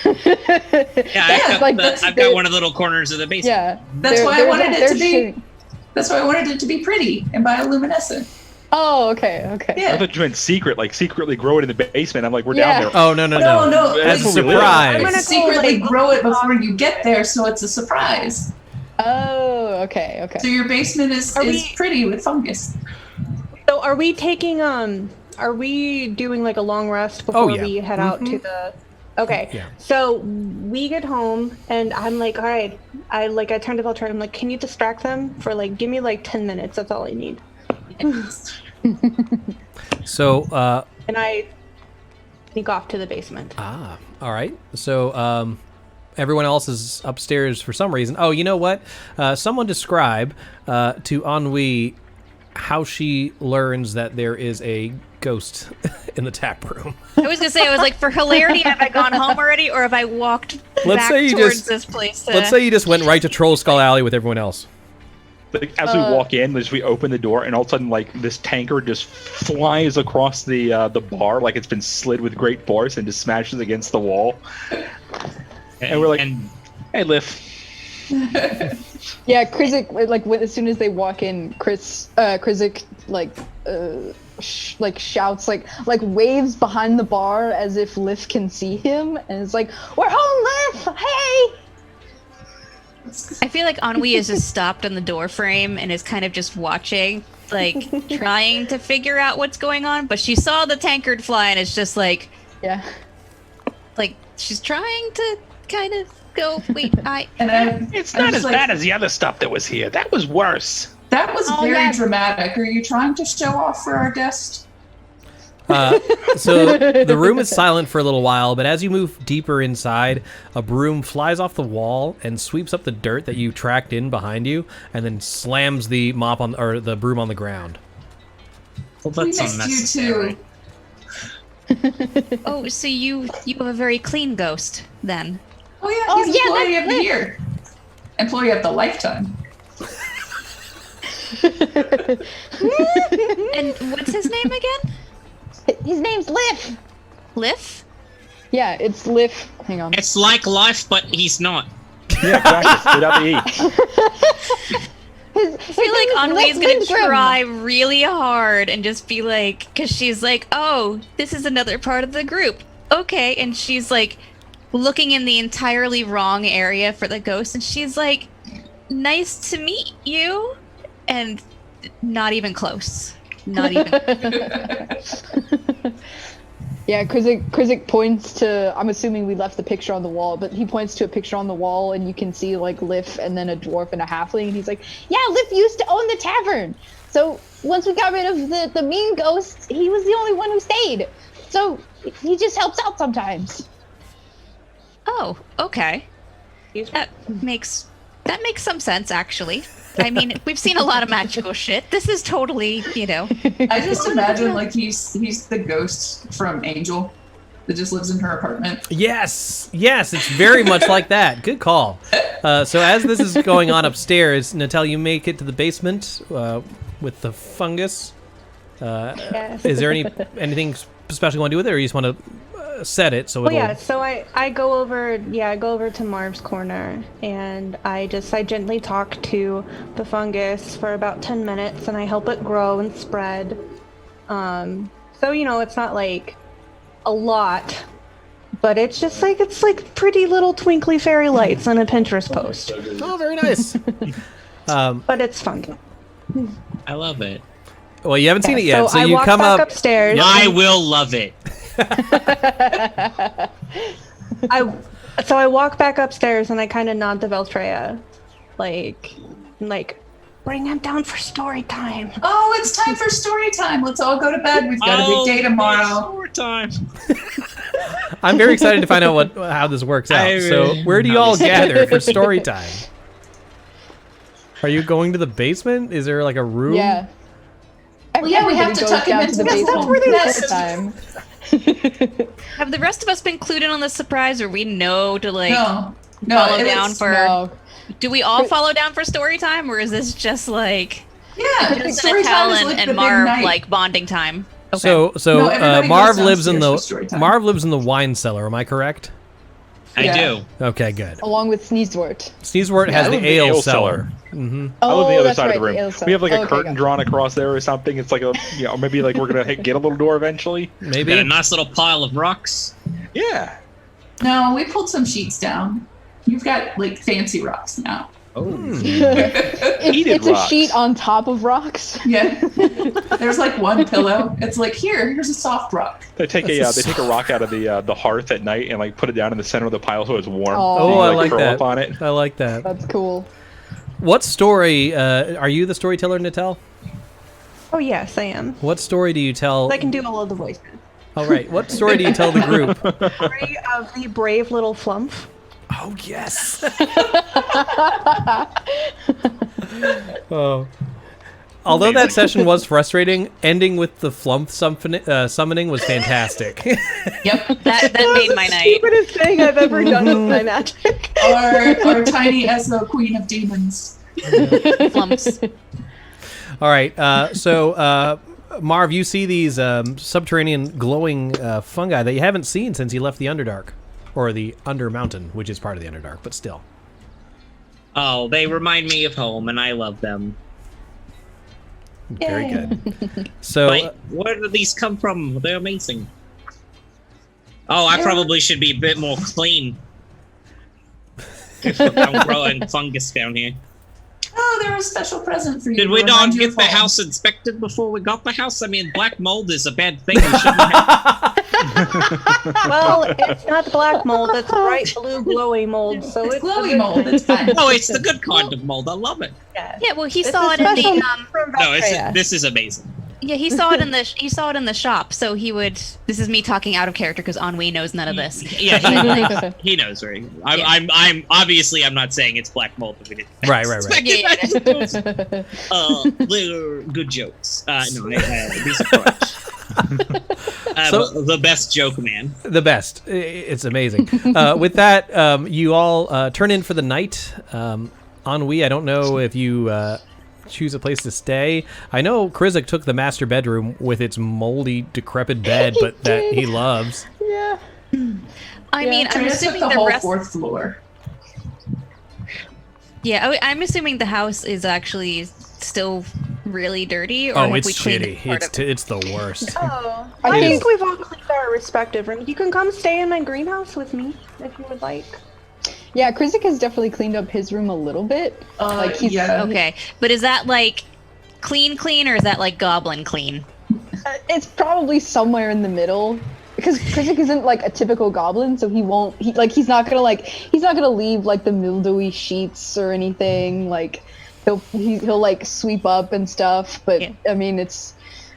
S9: Yeah,
S11: like,
S9: I've got one of the little corners of the basement.
S11: Yeah.
S12: that's why I
S11: they're-
S12: wanted it
S11: they're
S12: to be.
S11: sharing-
S12: That's why I wanted it to be pretty and bioluminescent.
S11: Oh, okay, okay.
S8: I
S12: Yeah.
S8: thought you meant secret, like secretly grow it in the basement. I'm like, we're
S11: Yeah.
S8: down there.
S1: Oh, no.
S12: No,
S1: As a
S8: like,
S1: surprise.
S12: I'm gonna secretly
S4: like,
S12: grow it before you get there, so it's a surprise.
S11: Oh, okay, okay.
S12: So your basement is
S4: we-
S12: pretty with fungus.
S4: So are we taking are we doing like a long rest before
S1: yeah.
S4: we head out to the Okay.
S1: Yeah.
S4: So we get home and I'm like, all right, I turned to Valtrin, I'm like, can you distract them for give me 10 minutes, that's all I need.
S1: So,
S4: And I sneak off to the basement.
S1: all right. So, everyone else is upstairs for some reason. Oh, you know what? Someone describe to Ennui how she learns that there is a ghost in the tap room.
S10: I was gonna say, I was like, for hilarity, have I gone home already, or have I walked
S1: Let's
S10: back
S1: say you
S10: towards
S1: just-
S10: this place?
S1: Let's say you just went right to Troll Skull Alley with everyone else.
S8: Like, as we walk in, as we open the door, and all of a sudden, this tanker just flies across the bar like it's been slid with great force and just smashes against the wall. And we're like, "Hey, Liv."
S11: Yeah, Krizik, as soon as they walk in, Krizik shouts, waves behind the bar as if Liv can see him, and it's like, "We're home, Liv! Hey!"
S10: I feel like Ennui is just stopped on the door frame and is kind of just watching, trying to figure out what's going on. But she saw the tankard fly and it's just
S11: Yeah.
S10: she's trying to kind of go, wait,
S8: It's not as bad as the other stuff that was here. That was worse.
S12: That was
S11: Oh,
S12: very
S11: yeah.
S12: dramatic. Are you trying to show off for our guest?
S1: So the room is silent for a little while, but as you move deeper inside, a broom flies off the wall and sweeps up the dirt that you tracked in behind you, and then slams the the broom on the ground.
S9: Well,
S12: We
S9: that's
S12: missed you too.
S10: oh, so you have a very clean ghost then.
S12: Oh yeah,
S11: Oh,
S12: he's
S11: yeah,
S12: employee
S11: that's
S12: of the
S11: Liv.
S12: year. Employee of the lifetime.
S10: And what's his name again?
S11: His name's Liv!
S10: Liff?
S11: Yeah, it's Liv. Hang on.
S9: It's like life, but he's not.
S8: Yeah, exactly. Without the E.
S10: I feel like Ennui is gonna try really hard and just be like, because she's like, oh, this is another part of the group. Okay, and she's like looking in the entirely wrong area for the ghost, and she's like, nice to meet you, and not even close. Not even.
S11: Yeah, Krizik points to, I'm assuming we left the picture on the wall, but he points to a picture on the wall and you can see like Liff and then a dwarf and a halfling, and he's like, yeah, Liff used to own the tavern. So once we got rid of the mean ghosts, he was the only one who stayed. So he just helps out sometimes.
S10: Oh, okay. That makes some sense, actually. I mean, we've seen a lot of magical shit. This is totally,
S12: I just imagine like he's the ghost from Angel that just lives in her apartment.
S1: Yes, it's very much like that. Good call. So as this is going on upstairs, Natal, you make it to the basement with the fungus.
S4: Yes.
S1: Is there anything special you want to do with it, or you just want to set it so it'll...
S4: So I go over to Marv's corner, and I gently talk to the fungus for about 10 minutes, and I help it grow and spread. So it's not like a lot, but it's just like pretty little twinkly fairy lights on a Pinterest post.
S1: Oh, very nice.
S4: But it's fun.
S9: I love it.
S1: Well, you haven't seen it yet, so
S4: I
S1: you
S4: walk
S1: come
S4: back
S1: up
S4: upstairs.
S9: I will love it.
S4: I walk back upstairs and I kind of nod to Veltrea, like, bring him down for story time.
S12: Oh, it's time for story time. Let's all go to bed. We've got a big day tomorrow.
S9: Story time.
S1: I'm very excited to find out how this works out. So where do you all gather for story time? Are you going to the basement? Is there like a room?
S11: Yeah.
S12: Well, yeah, we have to tuck him into the basement.
S10: Have the rest of us been clued in on the surprise, or we know to
S12: No,
S10: follow down for?
S11: No.
S10: Do we all follow down for story time, or is this just like
S12: Yeah, story
S10: Natal
S12: time is like the
S10: and
S12: big
S10: Marv
S12: night.
S10: like bonding time? Okay.
S1: So
S12: No, everybody
S1: Marv
S12: goes
S1: lives in
S12: downstairs for story
S1: the
S12: time.
S1: Marv lives in the wine cellar. Am I correct?
S9: I do.
S1: Okay, good.
S11: Along with Sneezewort.
S1: Sneezewort has the ale cellar. Mm-hmm.
S8: I live on the other
S11: that's
S8: side of the
S11: right, the ale
S8: room.
S11: cellar.
S8: We have like a
S11: Okay,
S8: curtain
S11: gotcha.
S8: drawn across there or something. It's like or maybe like we're gonna get a little door eventually.
S1: Maybe.
S9: Got a nice little pile of rocks.
S8: Yeah.
S12: No, we pulled some sheets down. You've got like fancy rocks now.
S9: Oh.
S11: It's a sheet on top of rocks.
S12: Yeah. There's like one pillow. It's like here's a soft rock.
S8: They take a rock out of the hearth at night and like put it down in the center of the pile so it's warm.
S11: Oh,
S8: You,
S1: I like
S8: curl
S1: that.
S8: up on it.
S1: I like that.
S11: That's cool.
S1: What story are you the storyteller, Natal?
S4: Oh yes, I am.
S1: What story do you tell?
S4: I can do all of the voices.
S1: All right. What story do you tell the group?
S4: Story of the brave little flump.
S1: Oh yes. Oh. Although that session was frustrating, ending with the flump summoning was fantastic.
S12: Yep.
S10: that made my night.
S4: Stupidest thing I've ever done with my magic.
S12: Our tiny Eslo queen of demons.
S10: Flumps.
S1: All right. So Marv, you see these subterranean glowing fungi that you haven't seen since you left the Underdark, or the Undermountain, which is part of the Underdark, but still.
S9: Oh, they remind me of home, and I love them.
S1: Very good. So,
S9: Wait, where do these come from? They're amazing. Oh, I probably should be a bit more clean. If I'm growing fungus down here.
S12: Oh, there was a special present for you.
S9: Did we
S12: to
S9: not
S12: remind you
S9: get
S12: of
S9: the
S12: home.
S9: house inspected before we got the house? I mean, black mold is a bad thing. We shouldn't have.
S4: Well, it's not black mold, it's bright blue glowy mold, so
S12: It's
S4: it's a
S12: glowy
S4: good
S12: mold.
S4: thing.
S12: It's fine.
S9: Oh, it's the good kind of mold. I love it.
S10: Yeah, well, he
S4: It's
S10: saw
S4: a
S10: it in
S4: special
S10: the
S4: mold from
S9: No,
S4: Veltrea.
S9: this is amazing.
S10: yeah, he saw it in the shop. So he would. This is me talking out of character because Ennui knows none of this.
S9: Yeah, he knows where. I'm obviously I'm not saying it's black mold. That we didn't.
S1: right.
S10: Yeah.
S9: They're good jokes. No, these are correct.
S1: So-
S9: the best joke, man.
S1: The best. It's amazing. With that, you all turn in for the night. Ennui, I don't know if you choose a place to stay. I know Krizik took the master bedroom with its moldy, decrepit bed, but that he loves.
S11: Yeah.
S10: I mean, I'm
S12: Trina took
S10: assuming
S12: the
S10: the
S12: whole
S10: rest.
S12: fourth floor.
S10: Yeah, I'm assuming the house is actually still really dirty. Or
S1: Oh,
S10: have
S1: it's
S10: we cleaned
S1: shitty.
S10: part of it?
S1: It's the worst.
S4: Oh,
S11: I
S4: I
S11: think-
S4: think we've all cleaned our respective rooms. You can come stay in my greenhouse with me if you would like.
S11: Yeah, Krizik has definitely cleaned up his room a little bit. Like he's
S12: yeah.
S10: Okay, but is that like clean, or is that like goblin clean?
S11: It's probably somewhere in the middle. Because Krizik isn't like a typical goblin, so he's not gonna leave like the mildewy sheets or anything. Like he'll like sweep up and stuff. But
S10: Yeah.
S11: I mean, it's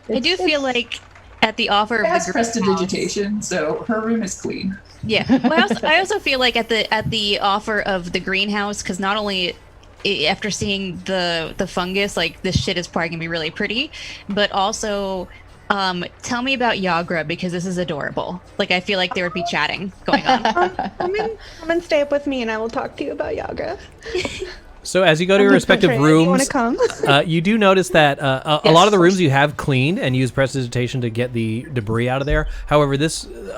S10: I do feel like at the offer
S12: It
S10: of
S12: has
S10: the greenhouse,
S12: prestidigitation, so her room is clean.
S10: yeah. Well, I also feel like at the offer of the greenhouse, because not only after seeing the fungus, like this shit is probably gonna be really pretty, but also. Tell me about Yagra, because this is adorable. Like, I feel like there would be chatting going on.
S4: Come and stay up with me, and I will talk to you about Yagra.
S1: So as you go to your respective
S4: You want
S1: rooms,
S4: to come?
S1: you do notice that a lot of the rooms you have cleaned and use prestidigitation to get the debris out of there. However,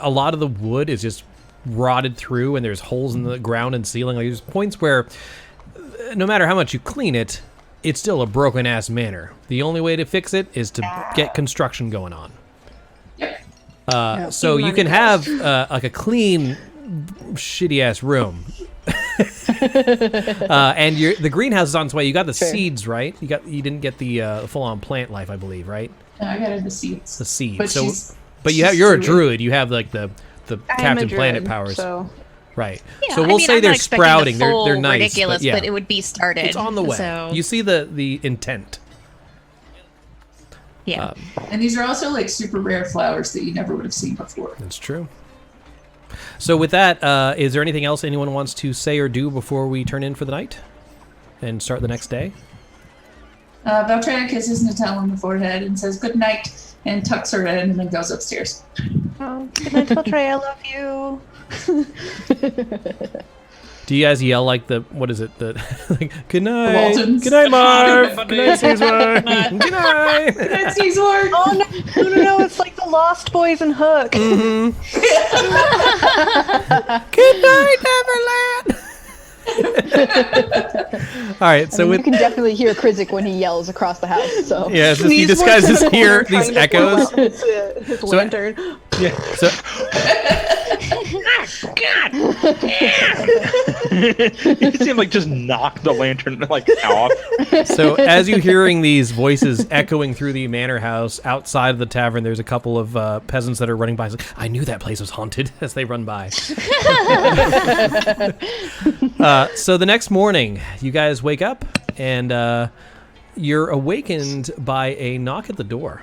S1: a lot of the wood is just rotted through, and there's holes in the ground and ceiling. Like, there's points where no matter how much you clean it, it's still a broken ass manor. The only way to fix it is to get construction going on.
S12: Yep.
S1: So you can have like a clean, shitty ass room. And the greenhouse is on its way. You got the seeds, right? You didn't get the full on plant life, I believe, right?
S12: No, I got her the seeds.
S1: The seeds.
S12: But
S1: But you're a druid. You have like the Captain Planet powers.
S4: So.
S1: Right.
S10: Yeah,
S1: So we'll say
S10: I'm
S1: they're
S10: not expecting
S1: sprouting.
S10: the full
S1: They're nice.
S10: ridiculous,
S1: but, yeah.
S10: but it would be started.
S1: It's on the way.
S10: So,
S1: You see the intent.
S10: yeah.
S12: And these are also like super rare flowers that you never would have seen before.
S1: That's true. So with that, is there anything else anyone wants to say or do before we turn in for the night and start the next day?
S12: Valtreya kisses Natal on the forehead and says good night and tucks her in and then goes upstairs.
S4: Good night, Valtreya. I love you.
S1: Do you guys yell like what is it? Like, good night.
S12: Waltons.
S1: Good night, Marv. Good night, Sneezewort. Good night.
S12: Good night, Sneezewort.
S4: Oh, no, it's like the Lost Boys and Hook.
S1: Mm-hmm. Good night, Neverland. All right, so
S11: you can definitely hear Krizik when he yells across the house. So
S1: yeah, it's just, he disguises here these echoes.
S4: His lantern.
S1: Yeah. So
S8: You see him like just knock the lantern like off.
S1: So as you're hearing these voices echoing through the manor house outside of the tavern, there's a couple of peasants that are running by. It's like, I knew that place was haunted as they run by. So the next morning, you guys wake up and you're awakened by a knock at the door.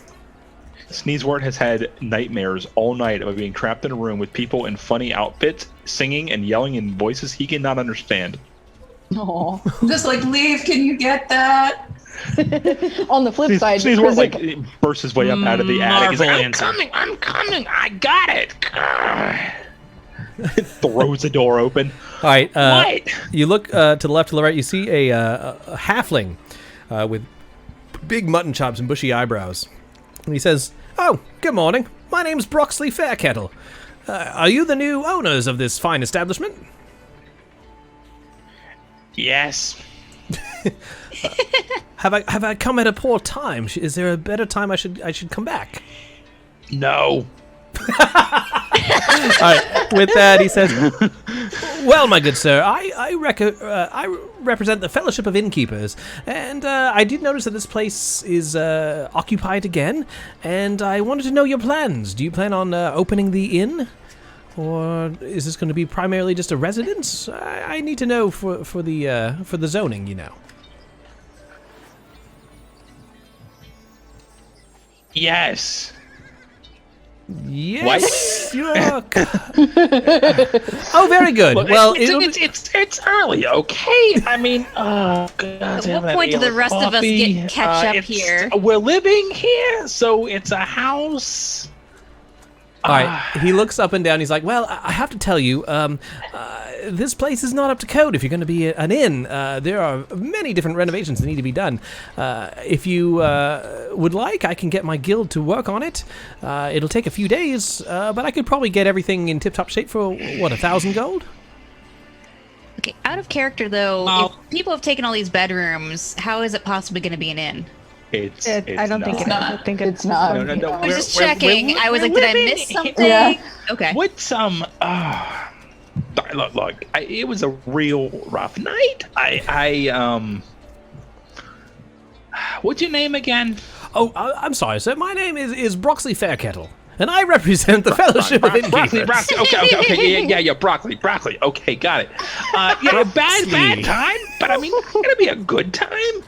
S8: Sneezewort has had nightmares all night about being trapped in a room with people in funny outfits, singing and yelling in voices he cannot understand.
S11: Aww.
S12: Just like, leave, can you get that?
S11: On the flip side,
S8: Sneezewort
S11: Krizik,
S8: like bursts his way up out of the attic. He's like,
S9: Marvel
S8: I'm coming, I got it. Throws the door open.
S1: All right,
S8: What?
S1: you look to the left, to the right. You see a halfling with big mutton chops and bushy eyebrows. And he says, "Oh, good morning. My name's Broxley Fairkettle. Are you the new owners of this fine establishment?"
S8: Yes.
S1: Have I come at a poor time? Is there a better time I should come back?
S8: No.
S1: All right, with that, he says, "Well, my good sir, I represent the Fellowship of Innkeepers, and I did notice that this place is occupied again, and I wanted to know your plans. Do you plan on opening the inn, or is this going to be primarily just a residence? I need to know for the zoning, you know."
S8: Yes.
S1: Yes, you are. Oh, very good.
S8: Look,
S1: Well,
S8: it's early, okay? I mean, God,
S10: At what point do the rest of us get catch up here?
S8: We're living here, so it's a house.
S1: all right. He looks up and down. He's like, "Well, I have to tell you, this place is not up to code. If you're going to be an inn, there are many different renovations that need to be done. If you would like, I can get my guild to work on it. It'll take a few days, but I could probably get everything in tip-top shape for, 1,000 gold?"
S10: Okay, out of character though,
S9: No.
S10: if people have taken all these bedrooms, how is it possibly going to be an inn?
S8: It's
S4: I don't think it is. I think
S11: It's not.
S8: No.
S10: I was just checking. I was like, did I miss something?
S11: Yeah.
S10: Okay.
S8: What's look, it was a real rough night. What's your name again?
S1: Oh, I'm sorry, sir. My name is Broxley Fairkettle, and I represent the Fellowship of Innkeepers.
S8: Broccoli. Okay. Yeah. Broccoli. Okay, got it. Bad time, but I mean, it's gonna be a good time.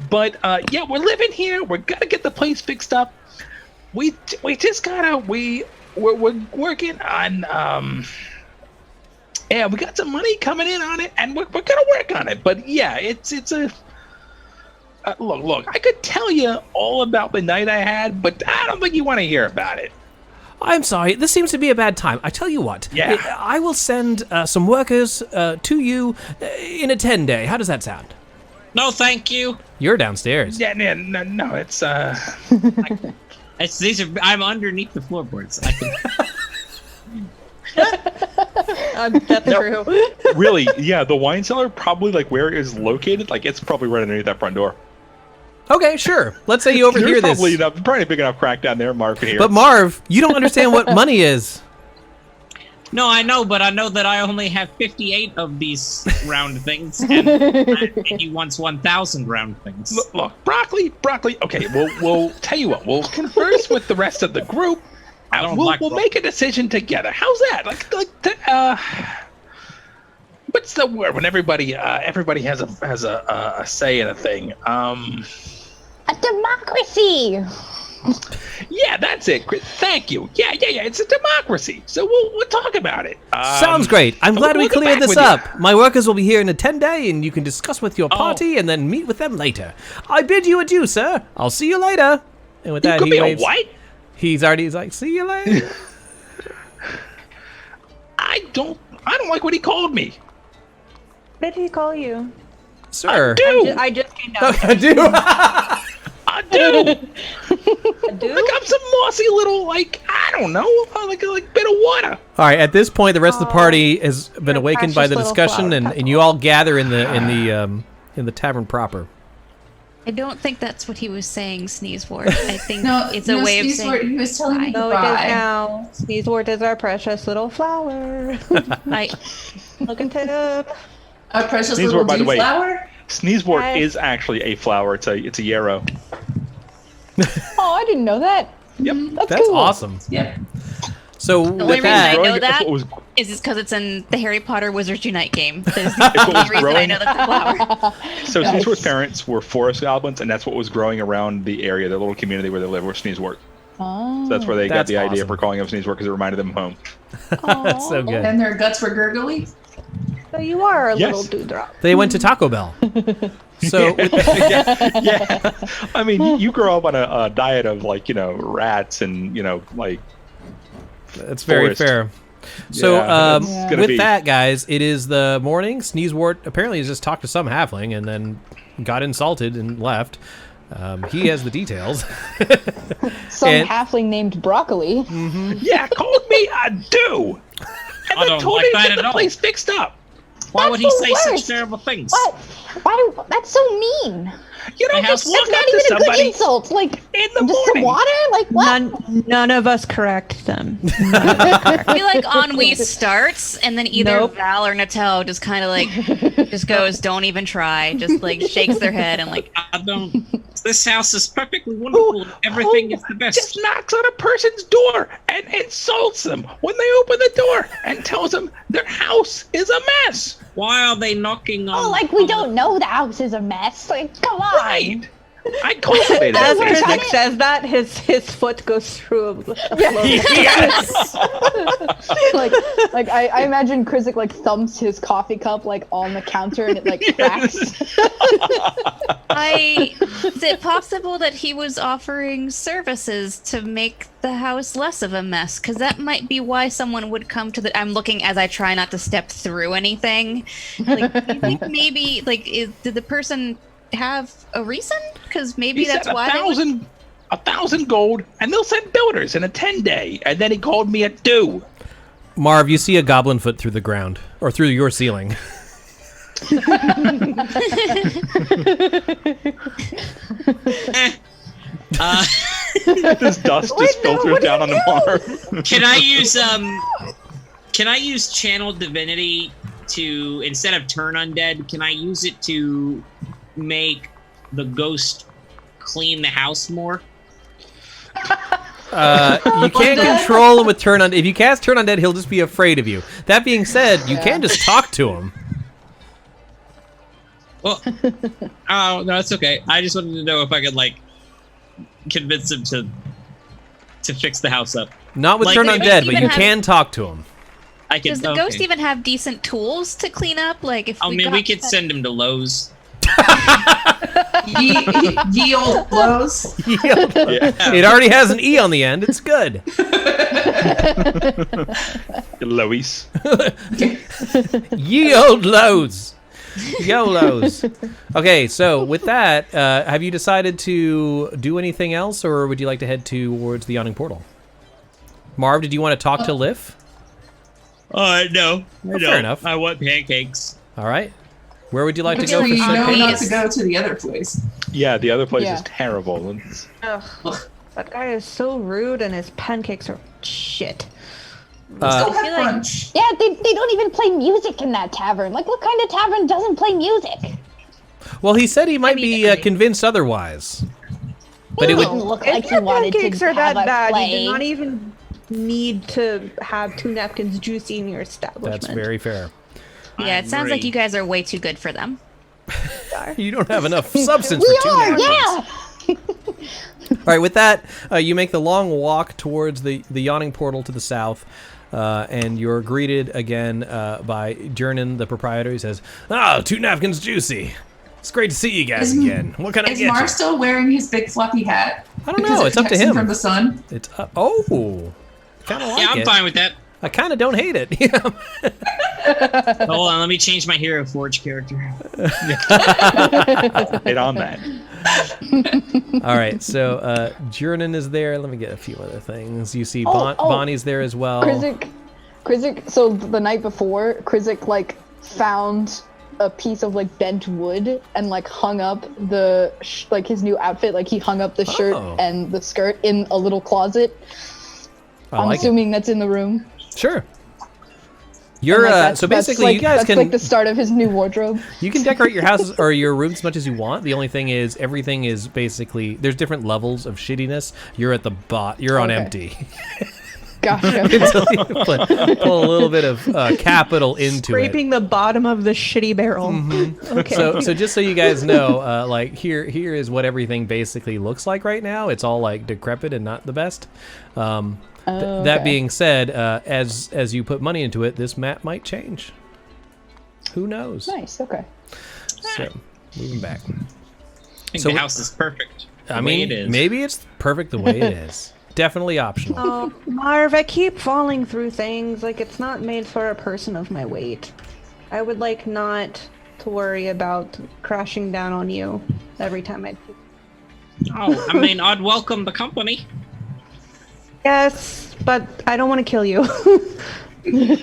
S8: But yeah, we're living here. We're gonna get the place fixed up. We just gotta we're working on yeah, we got some money coming in on it, and we're gonna work on it. But yeah, it's a look. I could tell you all about the night I had, but I don't think you want to hear about it.
S1: I'm sorry. This seems to be a bad time. I tell you what.
S8: Yeah.
S1: I will send some workers to you in a 10-day. How does that sound?
S9: No, thank you.
S1: You're downstairs.
S8: Yeah, no, it's
S9: I'm underneath the floorboards. I can...
S4: That's true.
S8: really, yeah. The wine cellar, probably like where it is located, like it's probably right underneath that front door.
S1: Okay, sure. Let's say you overhear
S8: There's
S1: this.
S8: probably a big enough crack down there, Marv could hear.
S1: But Marv, you don't understand what money is.
S9: No, I know, but I know that I only have 58 of these round things, and he wants 1,000 round things.
S8: Look, broccoli. Okay, we'll tell you what. We'll converse with the rest of the group. We'll make a decision together. How's that? What's the word when everybody has a say in a thing?
S11: A democracy.
S8: Yeah, that's it. Thank you. Yeah. It's a democracy. So we'll talk about it.
S1: Sounds great. I'm glad we
S8: we'll get
S1: cleared
S8: back
S1: this
S8: with
S1: up. My workers will be here in a 10-day, and you can discuss with your party and then meet with them later. I bid you adieu, sir. I'll see you later. And with that,
S8: could
S1: he
S8: be
S1: waves.
S8: a white.
S1: He's like, see you later.
S8: I don't like what he called me.
S4: What did he call you?
S1: Sir.
S4: I just came down.
S1: I do.
S8: I do.
S4: Do?
S8: Like I'm some mossy little I don't know, like bit of water.
S1: All right. At this point, the rest of the party has been awakened by the
S4: precious
S1: discussion,
S4: little
S1: and you all gather in the tavern proper.
S10: I don't think that's what he was saying, Sneezewort. I think
S12: No,
S10: it's a way of
S12: Sneezewort,
S10: saying
S12: he was telling me
S4: No, it is
S12: goodbye.
S4: now. Sneezewort is our precious little flower. Look into him.
S12: A precious
S8: Sneezewort,
S12: little
S8: by the way.
S12: flower.
S8: Sneezewort
S4: Yes.
S8: is actually a flower. It's a yarrow.
S11: Oh, I didn't know that.
S8: Yep.
S1: That's
S11: cool.
S1: awesome.
S12: Yep.
S1: So
S10: The only
S1: with
S10: reason I
S1: that,
S10: know that
S8: That's what was
S10: is because it's in the Harry Potter Wizards Unite game. That is the only reason I
S8: growing.
S10: know that's a flower.
S8: So
S11: Nice.
S8: Sneezewort's parents were forest goblins, and that's what was growing around the area, the little community where they live, was Sneezewort.
S11: Oh.
S8: So that's where they got
S1: That's
S8: the idea
S1: awesome.
S8: for calling him Sneezewort, because it reminded them of home.
S1: that's so good.
S12: And their guts were gurgly.
S4: So you are a
S8: Yes.
S4: little dewdrop.
S1: They went to Taco Bell. So
S8: yeah. I mean, you grow up on a diet of rats and
S1: that's very
S8: forest.
S1: fair. So
S8: Yeah, it's gonna
S1: with
S8: be-
S1: that, guys, it is the morning. Sneezewort apparently has just talked to some halfling and then got insulted and left. He has the details.
S11: Some
S1: And-
S11: halfling named Broccoli.
S8: Yeah, called me a do. And
S9: I
S8: then
S9: don't
S8: told
S9: like
S8: me to
S9: that
S8: get
S9: at
S8: the
S9: all.
S8: place fixed up.
S9: Why would he
S11: That's
S9: say
S11: the
S9: such
S11: worst.
S9: terrible things?
S11: What? Why? That's so mean.
S8: You don't
S9: My
S8: just
S9: house-
S8: walk
S11: That's not
S8: up to
S11: even a good
S8: somebody
S11: insult. Like,
S8: in the
S11: just some
S8: morning.
S11: water? Like, what?
S4: None of us correct them.
S10: I feel like ennui starts, and then either
S4: Nope.
S10: Val or Natel just kind of just goes, "Don't even try." Just shakes their head and
S9: I don't. This house is perfectly wonderful. Everything is the best.
S8: Just knocks on a person's door and insults them when they open the door and tells them their house is a mess.
S9: Why are they knocking on?
S11: Oh, like we don't know the house is a mess. Like, come on.
S8: Right. I cultivated
S4: As
S8: it.
S4: Krizik says that, his foot goes through a
S8: Yes.
S11: like I imagine Krizik thumps his coffee cup on the counter and it cracks.
S10: Is it possible that he was offering services to make the house less of a mess? Because that might be why someone would come to the. I'm looking as I try not to step through anything. Do you think maybe did the person have a reason? Because maybe
S8: He
S10: that's
S8: said
S10: why.
S8: 1,000 gold, and they'll send builders in a 10-day. And then he called me a do.
S1: Marv, you see a goblin foot through the ground or through your ceiling.
S8: This dust just filters down on the Marv.
S9: Can I use channel divinity to, instead of turn undead, can I use it to make the ghost clean the house more?
S1: You can't control him with turn undead. If you cast turn undead, he'll just be afraid of you. That being said, you can just talk to him.
S9: Well, oh no, it's okay. I just wanted to know if I could like convince him to fix the house up.
S1: Not with
S9: Like,
S1: turn
S9: if
S1: undead,
S10: you
S1: but
S10: even
S1: you
S10: have-
S1: can talk to him.
S9: I can.
S10: Does the ghost even have decent tools to clean up? Like, if
S9: I
S10: we
S9: mean,
S10: got
S9: we could
S10: that-
S9: send him to Lowe's.
S12: Ye old blows.
S1: It already has an E on the end. It's good.
S8: Lois.
S1: Ye old Lowe's. YOLOs. Okay, so with that, have you decided to do anything else, or would you like to head towards the yawning portal? Marv, did you want to talk to Liff?
S9: No.
S1: Fair enough.
S9: I want pancakes.
S1: All right. Where would you like to
S12: But
S1: go for
S12: you
S1: said
S12: know not
S1: pancakes?
S12: to go to the other place.
S8: Yeah, the other place
S11: Yeah.
S8: is terrible. It's-
S4: Ugh, that guy is so rude, and his pancakes are shit.
S12: Let's go
S10: I feel
S12: have
S10: like-
S12: brunch.
S2: Yeah, they don't even play music in that tavern. Like, what kind of tavern doesn't play music?
S1: Well, he said he might
S10: mean,
S1: be
S10: I mean-
S1: convinced otherwise. But
S2: He
S1: it would.
S2: didn't look
S4: If
S2: like he
S4: your
S2: wanted
S4: pancakes
S2: to
S4: are
S2: have
S4: that
S2: us
S4: bad,
S2: play.
S4: you do not even need to have 2 napkins juicy in your establishment.
S1: That's very fair.
S10: Yeah, it sounds like you guys are way too good for them.
S1: You don't have enough substance
S2: We
S1: for 2
S2: are,
S1: napkins.
S2: yeah.
S1: All right, with that, you make the long walk towards the yawning portal to the south, and you're greeted again by Jernan, the proprietor. He says, "Ah, 2 napkins juicy. It's great to see you guys again. What can I
S12: Is
S1: get
S12: Marv
S1: you?"
S12: still wearing his big fluffy hat?
S1: I don't
S12: Because
S1: know.
S12: it
S1: It's up to
S12: protects
S1: him.
S12: from the sun.
S1: It's oh, kind of like
S9: Yeah, I'm
S1: it.
S9: fine with that.
S1: I kind of don't hate it.
S9: Hold on, let me change my Hero Forge character.
S8: Hit on that.
S1: All right, so Jernan is there. Let me get a few other things. You see
S11: Oh,
S1: Bonnie's there as well.
S11: Krizik, so the night before, Krizik, like, found a piece of, like, bent wood and, like, hung up the, like, his new outfit. Like, he hung up the shirt
S1: Oh.
S11: and the skirt in a little closet.
S1: I
S11: I'm
S1: like it.
S11: assuming that's in the room.
S1: Sure.
S11: And,
S1: You're
S11: like, that's-
S1: so
S11: that's,
S1: basically
S11: like,
S1: you guys
S11: that's
S1: can
S11: like the start of his new wardrobe.
S1: you can decorate your houses or your rooms as much as you want. The only thing is everything is basically there's different levels of shittiness. You're at the You're on
S11: Okay.
S1: empty.
S11: Gotcha.
S1: Until you pull a little bit of capital into
S4: Scraping the bottom of the shitty barrel.
S1: it.
S4: Okay.
S1: So just so you guys know, like here is what everything basically looks like right now. It's all like decrepit and not the best. That being said, as you put money into it, this map might change. Who knows?
S11: Nice, okay.
S1: So moving back.
S9: I think
S1: So
S9: the
S1: we-
S9: house is perfect.
S1: I
S9: the way
S1: mean,
S9: it is.
S1: maybe it's perfect the way it is. Definitely optional.
S4: Oh, Marv, I keep falling through things. Like, it's not made for a person of my weight. I would like not to worry about crashing down on you every time I...
S9: Oh, I mean, I'd welcome the company.
S4: Yes, but I don't want to kill you.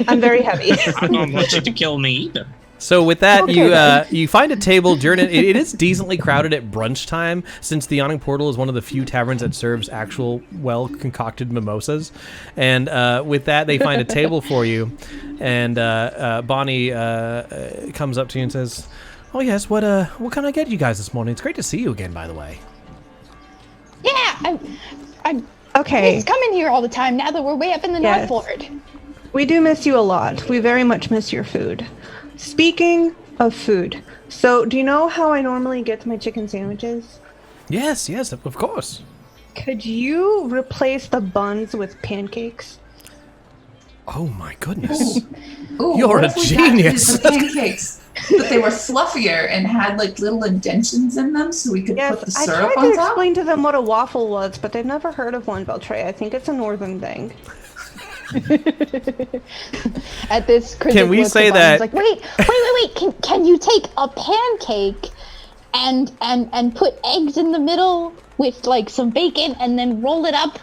S4: I'm very heavy.
S9: I don't want you to kill me either.
S1: So with that,
S4: Okay,
S1: you find a table. It is decently crowded at brunch time, since the Yawning Portal is one of the few taverns that serves actual well-concocted mimosas. And with that, they find a table for you. And Bonnie comes up to you and says, "Oh yes, what can I get you guys this morning? It's great to see you again, by the way."
S2: Yeah, I'm
S4: Okay.
S2: He's coming here all the time now that we're way up in the
S4: Yes.
S2: North Ward.
S4: We do miss you a lot. We very much miss your food. Speaking of food, so do you know how I normally get my chicken sandwiches?
S1: Yes, of course.
S4: Could you replace the buns with pancakes?
S1: Oh my goodness.
S12: Ooh,
S1: You're
S12: what
S1: a
S12: if we got
S1: genius.
S12: The pancakes, but they were fluffier and had like little indentions in them, so we could put the
S4: I
S12: syrup
S4: tried to
S12: on top.
S4: explain to them what a waffle was, but they've never heard of one, Beltray. I think it's a northern thing.
S11: At this, Krizik
S1: Can we
S11: looks
S1: say
S11: at Bonnie,
S1: that-
S11: he's like,
S2: Wait. Can you take a pancake and put eggs in the middle with like some bacon and then roll it up?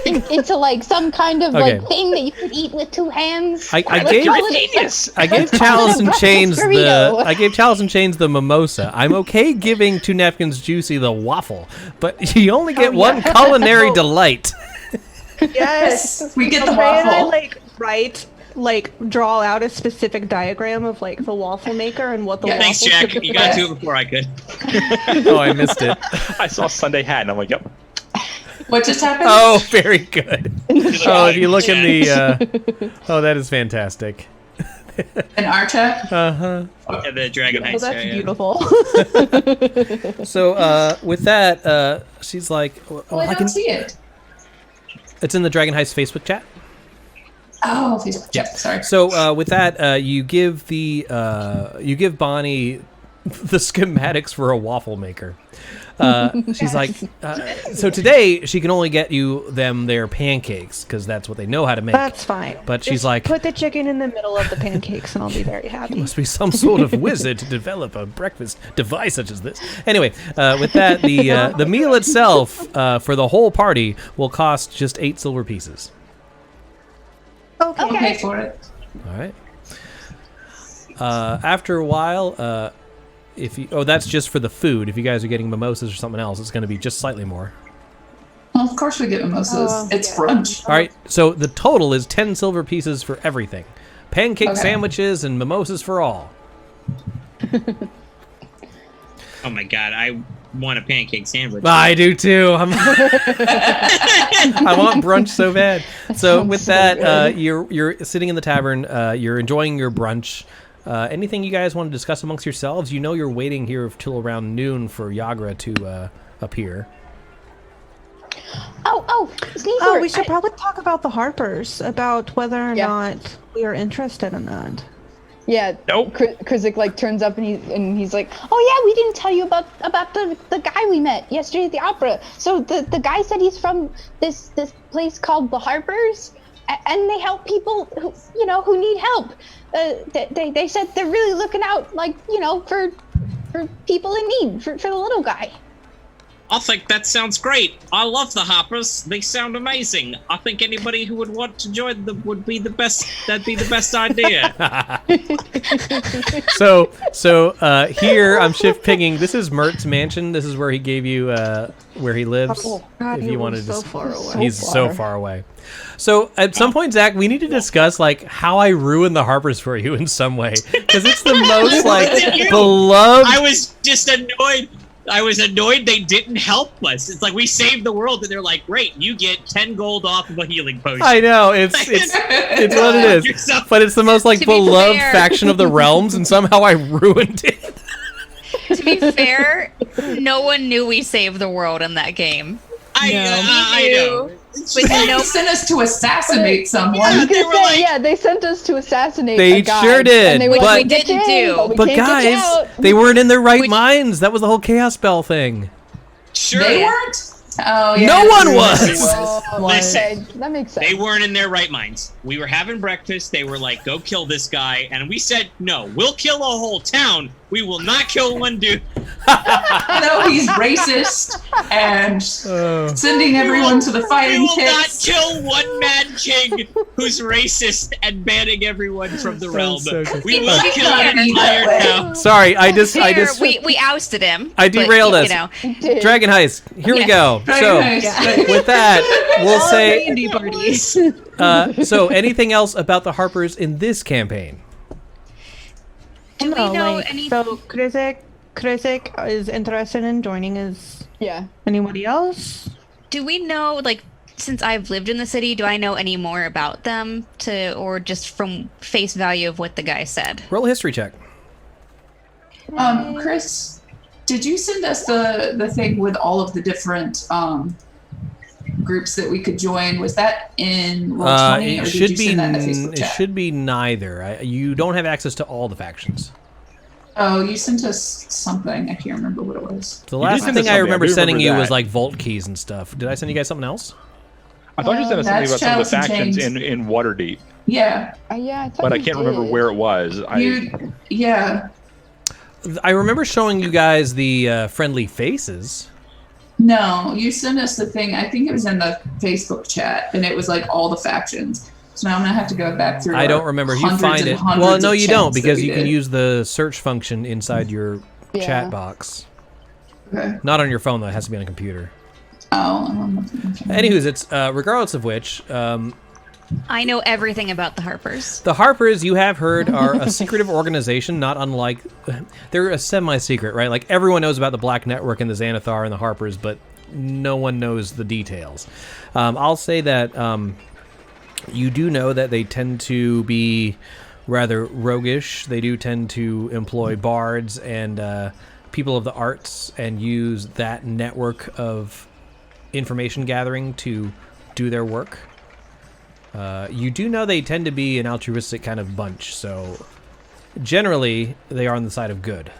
S11: into like some kind of
S1: Okay.
S11: like thing that you could eat with 2 hands.
S1: I
S11: Let's
S1: gave
S11: call it
S1: I gave
S11: let's call
S1: Chalice
S11: it a
S1: and Chains
S11: breakfast burrito.
S1: I gave Chalice and Chains the mimosa. I'm okay giving 2 Napkins Juicy the waffle, but you only get one culinary delight.
S4: Yes,
S12: We get the
S4: Trey and I
S12: waffle.
S4: draw out a specific diagram of like the waffle maker and what the
S12: Yeah.
S9: Thanks,
S4: waffle
S9: Jack. You got to it before I could.
S1: Oh, I missed it.
S8: I saw Sunday hat, and I'm like, yep.
S12: What just happened?
S1: Oh, very good. Oh, if you look in the oh, that is fantastic.
S12: In our chat?
S1: Uh-huh.
S9: Yeah, the Dragon Heist.
S4: that's
S9: yeah.
S4: beautiful.
S1: So, with that, she's like,
S12: Oh, I don't see it.
S1: It's in the Dragon Heist Facebook chat.
S12: Oh, Facebook chat. Sorry.
S1: So, with that, you give Bonnie the schematics for a waffle maker. She's like, so today she can only get you their pancakes because that's what they know how to make.
S4: That's fine.
S1: But she's
S4: Just
S1: like,
S4: put the chicken in the middle of the pancakes, and I'll be very happy.
S1: must be some sort of wizard to develop a breakfast device such as this. Anyway, with that, the meal itself for the whole party will cost just 8 silver pieces.
S4: Okay.
S12: I'll pay for it.
S1: All right. After a while, that's just for the food. If you guys are getting mimosas or something else, it's going to be just slightly more.
S12: Well, of course we get mimosas. It's brunch.
S1: All right. So the total is 10 silver pieces for everything. Pancake sandwiches and mimosas for all.
S9: Oh my god, I want a pancake sandwich.
S1: I do too. I want brunch so bad. So with that, you're sitting in the tavern. You're enjoying your brunch. Anything you guys want to discuss amongst yourselves? You know you're waiting here till around noon for Yagra to appear.
S4: We should probably talk about the Harpers, about whether or not we are interested in that.
S11: Yeah.
S8: Nope.
S11: Krizik like turns up and he's like, "Oh yeah, we didn't tell you about the guy we met yesterday at the opera. So the guy said he's from this place called the Harpers, and they help people who need help. They said they're really looking out for people in need for the little guy."
S9: I think that sounds great. I love the Hoppers. They sound amazing. I think anybody who would want to join them would be the best. That'd be the best idea.
S1: So here I'm shift pinging. This is Mert's mansion. This is where he gave you where he lives.
S4: Oh, God,
S1: if
S4: he
S1: you wanted
S4: lives
S1: to,
S4: so far away.
S1: he's so far away. So at some point, Zach, we need to discuss like how I ruined the Harpers for you in some way because it's the most like beloved.
S9: I was just annoyed. I was annoyed they didn't help us. It's like we saved the world, and they're like, "Great, you get 10 gold off of a healing potion."
S1: I know it's what it is, but it's the most like beloved faction of the realms, and somehow I ruined it.
S10: To be fair, no one knew we saved the world in that game.
S9: I know.
S10: But
S12: They sent us to assassinate someone.
S11: They sent us to assassinate.
S1: They
S11: a guy,
S1: sure did,
S11: and they were
S1: but-
S11: like,
S10: we didn't do.
S11: But, we
S1: But
S11: can't get you
S1: guys,
S11: out.
S1: they weren't in their right minds. That was the whole chaos spell thing.
S9: Sure.
S12: They weren't? Oh, yeah.
S1: No one was.
S9: Listen,
S11: that makes sense.
S9: they weren't in their right minds. We were having breakfast. They were like, "Go kill this guy," and we said, "No, we'll kill a whole town. We will not kill one dude."
S12: No, he's racist and sending everyone to the
S9: We
S12: fighting
S9: will not
S12: pits.
S9: kill one mad king who's racist and banning everyone from the realm.
S1: so good.
S9: We will
S12: It's
S9: kill
S12: not
S9: an
S12: be that
S9: entire
S12: way.
S9: town.
S1: Sorry, I just
S10: we ousted him.
S1: I derailed
S10: but,
S1: us.
S10: you know.
S1: Dragon Heist. Here we
S10: Yeah.
S1: go.
S12: Dragon
S1: So
S12: Heist.
S1: with that, we'll say.
S4: D&D parties.
S1: So anything else about the Harpers in this campaign?
S10: Do we know any?
S4: So Krizik is interested in joining. Is
S11: Yeah.
S4: anybody else?
S10: Do we know, like, since I've lived in the city, do I know any more about them or just from face value of what the guy said?
S1: Roll a history check.
S12: Chris, did you send us the thing with all of the different groups that we could join? Was that in Roll20, or
S1: It
S12: did
S1: should
S12: you
S1: be.
S12: send that in the Facebook
S1: It
S12: chat?
S1: should be neither. You don't have access to all the factions.
S12: Oh, you sent us something. I can't remember what it was.
S1: The
S8: did
S1: last
S8: send us
S1: thing I
S8: something.
S1: remember
S8: I do
S1: sending
S8: remember
S1: you was
S8: that.
S1: like vault keys and stuff. Did I send you guys something else?
S8: I thought you said something
S12: That's
S8: about some of the
S12: Chalice and
S8: factions
S12: Chains.
S8: in Waterdeep,
S12: Yeah.
S11: Yeah. I thought
S8: but I
S11: you
S8: can't remember
S11: did.
S8: where it was.
S12: Yeah.
S1: I remember showing you guys the friendly faces.
S12: No, you sent us the thing. I think it was in the Facebook chat, and it was like all the factions. So now I'm gonna have to go back through.
S1: I don't remember. You find it. Well, no, you don't, because you can use the search function inside your chat box.
S12: Okay.
S1: Not on your phone, though. It has to be on a computer.
S12: Oh.
S1: Anyways, it's regardless of which.
S10: I know everything about the Harpers.
S1: The Harpers, you have heard, are a secretive organization, not unlike... They're a semi-secret, right? Like, everyone knows about the Black Network and the Xanathar and the Harpers, but no one knows the details. I'll say that you do know that they tend to be rather roguish. They do tend to employ bards and people of the arts and use that network of information gathering to do their work. You do know they tend to be an altruistic kind of bunch, so generally they are on the side of good.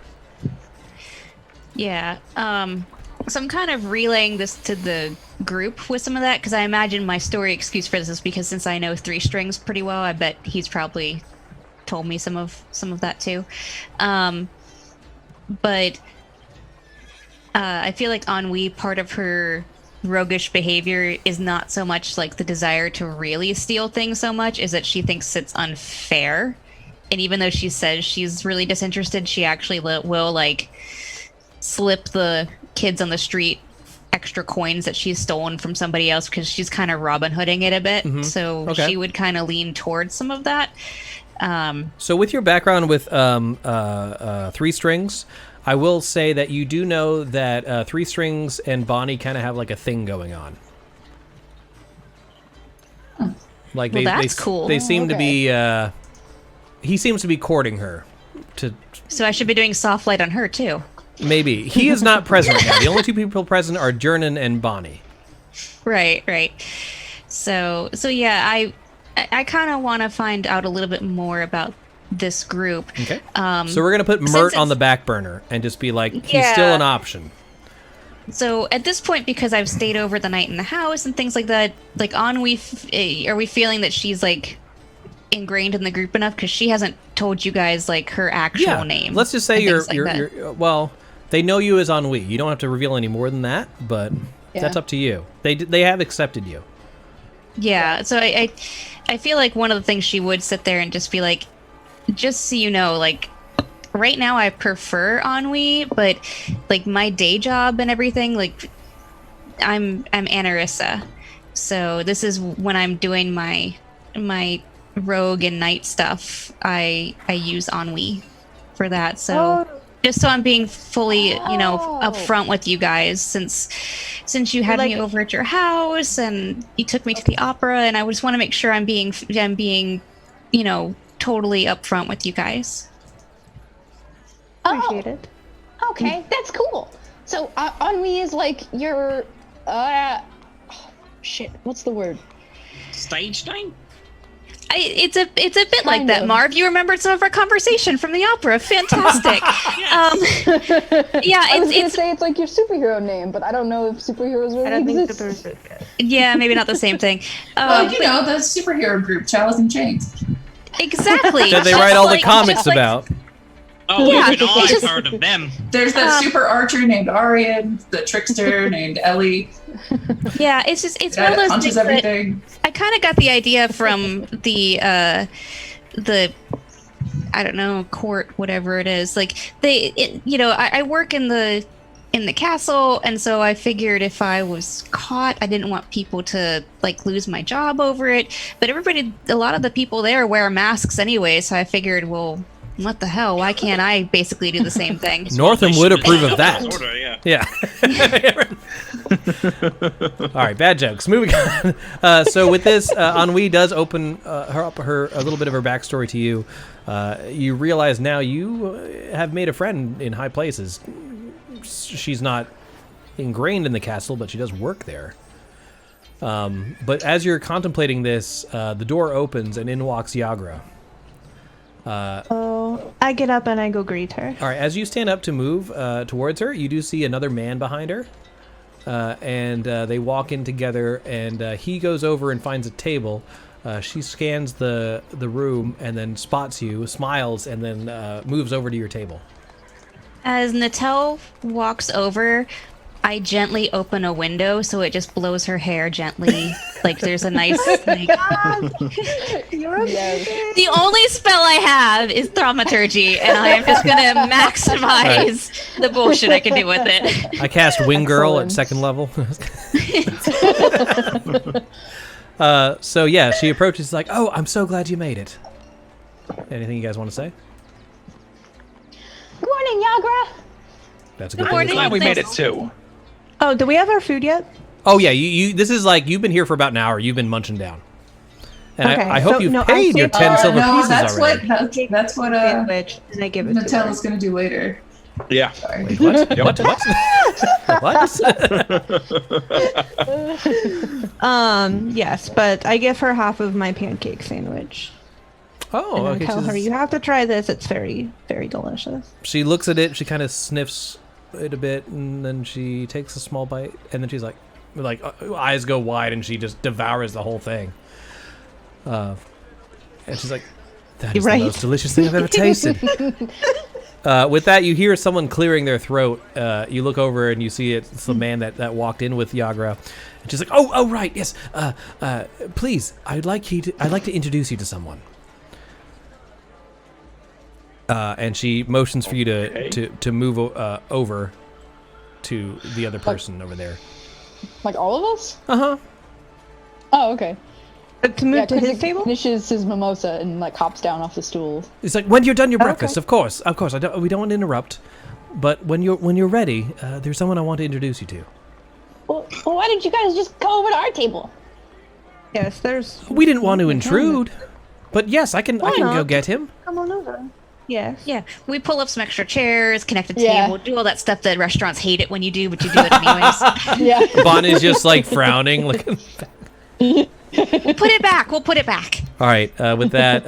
S10: Yeah. So I'm kind of relaying this to the group with some of that, because I imagine my story excuse for this is because since I know Three Strings pretty well, I bet he's probably told me some of that too. But I feel like Ennui, part of her roguish behavior is not so much like the desire to really steal things so much is that she thinks it's unfair. And even though she says she's really disinterested, she actually will like slip the kids on the street extra coins that she's stolen from somebody else because she's kind of Robin Hooding it a bit. So she would kind of lean towards some of that.
S1: So with your background with Three Strings, I will say that you do know that Three Strings and Bonnie kind of have like a thing going on. Like
S10: that's cool.
S1: They seem to be. He seems to be courting her.
S10: So I should be doing soft light on her too.
S1: Maybe he is not present right now. The only two people present are Jernan and Bonnie.
S10: Right. So yeah, I kind of want to find out a little bit more about this group.
S1: Okay. So we're gonna put Mert on the back burner and just be like, he's still an option.
S10: So at this point, because I've stayed over the night in the house and things like that, like Ennui, are we feeling that she's like ingrained in the group enough? Because she hasn't told you guys like her actual name.
S1: Let's just say you're well, they know you as Ennui. You don't have to reveal any more than that, but that's up to you. They have accepted you.
S10: Yeah. So I feel like one of the things she would sit there and just be like, just so you know, like, right now I prefer Ennui, but, like, my day job and everything, like, I'm Anarissa. So this is when I'm doing my rogue and knight stuff, I use Ennui for that. So just so I'm being fully, upfront with you guys, since you had me over at your house and you took me to the opera, and I just want to make sure I'm being, totally upfront with you guys.
S11: Appreciate it. Okay, that's cool. So Ennui is like your what's the word?
S9: Stage name?
S10: It's a bit like that, Marv. You remembered some of our conversation from the opera. Fantastic.
S11: I was gonna say it's like your superhero name, but I don't know if superheroes really exist.
S10: Yeah, maybe not the same thing.
S12: The superhero group, Chalice and Chains.
S10: Exactly.
S1: That they write all the comics about.
S9: Oh, yeah, and I've heard of them.
S12: There's that super archer named Arian, the trickster named Ellie.
S10: Yeah, it's one of those
S12: punches
S10: things
S12: everything.
S10: That I kind of got the idea from the I don't know, court, whatever it is. Like I work in the castle, and so I figured if I was caught, I didn't want people to like lose my job over it. But a lot of the people there wear masks anyway, so I figured, well, what the hell? Why can't I basically do the same thing?
S1: Northam would approve of that.
S9: Sorta,
S1: yeah. All right, bad jokes. Moving on. So with this, Ennui does open her a little bit of her backstory to you. You realize now you have made a friend in high places. She's not ingrained in the castle, but she does work there. But as you're contemplating this, the door opens and in walks Yagra.
S4: I get up and I go greet her.
S1: All right, as you stand up to move towards her, you do see another man behind her. And they walk in together, and he goes over and finds a table. She scans the room and then spots you, smiles, and then moves over to your table.
S10: As Natel walks over, I gently open a window so it just blows her hair gently. Like there's a nice. Like, the only spell I have is thaumaturgy, and I am just gonna maximize the bullshit I can do with it.
S1: I cast Wing Girl at 2nd level. So yeah, she approaches like, "Oh, I'm so glad you made it." Anything you guys want to say?
S13: Good morning, Yagra.
S1: That's a good
S10: Good morning.
S8: Glad we made it too.
S4: Oh, do we have our food yet?
S1: Oh yeah, you. This is like you've been here for about an hour. You've been munching down, and
S4: Okay,
S1: I hope
S4: so,
S1: you've
S4: no,
S1: paid your 10 silver
S12: no,
S1: pieces
S12: that's
S1: already.
S12: that's what
S4: Sandwich, and I give it to her.
S12: Natella's gonna do later.
S8: Yeah.
S12: Sorry.
S1: Wait, what? What? What?
S4: Yes, but I give her half of my pancake sandwich.
S1: Oh,
S4: And I
S1: okay.
S4: tell her, you have to try this. It's very, very delicious.
S1: She looks at it. She kind of sniffs it a bit, and then she takes a small bite, and then she's like, eyes go wide, and she just devours the whole thing. And she's like, "That is
S4: Right.
S1: the most delicious thing I've ever tasted." With that, you hear someone clearing their throat. You look over and you see it's the man that walked in with Yagra. And she's like, "Oh, right, yes. Please, I'd like to introduce you to someone." And she motions for you to move over to the other person over there.
S11: Like all of us?
S1: Uh-huh.
S11: Oh, okay.
S4: To move to his
S11: Krizik
S4: table?
S11: finishes his mimosa and like hops down off the stool.
S1: It's like, when you're done your breakfast,
S4: Okay.
S1: of course. We don't want to interrupt. But when you're ready, there's someone I want to introduce you to.
S13: Well, why didn't you guys just go over to our table?
S4: Yes, there's...
S1: We didn't want to intrude. But yes, I can go
S4: not?
S1: get him.
S4: Come on over. Yes.
S10: Yeah, we pull up some extra chairs, connect a
S11: Yeah.
S10: table, do all that stuff that restaurants hate it when you do, but you do it anyways.
S11: Yeah.
S1: Bon is just like frowning. Looking
S10: We'll put it back. We'll put it back.
S1: All right. With that,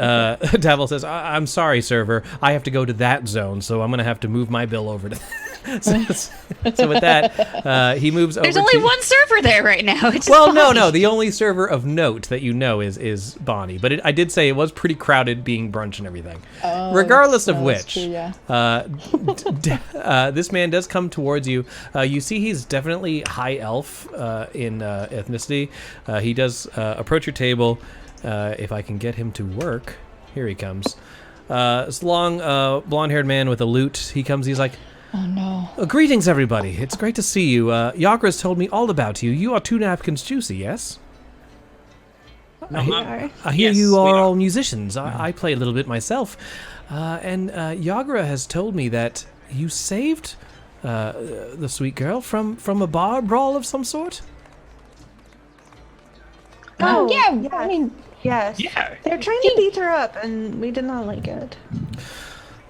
S1: Devil says, "I'm sorry, server. I have to go to that zone, so I'm gonna have to move my bill over to." so with that, he moves over.
S10: There's only one server there right now. It's just
S1: Well, no.
S10: Bonnie.
S1: The only server of note that you know is Bonnie. But I did say it was pretty crowded, being brunch and everything.
S11: Oh,
S1: Regardless of
S11: that's
S1: which,
S11: true, yeah.
S1: this man does come towards you. You see he's definitely high elf in ethnicity. He does approach your table. If I can get him to work. Here he comes. This long, blonde-haired man with a lute. He comes, he's like,
S11: Oh no.
S1: greetings, everybody. It's great to see you. Yagra's told me all about you. You are 2 napkins juicy, yes?
S9: No,
S1: I hear
S9: yes,
S1: you
S9: we
S1: are
S9: are.
S1: all musicians. I play a little bit myself. And Yagra has told me that you saved the sweet girl from a bar brawl of some sort?
S13: Oh, yeah.
S4: yes.
S13: I mean,
S4: Yes.
S8: Yeah.
S4: They're trying to beat her up, and we did not like it.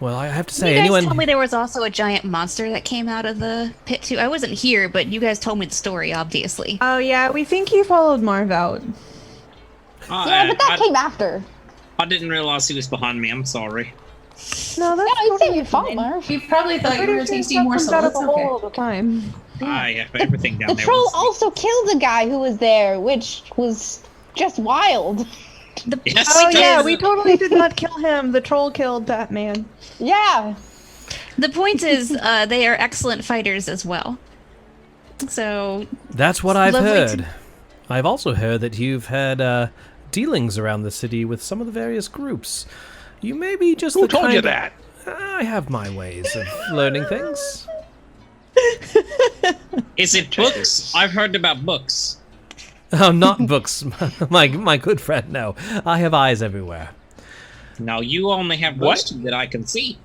S1: Well, I have to
S10: You
S1: say,
S10: guys
S1: anyone...
S10: told me there was also a giant monster that came out of the pit too. I wasn't here, but you guys told me the story, obviously.
S4: Oh, yeah, we think you followed Marv out.
S13: yeah, but that came after.
S9: I didn't realize he was behind me. I'm sorry.
S4: No, that's
S13: Yeah, it's
S4: totally
S13: your fault,
S4: fine.
S13: Marv.
S12: You probably thought you were a tasty morsel.
S4: out of
S12: It's
S4: the hole
S12: okay.
S4: all the time.
S9: I have everything down
S13: The
S9: there.
S13: troll
S9: was-
S13: also killed a guy who was there, which was just wild.
S9: Yes,
S4: Oh,
S9: he
S4: yeah,
S9: does.
S4: we totally did not kill him. The troll killed that man.
S13: Yeah.
S10: The point is, they are excellent fighters as well. So,
S1: That's what I've
S10: Lovely to-
S1: heard. I've also heard that you've had dealings around the city with some of the various groups. You may be just
S8: Who
S1: the
S8: told
S1: kind
S8: you
S1: of-
S8: that?
S1: I have my ways of learning things.
S9: Is it books? I've heard about books.
S1: Oh, not books, my good friend. No, I have eyes everywhere.
S9: No, you only have
S8: What?
S9: those 2 that I can see.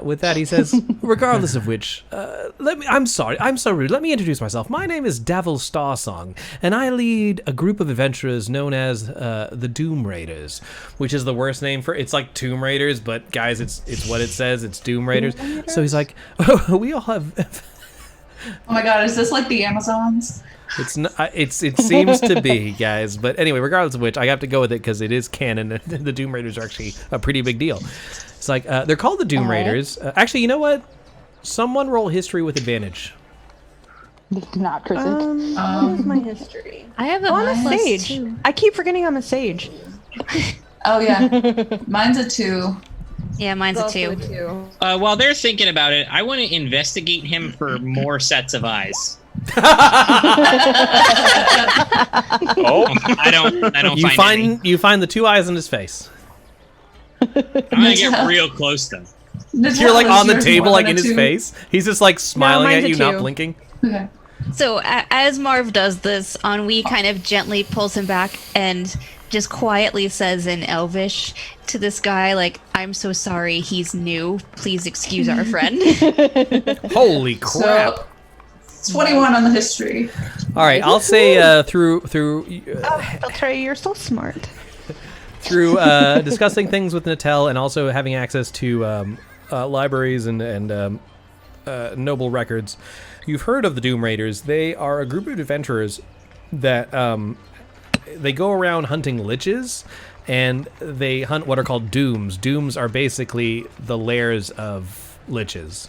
S1: With that, he says, regardless of which, I'm sorry, I'm so rude. Let me introduce myself. My name is Davil Starsong, and I lead a group of adventurers known as the Doom Raiders, which is the worst name for. It's like Tomb Raiders, but guys, it's what it says. It's Doom Raiders. So he's like, oh, we all have.
S12: Oh my god, is this like the Amazons?
S1: It's not. It seems to be, guys. But anyway, regardless of which, I have to go with it because it is canon. And the Doom Raiders are actually a pretty big deal. It's like they're called the Doom Raiders. Actually, you know what? Someone roll history with advantage.
S11: Not Krizik.
S4: What is my history?
S10: I have a
S4: Oh, I'm a
S10: plus
S4: sage.
S10: 2.
S4: I keep forgetting I'm a sage.
S12: Oh yeah, mine's a 2.
S10: Yeah, mine's a 2.
S9: While they're thinking about it, I want to investigate him for more sets of eyes.
S8: Oh,
S9: I don't
S1: You find the 2 eyes in his face.
S9: I'm gonna get real close to him.
S1: You're like on the table, like in his
S12: 2.
S1: face. He's just like smiling
S10: mine's
S1: at
S10: a
S1: you, not
S10: 2.
S1: blinking.
S12: Okay.
S10: So as Marv does this, Ennui kind of gently pulls him back and just quietly says in Elvish to this guy, like, "I'm so sorry, he's new. Please excuse our friend."
S1: Holy crap!
S12: So, 21 on the history.
S1: All right, I'll say through
S4: Valtreya, you're so smart.
S1: through discussing things with Natel and also having access to libraries and noble records, you've heard of the Doom Raiders. They are a group of adventurers that they go around hunting liches, and they hunt what are called dooms. Dooms are basically the lairs of liches.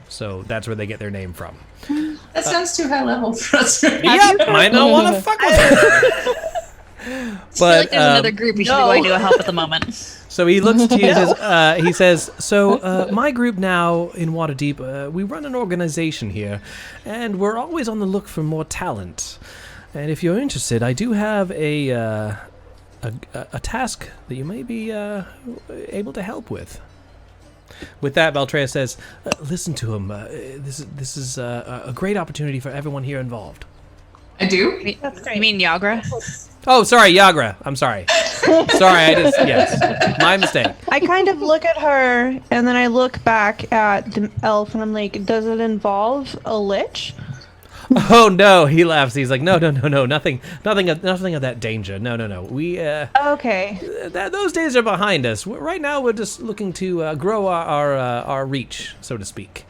S1: So that's where they get their name from.
S12: That sounds too high level for us.
S1: Yep, might not want to fuck with it.
S10: I feel like there's another group you should be going to help at the moment.
S1: So he looks to you and he says, so my group now in Waterdeep, we run an organization here, and we're always on the look for more talent. And if you're interested, I do have a task that you may be able to help with. With that, Valtreya says, listen to him. This is a great opportunity for everyone here involved.
S12: I do?
S10: You mean Yagra?
S1: Oh, sorry, Yagra. I'm sorry. Yes. My mistake.
S4: I kind of look at her, and then I look back at the elf, and I'm like, does it involve a lich?
S1: Oh no, he laughs. He's like, no, nothing of that danger. No. We
S4: okay.
S1: Those days are behind us. Right now, we're just looking to grow our reach, so to speak.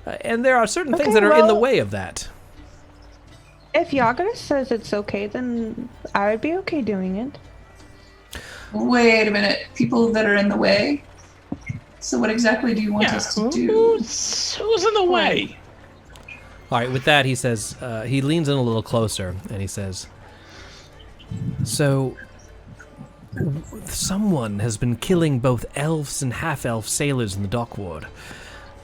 S1: And there are certain things that are in the way of that.
S4: If Yagra says it's okay, then I would be okay doing it.
S12: Wait a minute. People that are in the way? So what exactly do you want us to do?
S8: Who's in the way?
S1: All right, with that, he says, he leans in a little closer, and he says, so, someone has been killing both elves and half-elf sailors in the dock ward.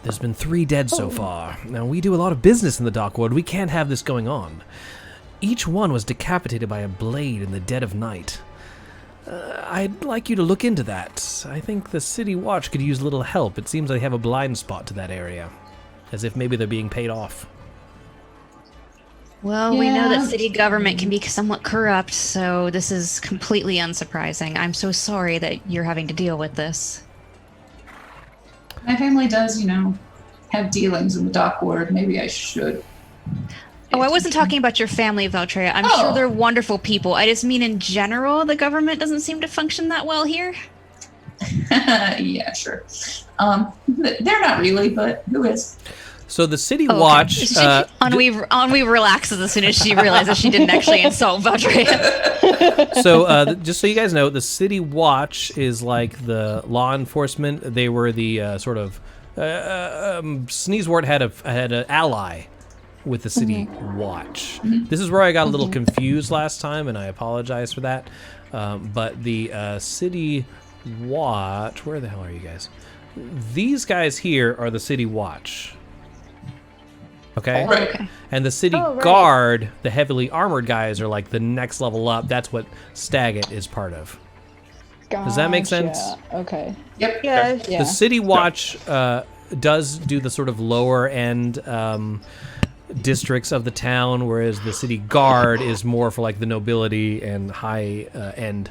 S1: There's been 3 dead so far. Now, we do a lot of business in the dock ward. We can't have this going on. Each one was decapitated by a blade in the dead of night. I'd like you to look into that. I think the City Watch could use a little help. It seems they have a blind spot to that area, as if maybe they're being paid off.
S10: Well, we know that city government can be somewhat corrupt, so this is completely unsurprising. I'm so sorry that you're having to deal with this.
S12: My family does, have dealings in the dock ward. Maybe I should.
S10: Oh, I wasn't talking about your family, Valtreya. I'm sure they're wonderful people. I just mean in general, the government doesn't seem to function that well here.
S12: Yeah, sure. They're not really, but who is?
S1: So the City Watch...
S10: Ennui relaxes as soon as she realizes she didn't actually insult Valtreya.
S1: So just so you guys know, the City Watch is like the law enforcement. They were the sort of... Sneezewort had an ally with the City Watch. This is where I got a little confused last time, and I apologize for that. But the City Watch... Where the hell are you guys? These guys here are the City Watch. Okay?
S12: Right.
S1: And the City Guard, the heavily armored guys, are like the next level up. That's what Staggett is part of. Does that make sense?
S11: Okay.
S12: Yep.
S4: Yeah.
S1: The City Watch does do the sort of lower end districts of the town, whereas the City Guard is more for like the nobility and high end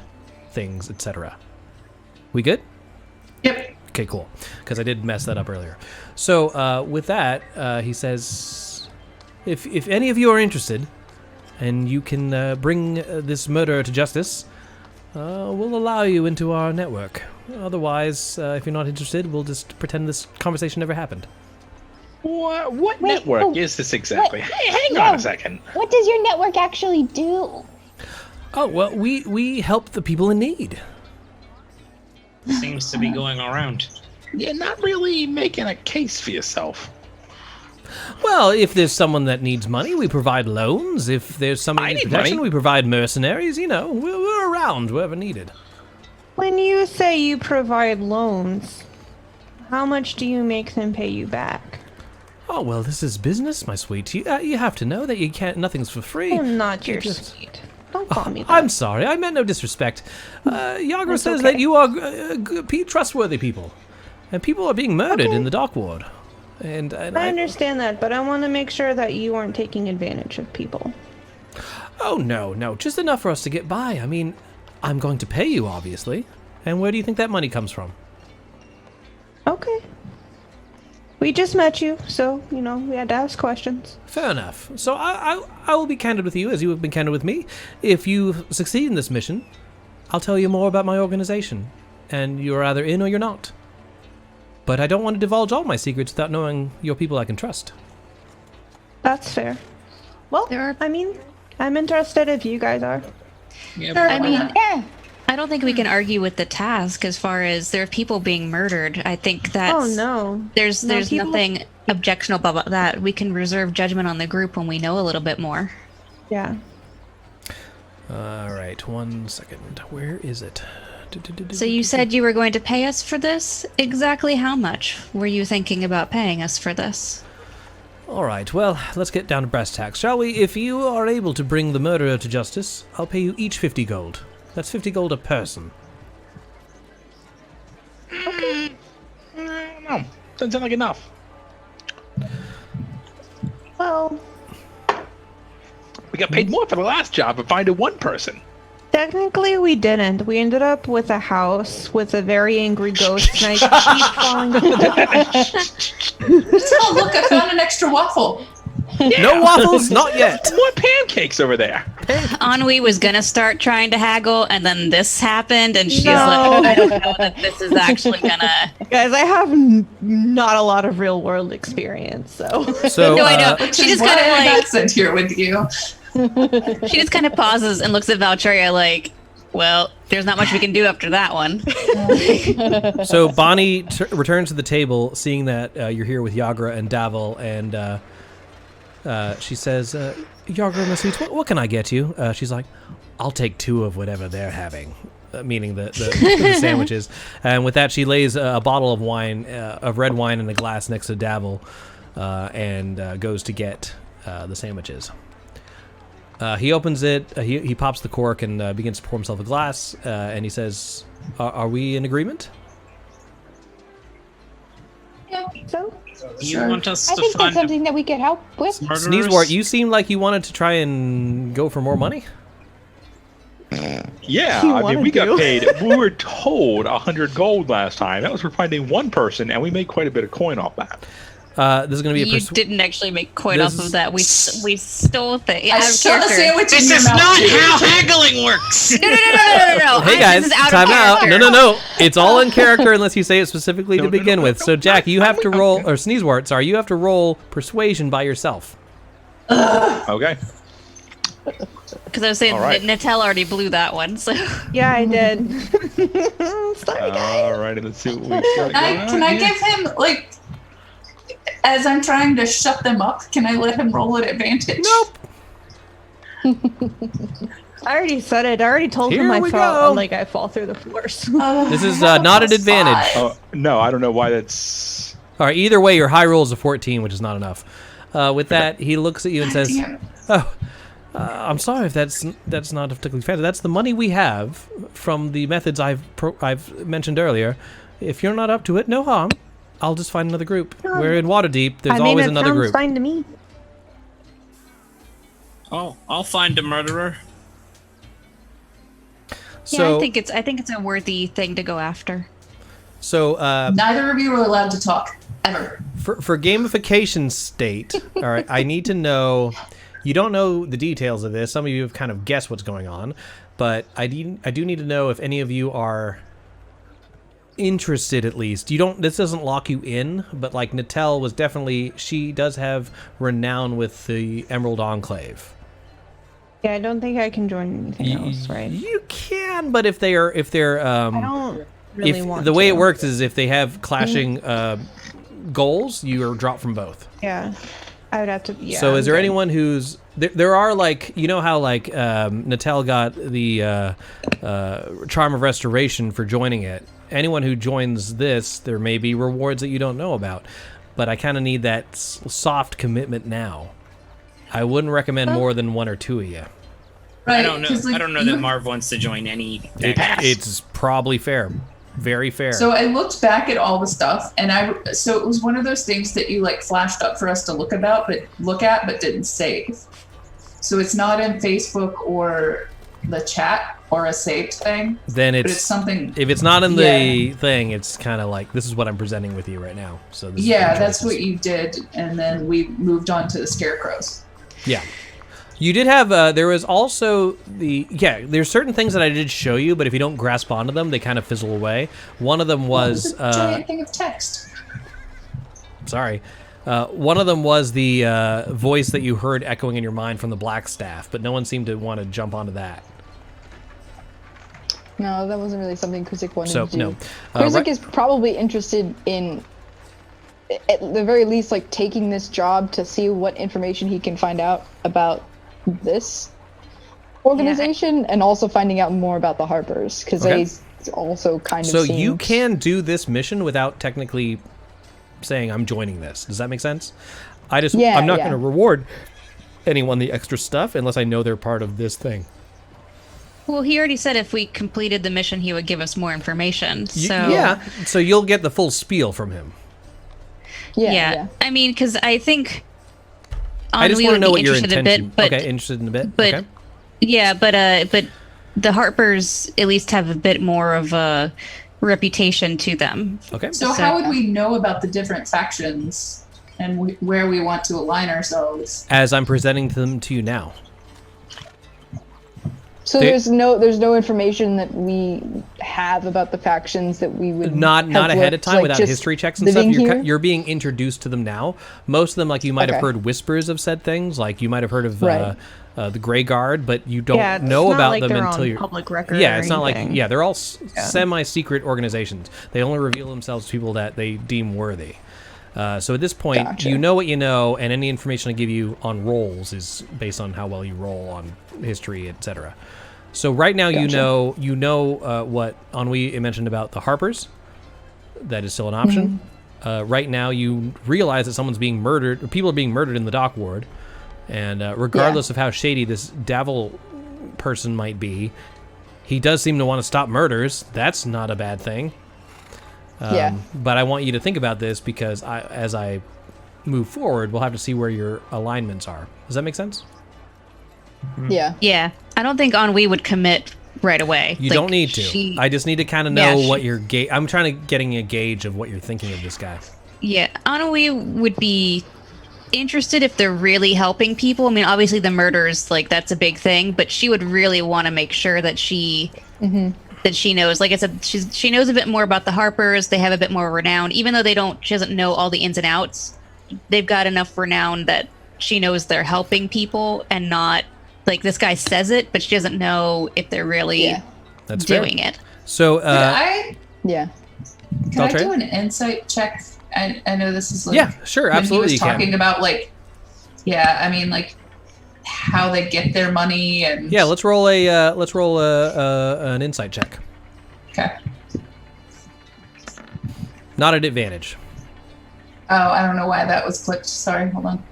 S1: things, etc. We good?
S12: Yep.
S1: Okay, cool. Because I did mess that up earlier. So with that, he says, if any of you are interested, and you can bring this murderer to justice, we'll allow you into our network. Otherwise, if you're not interested, we'll just pretend this conversation never happened.
S8: What network is this exactly? Hang on a second.
S13: What does your network actually do?
S1: Oh, well, we help the people in need.
S9: Seems to be going around.
S8: You're not really making a case for yourself.
S1: Well, if there's someone that needs money, we provide loans. If there's somebody in protection, we provide mercenaries. We're around wherever needed.
S4: When you say you provide loans, How much do you make them pay you back?
S1: Oh, well, this is business, my sweet. You have to know that you can't. Nothing's for free.
S4: I'm not your sweet. Don't call me that.
S1: I'm sorry. I meant no disrespect. Yagra says that you are trustworthy people. And people are being murdered in the Dark Ward. And
S4: I understand that, but I want to make sure that you aren't taking advantage of people.
S1: Oh, no. Just enough for us to get by. I mean, I'm going to pay you, obviously. And where do you think that money comes from?
S4: Okay. We just met you, so, we had to ask questions.
S1: Fair enough. So I will be candid with you, as you have been candid with me. If you succeed in this mission, I'll tell you more about my organization. And you're either in or you're not. But I don't want to divulge all my secrets without knowing your people I can trust.
S4: That's fair. Well, I'm interested if you guys are.
S10: Yeah, I don't think we can argue with the task as far as there are people being murdered. I think that's...
S4: Oh, no.
S10: There's nothing objectionable about that. We can reserve judgment on the group when we know a little bit more.
S4: Yeah.
S1: All right, 1 second. Where is it?
S10: So you said you were going to pay us for this? Exactly how much were you thinking about paying us for this?
S1: All right, well, let's get down to brass tacks, shall we? If you are able to bring the murderer to justice, I'll pay you each 50 gold. That's 50 gold a person.
S8: Okay. No, doesn't sound like enough.
S4: Well...
S8: We got paid more for the last job of finding one person.
S4: Technically, we didn't. We ended up with a house with a very angry ghost, and I keep falling
S12: Oh, look, I found an extra waffle.
S8: Yeah.
S1: No waffles? Not yet.
S8: More pancakes over there.
S10: Ennui was gonna start trying to haggle, and then this happened, and she's like, I don't know that this is actually gonna...
S4: Guys, I have not a lot of real-world experience, so...
S10: No, I know. She just kind of like...
S12: accent here with you.
S10: She just kind of pauses and looks at Valkyria like, well, there's not much we can do after that one.
S1: So Bonnie returns to the table, seeing that you're here with Yagra and Davil, and she says, Yagra, my sweets, what can I get you? She's like, I'll take 2 of whatever they're having, meaning the sandwiches. And with that, she lays a bottle of wine, of red wine in a glass next to Davil, and goes to get the sandwiches. He opens it, he pops the cork and begins to pour himself a glass, and he says, are we in agreement?
S13: Yeah, so.
S9: You want us
S13: I
S9: to
S13: think that's
S9: find
S13: something that we could help with.
S1: Sneezewort, you seem like you wanted to try and go for more money?
S8: Yeah, I mean, we got paid. We were told 100 gold last time. That was for finding one person, and we made quite a bit of coin off that.
S1: This is going to be a
S10: You didn't actually make coin off of that. We stole things.
S12: I shot a sandwich in
S9: This
S12: your
S9: is
S12: mouth,
S9: not
S12: dude.
S9: how haggling works!
S10: No.
S1: Hey guys,
S10: This is out of
S1: time out.
S10: character.
S1: No. It's all in character unless you say it specifically to begin with. So Jack, you have to roll, or Sneezewort, sorry, you have to roll persuasion by yourself.
S8: Okay.
S10: Because I was saying
S8: All right.
S10: Natel already blew that one, so...
S4: Yeah, I did. Sorry, guys.
S8: Alrighty, let's see what we got.
S12: Can I give him, like, as I'm trying to shut them up, can I let him roll at advantage?
S1: Nope.
S4: I already said it. I already told
S1: Here
S4: him
S1: we
S4: I felt
S1: go.
S4: like I fall through the floors.
S1: This is not an advantage.
S8: Oh, no, I don't know why that's...
S1: All right, either way, your high roll is a 14, which is not enough. With that, he looks at you and says,
S12: Damn.
S1: "Oh, I'm sorry if that's not particularly fair. That's the money we have from the methods I've mentioned earlier. If you're not up to it, no harm. I'll just find another group. We're in Waterdeep. There's always another group."
S4: It sounds fine to me.
S9: Oh, I'll find a murderer.
S1: So,
S10: yeah, I think it's a worthy thing to go after.
S1: So,
S12: Neither of you are allowed to talk, ever.
S1: for gamification state, all right, I need to know. You don't know the details of this. Some of you have kind of guessed what's going on, but I do need to know if any of you are interested at least. You don't. This doesn't lock you in, but like Natel was definitely. She does have renown with the Emerald Enclave.
S4: Yeah, I don't think I can join anything else, right?
S1: You can, but if they're
S4: I don't really want
S1: the way
S4: to.
S1: it works is if they have clashing goals, you are dropped from both.
S4: Yeah, I would have to. Yeah.
S1: So is there
S4: I'm good.
S1: anyone who's there are like, you know how like Natel got the Charm of Restoration for joining it. anyone who joins this, there may be rewards that you don't know about. But I kind of need that soft commitment now. I wouldn't recommend more than one or two of you.
S12: Right,
S9: I don't know.
S12: 'cause, like,
S9: I don't know that Marv wants to join any.
S1: It's probably fair. Very fair.
S12: So I looked back at all the stuff, and so it was one of those things that you like flashed up for us to look at, but didn't save. So it's not in Facebook or the chat or a saved thing.
S1: Then
S12: but it's something.
S1: If it's not in the thing, it's kind of like, this is what I'm presenting with you right now. So this
S12: That's what you did, and then we moved on to the scarecrows.
S1: Yeah. You did have, there was also there's certain things that I did show you, but if you don't grasp onto them, they kind of fizzle away. One of them was...
S12: a giant thing of text.
S1: Sorry. One of them was the voice that you heard echoing in your mind from the Black Staff, but no one seemed to want to jump onto that.
S11: No, that wasn't really something Krizik wanted to do.
S1: No.
S11: Krizik is probably interested in, at the very least, like taking this job to see what information he can find out about this organization, and also finding out more about the Harpers, because they also kind of.
S1: So you can do this mission without technically saying I'm joining this. Does that make sense? I'm not going to reward anyone the extra stuff unless I know they're part of this thing.
S10: Well, he already said if we completed the mission, he would give us more information.
S1: So you'll get the full spiel from him.
S10: Yeah. I mean, because I think.
S1: I just want to know what your
S10: intention.
S1: Interested in a bit.
S10: But
S1: okay.
S10: Yeah, but the Harpers at least have a bit more of a reputation to them.
S1: Okay.
S12: So how would we know about the different factions and where we want to align ourselves?
S1: As I'm presenting them to you now.
S11: So there's no information that we have about the factions that we would
S1: not ahead of time,
S11: like,
S1: without history checks and stuff. You're being introduced to them now. Most of them, like, you might have heard whispers of said things, like you might have heard of the Grey Guard, but you don't know about them until you're
S14: public record.
S1: Yeah, it's not like they're all semi-secret organizations. They only reveal themselves to people that they deem worthy. So at this point, you know what you know, and any information I give you on rolls is based on how well you roll on history, etc. So right now, you know what Ennui mentioned about the Harpers. That is still an option. Right now, you realize that someone's being murdered, or people are being murdered in the dock ward, and regardless of how shady this Davil person might be, he does seem to want to stop murders. That's not a bad thing. But I want you to think about this, because as I move forward, we'll have to see where your alignments are. Does that make sense?
S10: Yeah. I don't think Ennui would commit right away.
S1: You don't need to. I just need to kind of know what you're... I'm trying to getting a gauge of what you're thinking of this guy.
S10: Yeah, Ennui would be interested if they're really helping people. I mean, obviously the murders, like, that's a big thing, but she would really want to make sure that she... that she knows. Like I said, she knows a bit more about the Harpers. They have a bit more renown. Even though she doesn't know all the ins and outs, they've got enough renown that she knows they're helping people and not... Like, this guy says it, but she doesn't know if they're really doing it.
S1: So,
S12: Can I
S1: Valtteri?
S12: do an insight check? I know this is like...
S1: Yeah, sure, absolutely
S12: he was talking about, like... Yeah, I mean, like, how they get their money and...
S1: Yeah, let's roll an insight check.
S12: Okay.
S1: Not at advantage.
S12: Oh, I don't know why that was clicked. Sorry, hold on.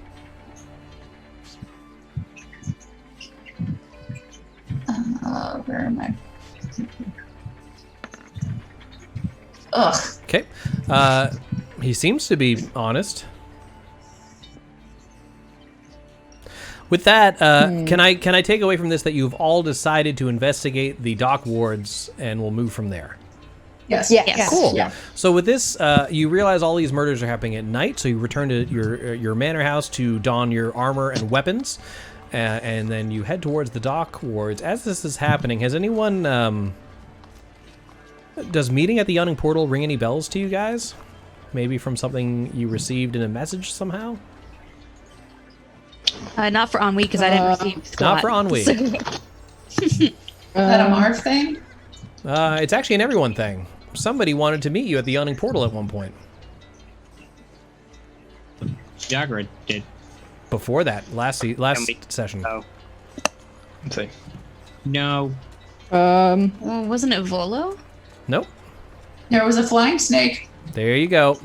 S12: Where am I? Ugh.
S1: Okay. He seems to be honest. With that, can I take away from this that you've all decided to investigate the dock wards and we'll move from there?
S12: Yes.
S1: Cool.
S11: Yeah.
S1: So with this, you realize all these murders are happening at night, so you return to your manor house to don your armor and weapons. And then you head towards the dock wards. As this is happening, has anyone... does meeting at the Yawning Portal ring any bells to you guys? Maybe from something you received in a message somehow?
S10: Not for Ennui, because I didn't receive
S1: Not for Ennui.
S12: Is that a Marv thing?
S1: It's actually an everyone thing. Somebody wanted to meet you at the Yawning Portal at one point.
S9: Yagra did.
S1: Before that, last session.
S9: Oh.
S8: Let's see.
S9: No.
S10: Well, wasn't it Volo?
S1: Nope.
S12: There was a flying snake.
S1: There you go.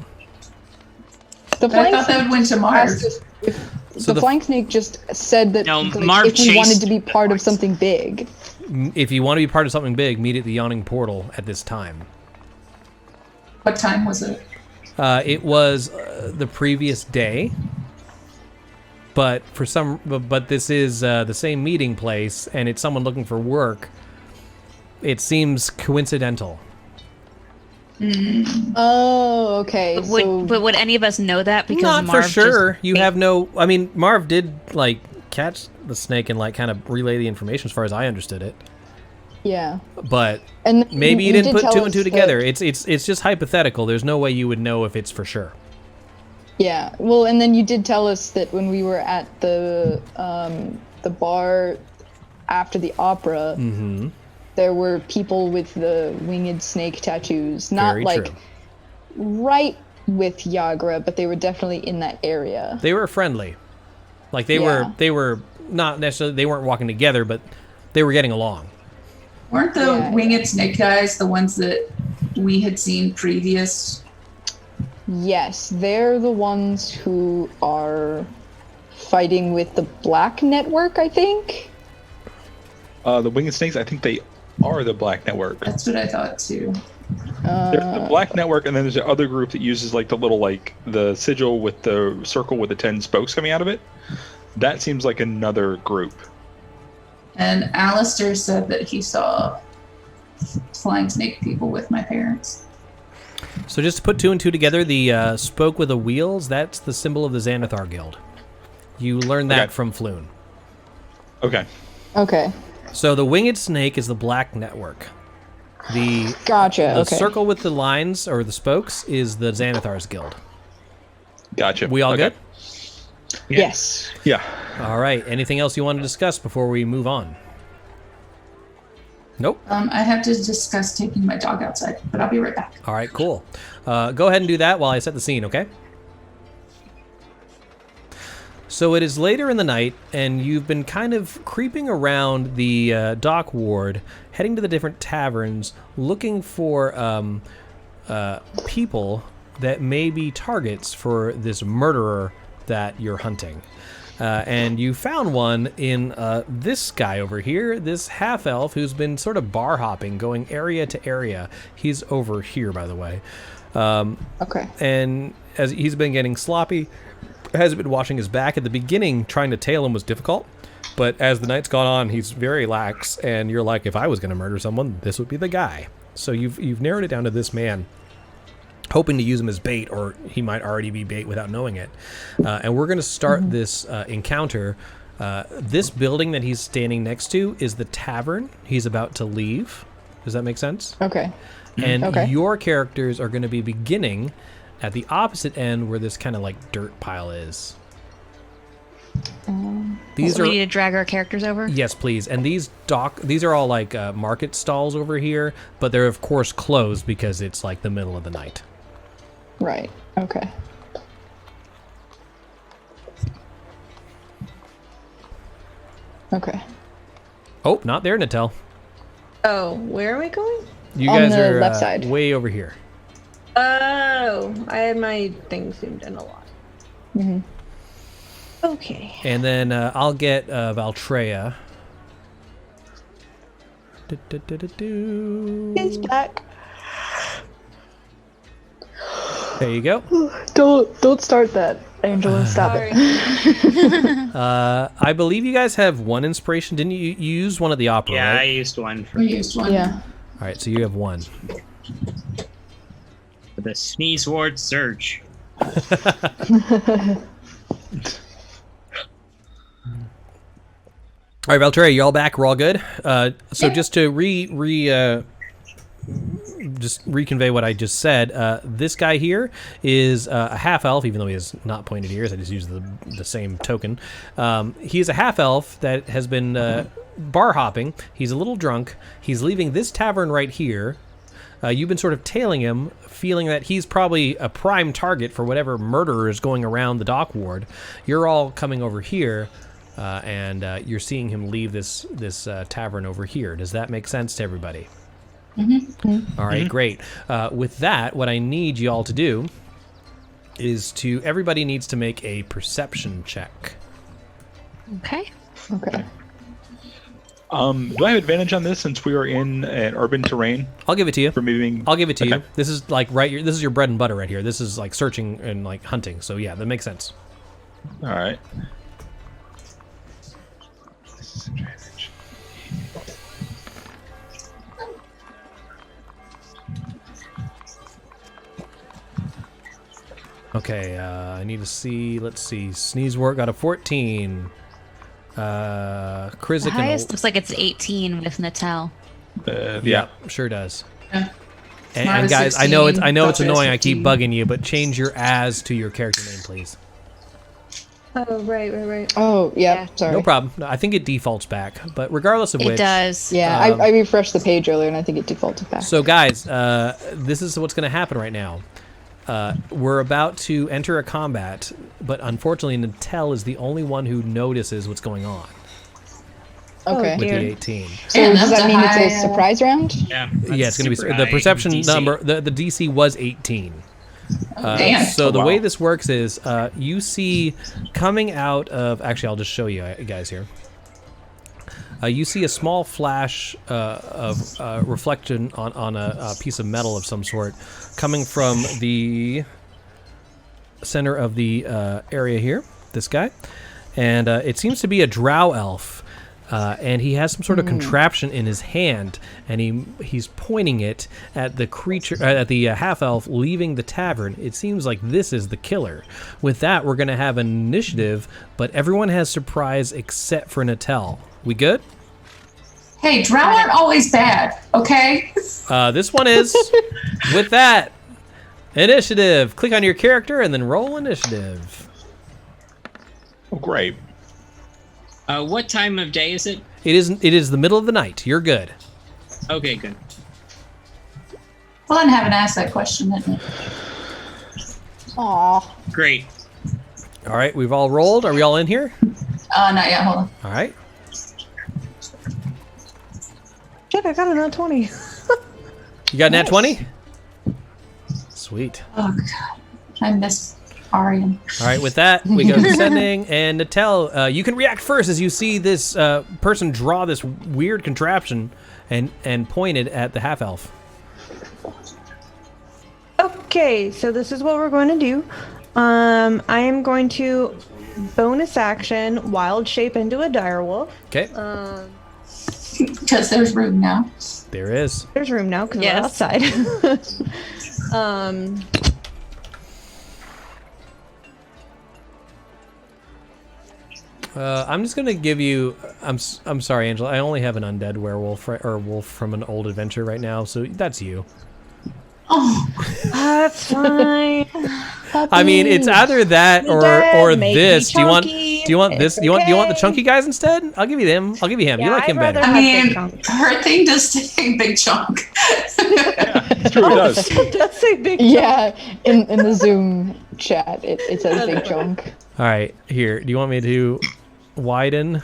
S11: The
S12: I thought that would win to Mars.
S1: So
S11: the flying snake just said that
S9: No,
S11: like,
S9: Marv
S11: if we wanted
S9: chased
S11: to be part of something big.
S1: If you want to be part of something big, meet at the Yawning Portal at this time.
S12: What time was it?
S1: It was the previous day, but but this is the same meeting place, and it's someone looking for work. It seems coincidental.
S11: Oh, okay.
S10: But would any of us know that? Because
S1: Not
S10: Marv
S1: for sure.
S10: just-
S1: You have no. I mean, Marv did like catch the snake and like kind of relay the information as far as I understood it.
S11: Yeah.
S1: But
S11: And
S1: maybe you
S11: you
S1: didn't
S11: did
S1: put
S11: tell
S1: two and
S11: us
S1: two together.
S11: that-
S1: It's just hypothetical. There's no way you would know if it's for sure.
S11: Yeah. Well, and then you did tell us that when we were at the bar after the opera,
S1: Mm-hmm.
S11: there were people with the winged snake tattoos. Not
S1: Very
S11: like
S1: true.
S11: right with Yagra, but they were definitely in that area.
S1: They were friendly. Like they
S11: Yeah.
S1: were not necessarily. They weren't walking together, but they were getting along.
S12: Weren't the winged snake guys the ones that we had seen previous?
S11: Yes, they're the ones who are fighting with the Black Network, I think.
S8: The Winged Snakes, I think they are the Black Network.
S12: That's what I thought too.
S8: There's the Black Network, and then there's the other group that uses like the little like the sigil with the circle with the 10 spokes coming out of it. That seems like another group.
S12: And Alistair said that he saw flying snake people with my parents.
S1: So just to put two and two together, the spoke with the wheels, that's the symbol of the Xanathar Guild. You learned that
S8: Okay.
S1: from Floon.
S8: Okay.
S11: Okay.
S1: So the winged snake is the Black Network. The
S11: Gotcha.
S1: the
S11: Okay.
S1: circle with the lines or the spokes is the Xanathar's Guild.
S8: Gotcha.
S1: We all
S8: Okay.
S1: good?
S11: Yes.
S8: Yeah.
S1: All right. Anything else you want to discuss before we move on? Nope.
S12: I have to discuss taking my dog outside, but I'll be right back.
S1: All right, cool. Go ahead and do that while I set the scene, okay? So it is later in the night, and you've been kind of creeping around the dock ward, heading to the different taverns, looking for people that may be targets for this murderer that you're hunting. And you found one in this guy over here, this half-elf who's been sort of bar hopping, going area to area. He's over here, by the way.
S11: Okay.
S1: And as he's been getting sloppy, has been washing his back. At the beginning, trying to tail him was difficult, but as the night's gone on, he's very lax, and you're like, if I was going to murder someone, this would be the guy. So you've narrowed it down to this man, hoping to use him as bait, or he might already be bait without knowing it. And we're going to start this encounter. This building that he's standing next to is the tavern he's about to leave. Does that make sense?
S11: Okay.
S1: And
S11: Okay.
S1: your characters are going to be beginning at the opposite end where this kind of like dirt pile is. These
S10: So
S1: are
S10: we need to drag our characters over?
S1: Yes, please. And these are all like market stalls over here, but they're of course closed because it's like the middle of the night.
S11: Right. Okay. Okay.
S1: Oh, not there, Natel.
S14: Oh, where are we going?
S1: You
S11: On
S1: guys
S11: the
S1: are
S11: left side.
S1: way over here.
S14: Oh, I had my thing zoomed in a lot.
S11: Mm-hmm.
S14: Okay.
S1: And then I'll get Valtreya.
S11: He's back.
S1: There you go.
S11: Don't start that, Angela. Stop it.
S1: I believe you guys have one inspiration. Didn't you? You used one at the opera,
S9: Yeah, I
S1: right?
S9: used one for
S12: We used one.
S11: Yeah.
S1: All right, so you have one.
S9: the Sneezewort Surge.
S1: All right, Valtreya, you're all back. We're all good. So just to just reconvey what I just said, this guy here is a half-elf, even though he has not pointed ears. I just used the same token. He is a half-elf that has been bar hopping. He's a little drunk. He's leaving this tavern right here. You've been sort of tailing him, feeling that he's probably a prime target for whatever murderer is going around the dock ward. You're all coming over here, and you're seeing him leave this tavern over here. Does that make sense to everybody? All right, great. With that, what I need you all to do is everybody needs to make a perception check.
S10: Okay.
S11: Okay.
S8: Do I have advantage on this since we are in an urban terrain?
S1: I'll give it to you.
S8: For moving.
S1: I'll give it to you. This is like this is your bread and butter right here. This is like searching and like hunting. So yeah, that makes sense.
S8: All right.
S1: Okay, I need to see. Let's see. Sneezewort got a 14. Krizik
S10: The highest looks like it's 18 with Natal.
S1: Yeah, sure does.
S12: Yeah.
S1: And guys, I know it's annoying. I keep bugging you, but change your as to your character name, please.
S14: Oh, right.
S11: Oh, yeah, sorry.
S1: No problem. No, I think it defaults back, but regardless of
S10: It
S1: which,
S10: does.
S11: Yeah, I refreshed the page earlier and I think it defaulted back.
S1: So guys, this is what's going to happen right now. We're about to enter a combat, but unfortunately, Natal is the only one who notices what's going on.
S11: Okay.
S1: With the 18.
S11: So does that mean it's a surprise round?
S9: Yeah.
S1: Yeah, it's going to be the perception
S9: DC.
S1: number. The DC was 18.
S12: Damn.
S1: So the way this works is you see coming out of. Actually, I'll just show you guys here. You see a small flash of reflection on a piece of metal of some sort coming from the center of the area here, this guy. And it seems to be a drow elf. And he has some sort of contraption in his hand, and he's pointing it at the creature, at the half-elf leaving the tavern. It seems like this is the killer. With that, we're going to have an initiative, but everyone has surprise except for Natal. We good?
S12: Hey, drow aren't always bad, okay?
S1: This one is. With that, initiative. Click on your character and then roll initiative.
S8: Oh, great.
S9: What time of day is it?
S1: It is the middle of the night. You're good.
S9: Okay, good.
S12: Fun having asked that question, isn't it?
S11: Aw.
S9: Great.
S1: All right, we've all rolled. Are we all in here?
S12: Not yet, hold on.
S1: All right.
S4: Shit, I got a nat 20.
S1: You got a nat 20? Sweet.
S12: Oh, God. I miss Arian.
S1: All right, with that, we go descending. And Natal, you can react first as you see this person draw this weird contraption and point it at the half-elf.
S4: Okay, so this is what we're going to do. I am going to bonus action wild shape into a direwolf.
S1: Okay.
S12: Because there's room now.
S1: There is.
S4: There's room now because we're outside.
S1: I'm just gonna give you. I'm sorry, Angela. I only have an undead werewolf or wolf from an old adventure right now, so that's you.
S12: Oh,
S4: that's fine.
S1: I mean, it's either that or this. Do you want this? Do you want the chunky guys instead? I'll give you them. I'll give you him.
S4: Yeah,
S1: you like him better.
S12: I mean, her thing does say big chunk.
S8: It's true, it does.
S4: It does say big chunk.
S11: Yeah, in the Zoom chat, it says big chunk.
S1: All right, here. Do you want me to widen?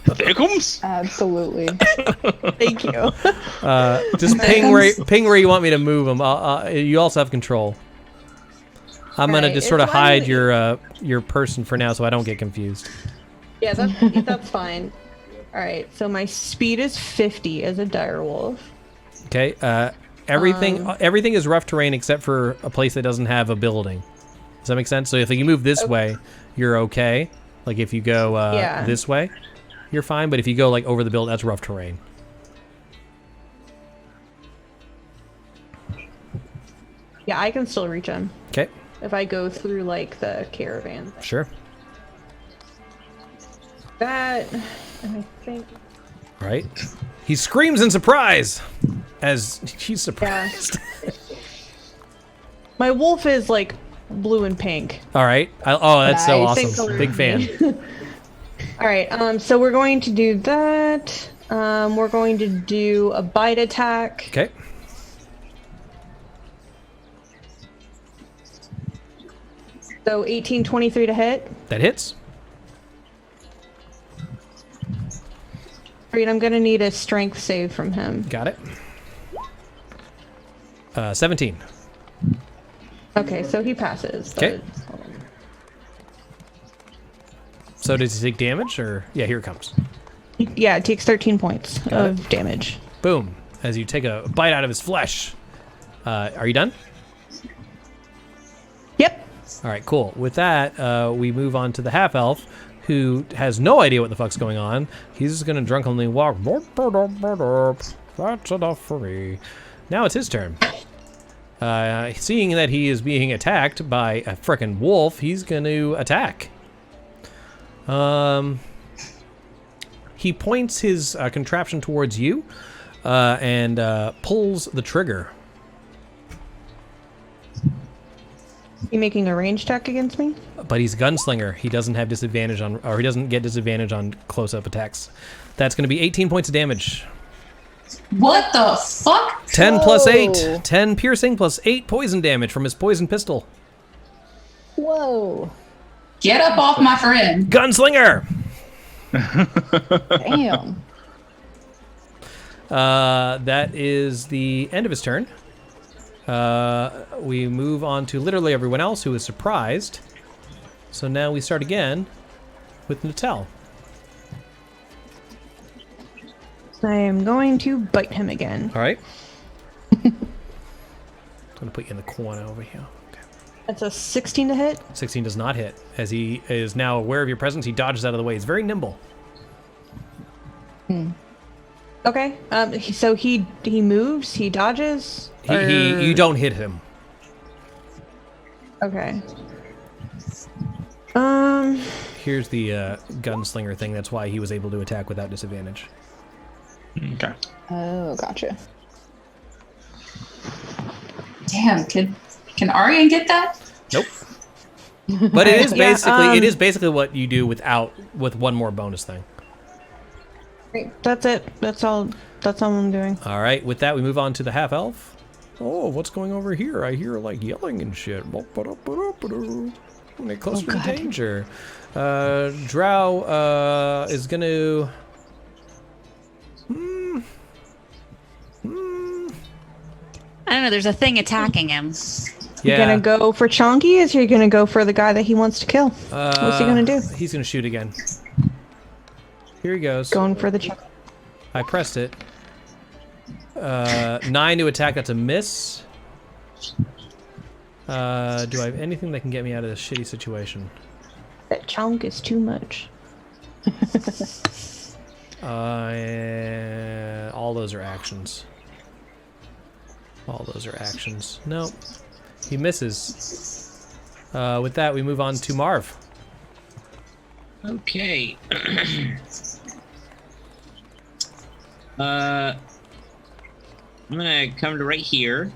S8: Thickums?
S11: Absolutely.
S4: Thank you.
S1: Just ping where you want me to move them. You also have control. I'm gonna just sort of hide your person for now, so I don't get confused.
S4: Yeah, that's fine. All right, so my speed is 50 as a direwolf.
S1: Okay. Everything is rough terrain except for a place that doesn't have a building. Does that make sense? So if you move this way, you're okay. Like if you go this way, you're fine. But if you go like over the building, that's rough terrain.
S4: Yeah, I can still reach him.
S1: Okay.
S4: If I go through like the caravan.
S1: Sure.
S4: That, and I think.
S1: Right. He screams in surprise as he's surprised.
S4: Yeah. My wolf is like blue and pink.
S1: All right. That's so
S4: Nice.
S1: awesome. Big fan.
S4: All right. So we're going to do that. We're going to do a bite attack.
S1: Okay.
S4: So 18-23 to hit.
S1: That hits.
S14: Great, I'm gonna need a strength save from him.
S1: Got it. 17.
S14: Okay, so he passes.
S1: Okay. So does he take damage, or yeah, here it comes.
S14: Yeah, it takes 13 points
S1: Got
S14: of
S1: it.
S14: damage.
S1: Boom! As you take a bite out of his flesh. Are you done?
S14: Yep.
S1: All right, cool. With that, we move on to the half elf, who has no idea what the fuck's going on. He's just gonna drunkenly walk. That's enough for me. Now it's his turn. Seeing that he is being attacked by a frickin' wolf, he's gonna attack. He points his contraption towards you and pulls the trigger.
S14: You making a range attack against me?
S1: But he's a gunslinger. He doesn't have disadvantage on, or he doesn't get disadvantage on close-up attacks. That's going to be 18 points of damage.
S12: What the fuck?
S1: 10 plus 8. 10 piercing plus 8 poison damage from his poison pistol.
S13: Whoa.
S12: Get up off my friend.
S1: Gunslinger!
S11: Damn.
S1: That is the end of his turn. We move on to literally everyone else who is surprised. So now we start again with Natal.
S14: I am going to bite him again.
S1: All right. I'm going to put you in the corner over here. Okay.
S14: That's a 16 to hit.
S1: 16 does not hit. As he is now aware of your presence, he dodges out of the way. He's very nimble.
S14: Okay. So he moves. He dodges.
S1: You don't hit him.
S14: Okay.
S1: Here's the gunslinger thing. That's why he was able to attack without disadvantage.
S8: Okay.
S11: Oh, gotcha.
S12: Damn, can Aryan get that?
S1: Nope. But it is basically what you do with one more bonus thing.
S14: That's it. That's all I'm doing.
S1: All right. With that, we move on to the half elf. Oh, what's going over here? I hear like yelling and shit. When they close to danger. Drow is gonna.
S10: I don't know. There's a thing attacking him.
S14: You gonna go for Chonky, or is he gonna go for the guy that he wants to kill? What's he gonna do?
S1: He's gonna shoot again. Here he goes.
S14: Going for the Chonky.
S1: I pressed it. 9 to attack. That's a miss. Do I have anything that can get me out of this shitty situation?
S14: That chunk is too much.
S1: All those are actions. Nope. He misses. With that, we move on to Marv.
S9: Okay. I'm gonna come to right here.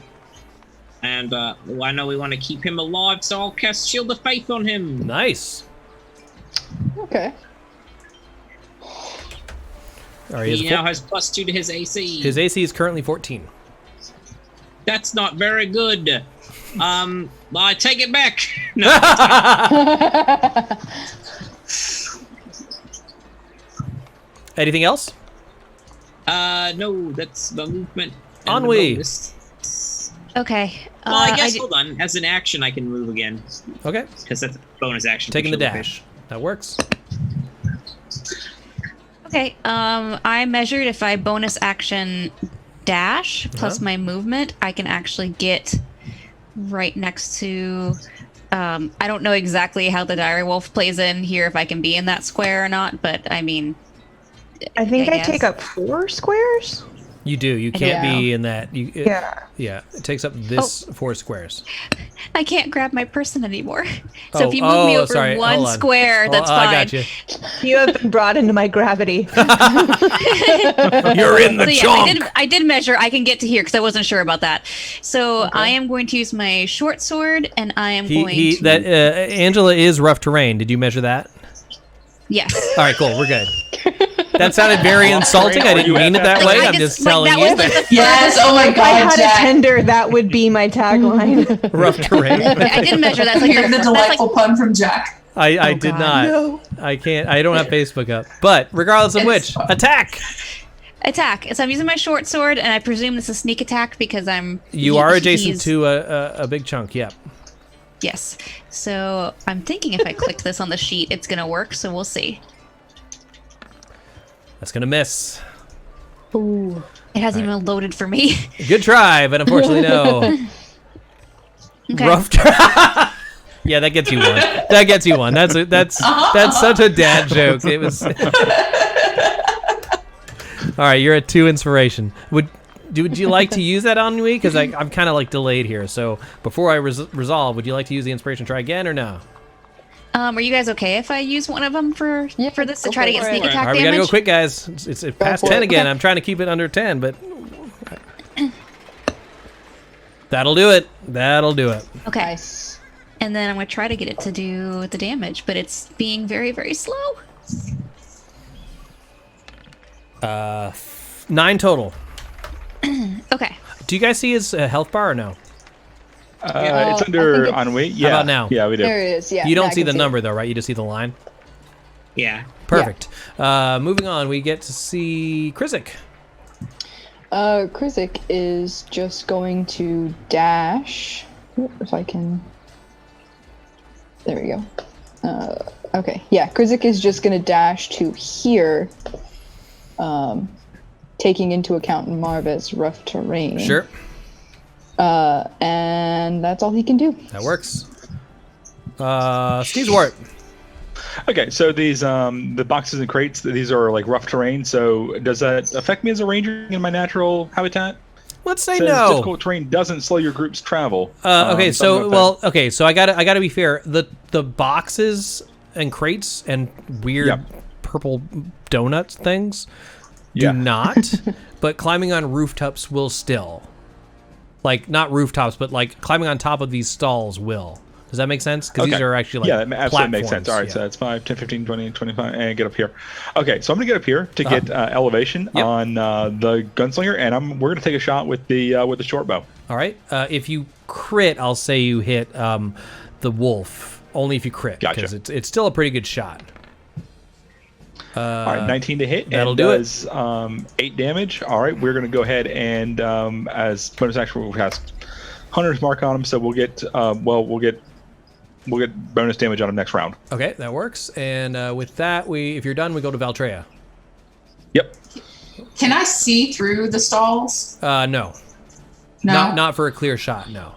S9: And I know we want to keep him alive, so I'll cast Shield of Faith on him.
S1: Nice.
S11: Okay.
S1: All right,
S9: He now has +2 to his AC.
S1: His AC is currently 14.
S9: That's not very good. I take it back. No.
S1: Anything else?
S9: No, that's the movement.
S1: On we.
S10: Okay.
S9: Well, I guess, hold on. As an action, I can move again.
S1: Okay.
S9: Because that's a bonus action.
S1: Taking the dash. That works.
S10: Okay. I measured if I bonus action dash plus my movement, I can actually get right next to. I don't know exactly how the dire wolf plays in here, if I can be in that square or not, but I mean.
S14: I think I take up 4 squares.
S1: You do. You can't be in that.
S14: Yeah.
S1: Yeah. It takes up this 4 squares.
S10: I can't grab my person anymore. So if you move me over one square, that's fine.
S1: I got you.
S14: You have been brought into my gravity.
S1: You're in the chunk.
S10: I did measure. I can get to here because I wasn't sure about that. So I am going to use my short sword, and I am going to.
S1: That Angela is rough terrain. Did you measure that?
S10: Yes.
S1: All right. Cool. We're good. That sounded very insulting. I didn't mean it that way. I'm just telling you.
S12: Yes, oh my god,
S14: if I had
S12: Jack.
S14: a tender, that would be my tagline.
S1: Rough terrain.
S10: I didn't measure that.
S12: Hear the delightful pun from Jack.
S1: I did
S10: God.
S1: not.
S14: No.
S1: I can't. I don't have Facebook up. But regardless of which, attack.
S10: Attack. So I'm using my short sword, and I presume this is sneak attack because
S1: You are adjacent to a big chunk. Yep.
S10: Yes. So I'm thinking if I click this on the sheet, it's gonna work. So we'll see.
S1: That's gonna miss.
S10: Ooh. It hasn't even loaded for me.
S1: Good try, but unfortunately no.
S10: Okay.
S1: Rough try. Yeah, that gets you one. That gets you one. That's such a dad joke. It was. All right, you're at 2 inspiration. Would you like to use that on me? Because I'm kind of like delayed here. So before I resolve, would you like to use the inspiration try again or no?
S10: Are you guys okay if I use one of them for this to try to get sneak attack
S1: All right,
S10: damage?
S1: we gotta go quick, guys. It's past 10 again. I'm trying to keep it under 10, but that'll do it. That'll do it.
S10: Okay. And then I'm gonna try to get it to do the damage, but it's being very, very slow.
S1: 9 total.
S10: Okay.
S1: Do you guys see his health bar or no?
S8: It's under ennui. Yeah.
S1: How about now?
S8: Yeah, we do.
S11: There it is. Yeah.
S1: You
S11: now
S1: don't
S11: I
S1: see
S11: can
S1: the
S11: it.
S1: number though, right? You just see the line.
S9: Yeah.
S1: Perfect. Moving on, we get to see Krizik.
S11: Krizik is just going to dash. If I can. There we go. Okay. Yeah, Krizik is just going to dash to here, taking into account Marva's rough terrain.
S1: Sure.
S11: And that's all he can do.
S1: That works. Sneezewort.
S8: Okay, so these the boxes and crates, these are like rough terrain. So does that affect me as a ranger in my natural habitat?
S1: Let's say
S8: Says
S1: no.
S8: Difficult terrain doesn't slow your group's travel.
S1: Okay,
S8: so
S1: so I gotta be fair. The boxes and crates and weird purple donut things do not, but climbing on rooftops will still. Like not rooftops, but like climbing on top of these stalls will. Does that make sense? Because these are actually like
S8: that absolutely makes sense. All right,
S1: yeah.
S8: so that's 5, 10, 15, 20, 25, and get up here. Okay, so I'm gonna get up here to get elevation on the gunslinger, and we're gonna take a shot with the short bow.
S1: All right. If you crit, I'll say you hit the wolf. Only if you crit, because it's still a pretty good shot.
S8: All right, 19 to hit.
S1: That'll
S8: and
S1: do
S8: does, 8 damage. All right, we're gonna go ahead and as bonus action, we'll cast Hunter's Mark on him, so we'll get we'll get bonus damage on him next round.
S1: Okay, that works. And with that, if you're done, we go to Valtreya.
S8: Yep.
S12: Can I see through the stalls?
S1: No.
S12: No?
S1: Not for a clear shot, no.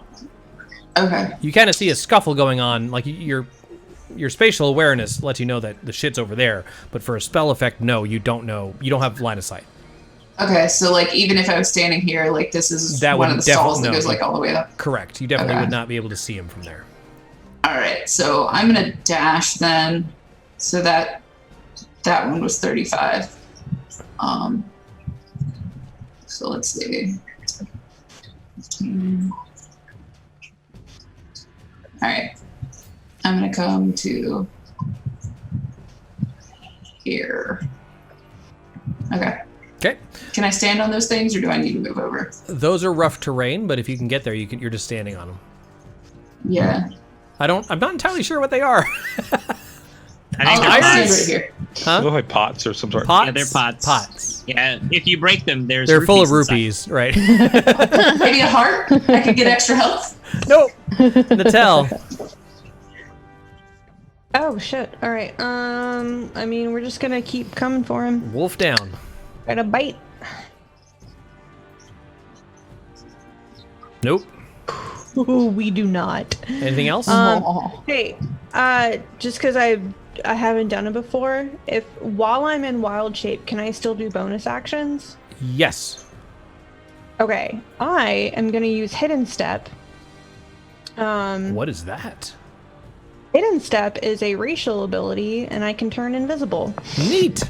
S12: Okay.
S1: You kind of see a scuffle going on, like your spatial awareness lets you know that the shit's over there, but for a spell effect, no, you don't know. You don't have line of sight.
S12: Okay, so like even if I was standing here, like this is one of the stalls that goes like all the way up.
S1: Correct. You definitely would not be able to see him from there.
S12: All right, so I'm gonna dash then. So that one was 35. So let's see. 15. All right, I'm gonna come to here. Okay.
S1: Okay.
S12: Can I stand on those things, or do I need to move over?
S1: Those are rough terrain, but if you can get there, you're just standing on them.
S12: Yeah.
S1: I'm not entirely sure what they are.
S9: I think
S12: I'll
S9: they're
S12: stand
S9: pots.
S12: right here.
S1: Huh?
S8: They look like pots or some sort.
S1: Pots?
S9: Yeah, they're pots.
S1: Pots.
S9: Yeah, if you break them,
S1: They're full of
S9: rupees
S1: rupees, right?
S12: Maybe a heart? I could get extra health?
S1: Nope. Natel.
S14: Oh shit! All right. I mean, we're just gonna keep coming for him.
S1: Wolf down.
S14: Try to bite.
S1: Nope.
S14: Ooh, we do not.
S1: Anything else?
S14: Hey, just because I haven't done it before, if while I'm in wild shape, can I still do bonus actions?
S1: Yes.
S14: Okay, I am gonna use hidden step.
S1: What is that?
S14: Hidden step is a racial ability, and I can turn invisible.
S1: Neat.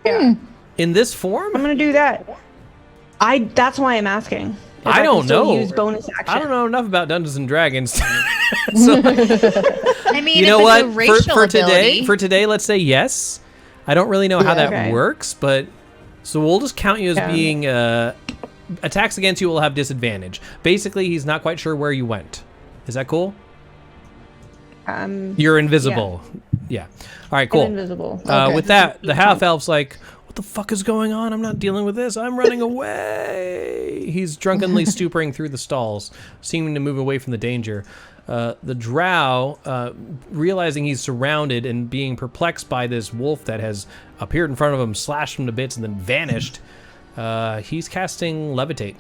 S14: Yeah.
S1: In this form?
S14: I'm gonna do that. That's why I'm asking. If
S1: I
S14: can
S1: don't
S14: still
S1: know.
S14: Use bonus action.
S1: I don't know enough about Dungeons and Dragons. So,
S10: I mean,
S1: you know
S10: if
S1: what?
S10: it's a racial
S1: For today, let's say yes. I don't really know how that
S14: Okay.
S1: works, but so we'll just count you as being attacks against you will have disadvantage. Basically, he's not quite sure where you went. Is that cool? You're invisible. Yeah. All right, cool.
S14: I'm invisible.
S1: With that, the half-elf's like, what the fuck is going on? I'm not dealing with this. I'm running away. He's drunkenly stupering through the stalls, seeming to move away from the danger. The drow, realizing he's surrounded and being perplexed by this wolf that has appeared in front of him, slashed him to bits, and then vanished, he's casting Levitate.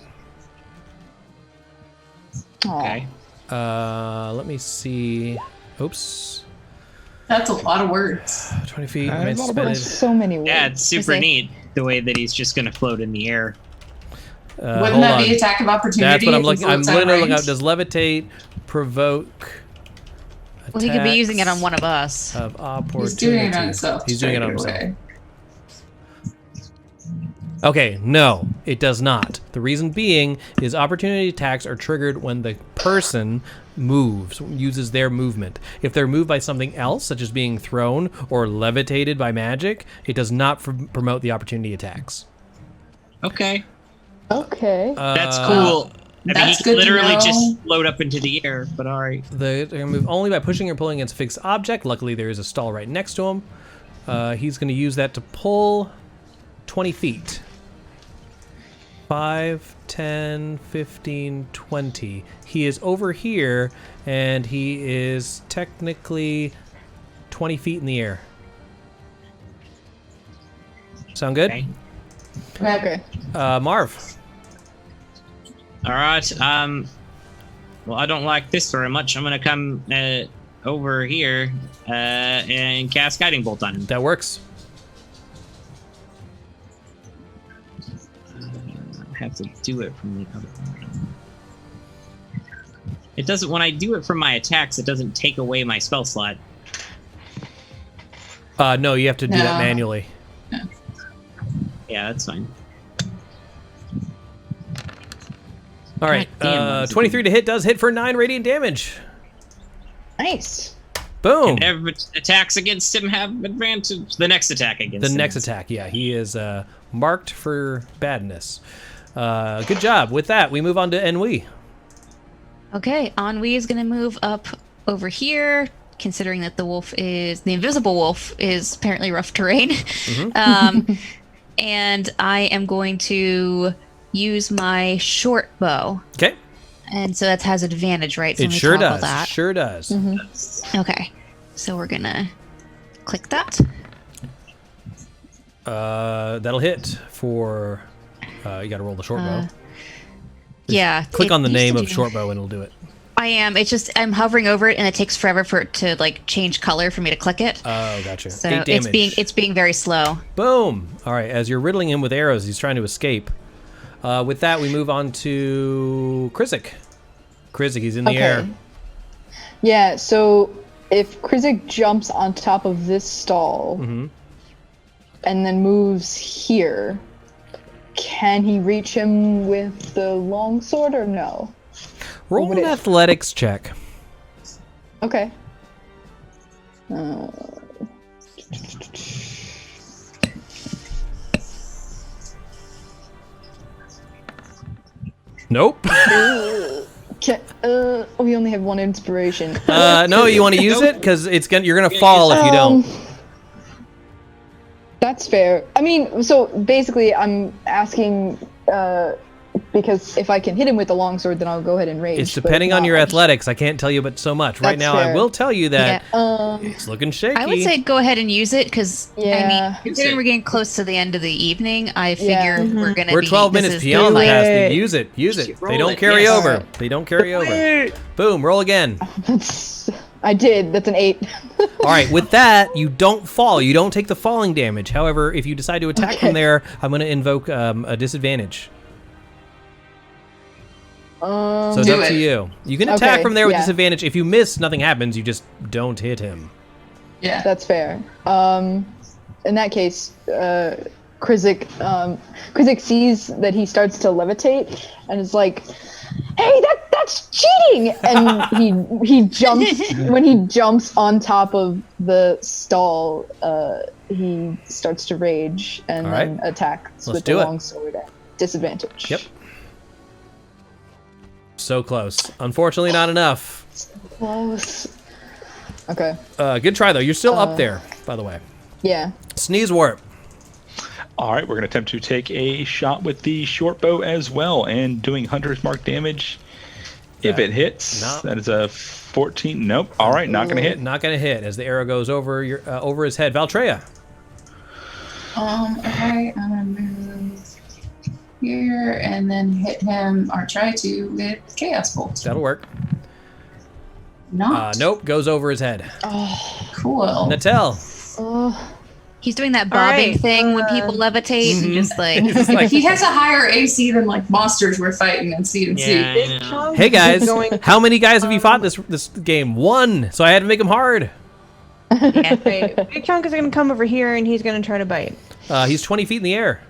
S9: Okay.
S1: Let me see. Oops.
S12: That's a lot of words.
S1: 20 feet.
S11: There's so many words.
S9: Yeah, it's super neat the way that he's just going to float in the air.
S12: Wouldn't that be attack of opportunity?
S1: That's what I'm looking. I'm literally looking
S12: range?
S1: up. Does Levitate provoke?
S10: Well, he could be using it on one of us.
S1: Of opportunity.
S12: He's doing it on himself.
S1: He's doing it on himself. Okay, no, it does not. The reason being is opportunity attacks are triggered when the person moves, uses their movement. If they're moved by something else, such as being thrown or levitated by magic, it does not promote the opportunity attacks.
S9: Okay.
S11: Okay.
S9: That's cool. I mean, he
S12: good
S9: can
S12: to
S9: literally
S12: know.
S9: just float up into the air, but all right.
S1: They're going to move only by pushing or pulling against a fixed object. Luckily, there is a stall right next to him. He's going to use that to pull 20 feet. 5, 10, 15, 20. He is over here, and he is technically 20 feet in the air. Sound good?
S11: Okay.
S1: Marv.
S9: All right. Well, I don't like this very much. I'm gonna come over here and cast Guiding Bolt on him.
S1: That works.
S9: I have to do it from the other one. It doesn't. When I do it from my attacks, it doesn't take away my spell slot.
S1: No, you have to do that
S12: No.
S1: manually.
S9: Yeah, that's fine.
S1: All right,
S9: God damn,
S1: 23 to hit does hit for 9 radiant damage.
S11: Nice.
S1: Boom.
S9: And every attacks against him have advantage. The next attack against
S1: The
S9: him.
S1: next attack, yeah, he is marked for badness. Good job. With that, we move on to Ennui.
S10: Okay, Ennui is going to move up over here, considering that the invisible wolf is apparently rough terrain. And I am going to use my short bow.
S1: Okay.
S10: And so that has advantage, right? So
S1: It
S10: let me
S1: sure
S10: toggle
S1: does.
S10: that.
S1: Sure does.
S10: Okay, so we're going to click that.
S1: That'll hit for. You got to roll the short bow.
S10: Yeah.
S1: Click
S10: it
S1: on the
S10: used
S1: name
S10: to
S1: of
S10: do-
S1: short bow and it'll do it.
S10: I am. It's just I'm hovering over it, and it takes forever for it to like change color for me to click it.
S1: Oh, gotcha.
S10: So
S1: 8 damage.
S10: it's being very slow.
S1: Boom. All right. As you're riddling him with arrows, he's trying to escape. With that, we move on to Krizik. Krizik, he's in the air.
S11: Yeah, so if Krizik jumps on top of this stall and then moves here, can he reach him with the longsword or no?
S1: Roll
S11: Would
S1: an
S11: it-
S1: athletics check.
S11: Okay.
S1: Nope.
S11: We only have one inspiration.
S1: No, you want to use it because you're gonna fall if you don't.
S11: That's fair. I mean, so basically, I'm asking because if I can hit him with the longsword, then I'll go ahead and rage.
S1: It's
S11: but
S1: depending
S11: if
S1: on
S11: not,
S1: your athletics. I can't tell you but so much. Right
S11: That's
S1: now, I
S11: fair.
S1: will tell you that
S10: Yeah.
S1: it's looking shaky.
S10: I would say go ahead and use it because I
S11: Yeah.
S10: mean, considering we're getting close to the end of the evening, I figure we're gonna.
S1: We're
S10: be,
S1: 12
S10: this
S1: minutes
S10: is
S1: beyond
S10: the
S1: the
S10: like-
S1: casting. Use it. Use it. They
S9: Roll
S1: don't
S9: it,
S1: carry
S9: yes.
S1: over. They don't carry over. Boom. Roll again.
S11: I did. That's an 8.
S1: All right. With that, you don't fall. You don't take the falling damage. However, if you decide to attack from there, I'm going to invoke a disadvantage. So it's
S12: Do
S1: up to
S12: it.
S1: you. You can attack
S11: Okay,
S1: from there with
S11: yeah.
S1: disadvantage. If you miss, nothing happens. You just don't hit him.
S12: Yeah.
S11: That's fair. In that case, Krizik sees that he starts to levitate and is like, "Hey, that's cheating!" And he jumps. When he jumps on top of the stall, he starts to rage and
S1: All
S11: then
S1: right.
S11: attacks
S1: Let's
S11: with
S1: do
S11: the
S1: it.
S11: longsword at disadvantage.
S1: Yep. So close. Unfortunately, not enough.
S11: Close. Okay.
S1: Good try though. You're still up there, by the way.
S11: Yeah.
S1: Sneezewort.
S8: All right, we're going to attempt to take a shot with the short bow as well, and doing hunter's mark damage. If it hits, that is a 14. Nope. All right, not going to hit.
S1: Not going to hit as the arrow goes over your over his head. Valtreya.
S12: Okay, I'm gonna move here and then hit him or try to with Chaos Bolt.
S1: That'll work.
S12: Not.
S1: Nope, goes over his head.
S12: Oh, cool.
S1: Natel.
S10: He's doing that bobbing thing when people levitate and just like...
S12: He has a higher AC than like monsters we're fighting in CNC.
S1: Hey guys, how many guys have you fought this game? 1, so I had to make him hard.
S14: Big Chunk is going to come over here and he's going to try to bite.
S1: He's 20 feet in the air.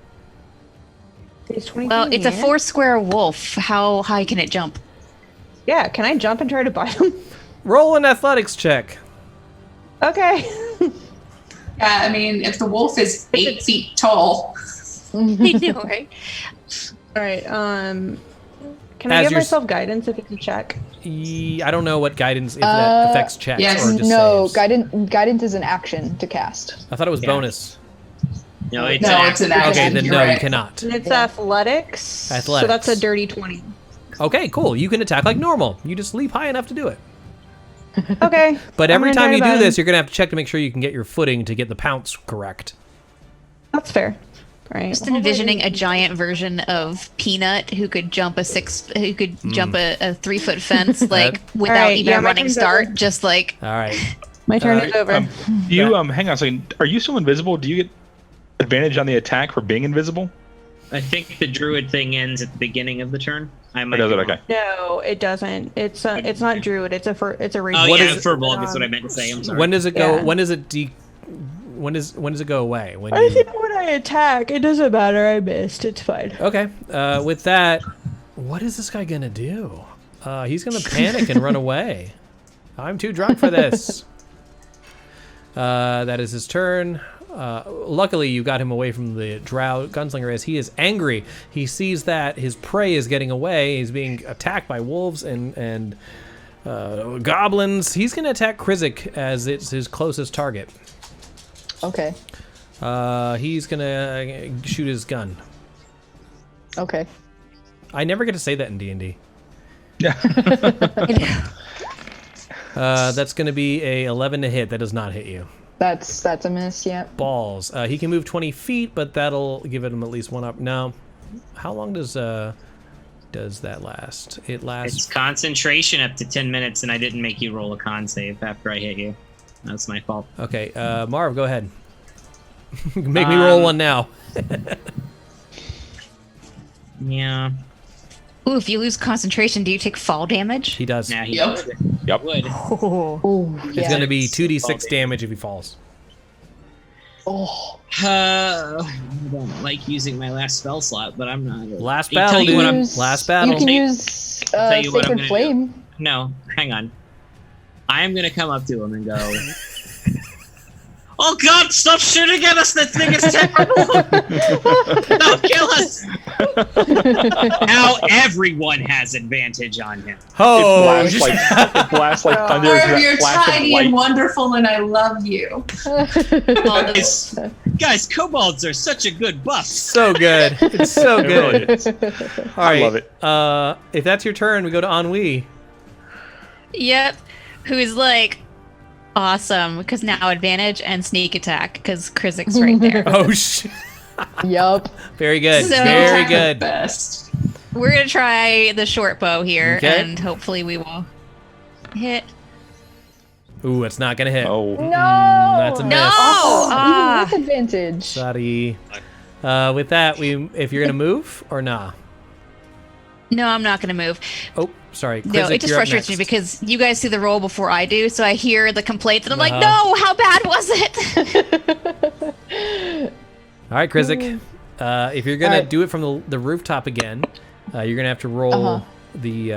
S14: He's 20
S10: Well,
S14: feet in
S10: it's
S14: the
S10: a
S14: air?
S10: 4-square wolf. How high can it jump?
S14: Yeah, can I jump and try to bite him?
S1: Roll an athletics check.
S14: Okay.
S12: Yeah, I mean, if the wolf is 8 feet tall.
S10: I know, right?
S14: Alright, can
S1: As
S14: I give
S1: you're
S14: myself guidance if it's a check?
S1: I don't know what guidance, if that affects checks or just
S11: No,
S1: saves.
S11: guidance is an action to cast.
S1: I thought it was bonus.
S9: No, it's
S12: an action.
S1: Okay, then
S12: You're
S1: no, you
S12: right.
S1: cannot.
S14: And it's athletics. So that's a dirty 20.
S1: Okay, cool. You can attack like normal. You just leap high enough to do it.
S14: Okay.
S1: But
S14: I'm
S1: every
S14: gonna
S1: time
S14: try
S1: you
S14: to
S1: do
S14: bite
S1: this,
S14: him.
S1: you're going to have to check to make sure you can get your footing to get the pounce correct.
S14: That's fair. Right.
S10: Just envisioning a giant version of Peanut who could jump a jump a 3-foot fence like without
S14: Alright,
S10: even
S14: yeah,
S10: a
S14: my
S10: running
S14: turn's
S10: start.
S14: over.
S10: Just like
S1: All right.
S14: My turn is over.
S8: Do you hang on a second? Are you still invisible? Do you get advantage on the attack for being invisible?
S9: I think the druid thing ends at the beginning of the turn. I might.
S8: does
S9: be
S8: it?
S9: wrong.
S8: Okay.
S14: No, it doesn't. It's not druid. It's a ranger.
S9: Oh
S1: What
S9: yeah,
S1: is it-
S9: furball is what I meant to say. I'm sorry.
S1: When does it go?
S14: Yeah.
S1: When does it when does it go away? When
S14: I
S1: you...
S14: think when I attack, it doesn't matter. I missed. It's fine.
S1: Okay. With that, what is this guy gonna do? He's gonna panic and run away. I'm too drunk for this. That is his turn. Luckily, you got him away from the drow gunslinger as he is angry. He sees that his prey is getting away. He's being attacked by wolves and goblins. He's going to attack Krizik as it's his closest target.
S11: Okay.
S1: He's going to shoot his gun.
S11: Okay.
S1: I never get to say that in D&D.
S8: Yeah.
S1: That's going to be a 11 to hit. That does not hit you.
S11: That's a miss, yeah.
S1: Balls. He can move 20 feet, but that'll give him at least one up. No. How long does that last? It lasts...
S9: It's concentration up to 10 minutes, and I didn't make you roll a con save after I hit you. That's my fault.
S1: Okay, Marv, go ahead. Make me roll one now.
S9: Yeah.
S10: ooh, if you lose concentration, do you take fall damage?
S1: He does.
S9: Nah, he
S12: Yep.
S9: would.
S8: Yep.
S9: Would.
S1: It's going to be 2d6 damage if he falls.
S9: I don't like using my last spell slot, but I'm not.
S1: Last
S9: I'll tell
S1: battle,
S9: you what
S1: dude.
S9: I'm.
S1: Last battle.
S11: You can use
S9: I'll tell you what I'm
S11: Sacred
S9: gonna
S11: Flame.
S9: do. No, hang on. I am gonna come up to him and go. Oh God! Stop shooting at us! That thing is terrible! Don't kill us! Now everyone has advantage on him.
S1: Oh,
S8: It blasts like thunder.
S12: Marv, you're
S8: flash of
S12: tiny
S8: light.
S12: and wonderful, and I love you.
S9: Guys, kobolds are such a good buff.
S1: so good. It's so
S8: It really
S1: good.
S8: is.
S1: All right.
S8: I love it.
S1: If that's your turn, we go to Ennui.
S10: Yep. Who's like, awesome, because now advantage and sneak attack, because Krizik's right there.
S1: Oh, shit.
S11: Yup.
S1: Very good.
S10: So-
S1: Very
S12: Attack
S1: good.
S12: the best.
S10: We're going to try the short bow here,
S1: Okay.
S10: and hopefully we will hit.
S1: Ooh, it's not going to hit.
S8: Oh.
S11: No.
S1: That's a miss.
S10: No! Ah.
S11: Even with advantage.
S1: Sorry. With that, if you're going to move or nah?
S10: No, I'm not going to move.
S1: Oh, sorry.
S10: No,
S1: Krizik,
S10: it just
S1: you're up
S10: frustrates me
S1: next.
S10: because you guys see the roll before I do, so I hear the complaints, and I'm like,
S1: Uh-huh.
S10: no, how bad was it?
S1: All right, Krizik. If you're going
S11: All
S1: to
S11: right.
S1: do it from the rooftop again, you're going to have to roll the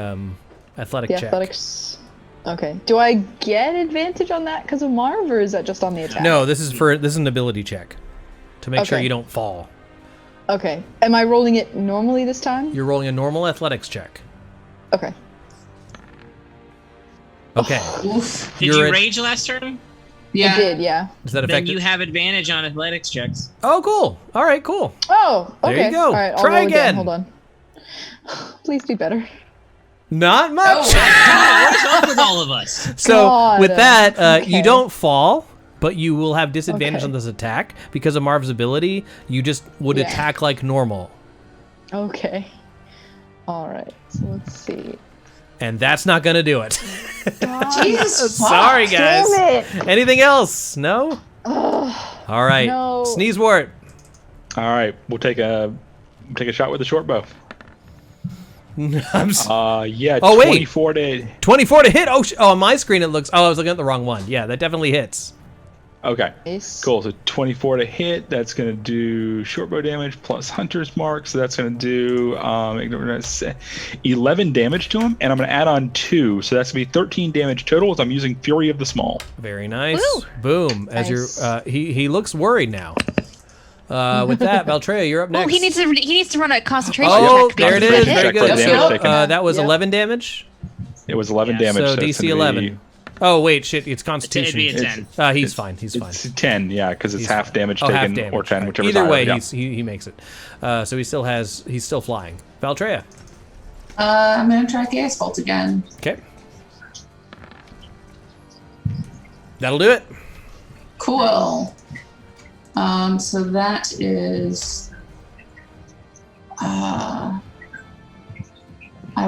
S1: athletic
S11: The
S1: check.
S11: athletics. Okay. Do I get advantage on that because of Marv, or is that just on the attack?
S1: No, this is an ability check to make sure
S11: Okay.
S1: you don't fall.
S11: Okay. Am I rolling it normally this time?
S1: You're rolling a normal athletics check.
S11: Okay.
S1: Okay.
S12: Oof.
S9: Did you rage last turn?
S12: Yeah.
S11: I did, yeah.
S1: Is that
S9: Then
S1: effective?
S9: you have advantage on athletics checks.
S1: Oh, cool. All right, cool.
S11: Oh, okay.
S1: There you go.
S11: All right, I'll
S1: Try
S11: roll
S1: again.
S11: Hold on. Please be better.
S1: Not much.
S9: God, what is wrong with all of us?
S1: So
S11: God.
S1: with that, you
S11: Okay.
S1: don't fall, but you will have disadvantage
S11: Okay.
S1: on this attack because of Marv's ability. You just would
S11: Yeah.
S1: attack like normal,
S11: Okay. All right. So let's see.
S1: and that's not gonna do it.
S12: Jesus,
S1: Sorry,
S12: fuck.
S1: guys.
S11: Damn it.
S1: Anything else? No.
S11: Ugh.
S1: All right.
S11: No.
S1: Sneezewort.
S8: All right, we'll take a shot with the short bow. Yeah.
S1: Oh, wait.
S8: 24 to.
S1: 24 to hit. Oh, on my screen it looks. Oh, I was looking at the wrong one. Yeah, that definitely hits.
S8: Okay.
S11: Nice.
S8: Cool. So 24 to hit. That's going to do short bow damage plus hunter's mark. So that's going to do 11 damage to him, and I'm going to add on 2. So that's going to be 13 damage total. As I'm using Fury of the Small.
S1: Very nice.
S10: Woo.
S1: Boom. As
S11: Nice.
S1: you're, he looks worried now. With that, Valtreya, you're up next.
S10: Oh, he needs to run a concentration
S1: Oh,
S10: check.
S1: there it
S8: Concentration
S1: is. Very
S8: check for
S1: good.
S8: the damage
S1: So,
S8: taken.
S1: that was
S11: Yep.
S1: 11 damage.
S8: It was 11
S9: Yeah,
S8: damage.
S1: So
S8: it's
S1: DC
S8: gonna
S1: 11.
S8: be-
S1: Oh wait, shit! It's Constitution.
S9: It'd be a 10.
S1: He's fine. He's fine.
S8: It's 10, yeah, because it's
S1: He's
S8: half
S1: fine.
S8: damage
S1: Oh,
S8: taken
S1: half damage.
S8: or 10,
S1: Right.
S8: whichever.
S1: Either way,
S8: yeah.
S1: he makes it. So he's still flying. Valtreya.
S12: I'm gonna try Chaos Bolt again.
S1: Okay. That'll do it.
S12: Cool. So that is. I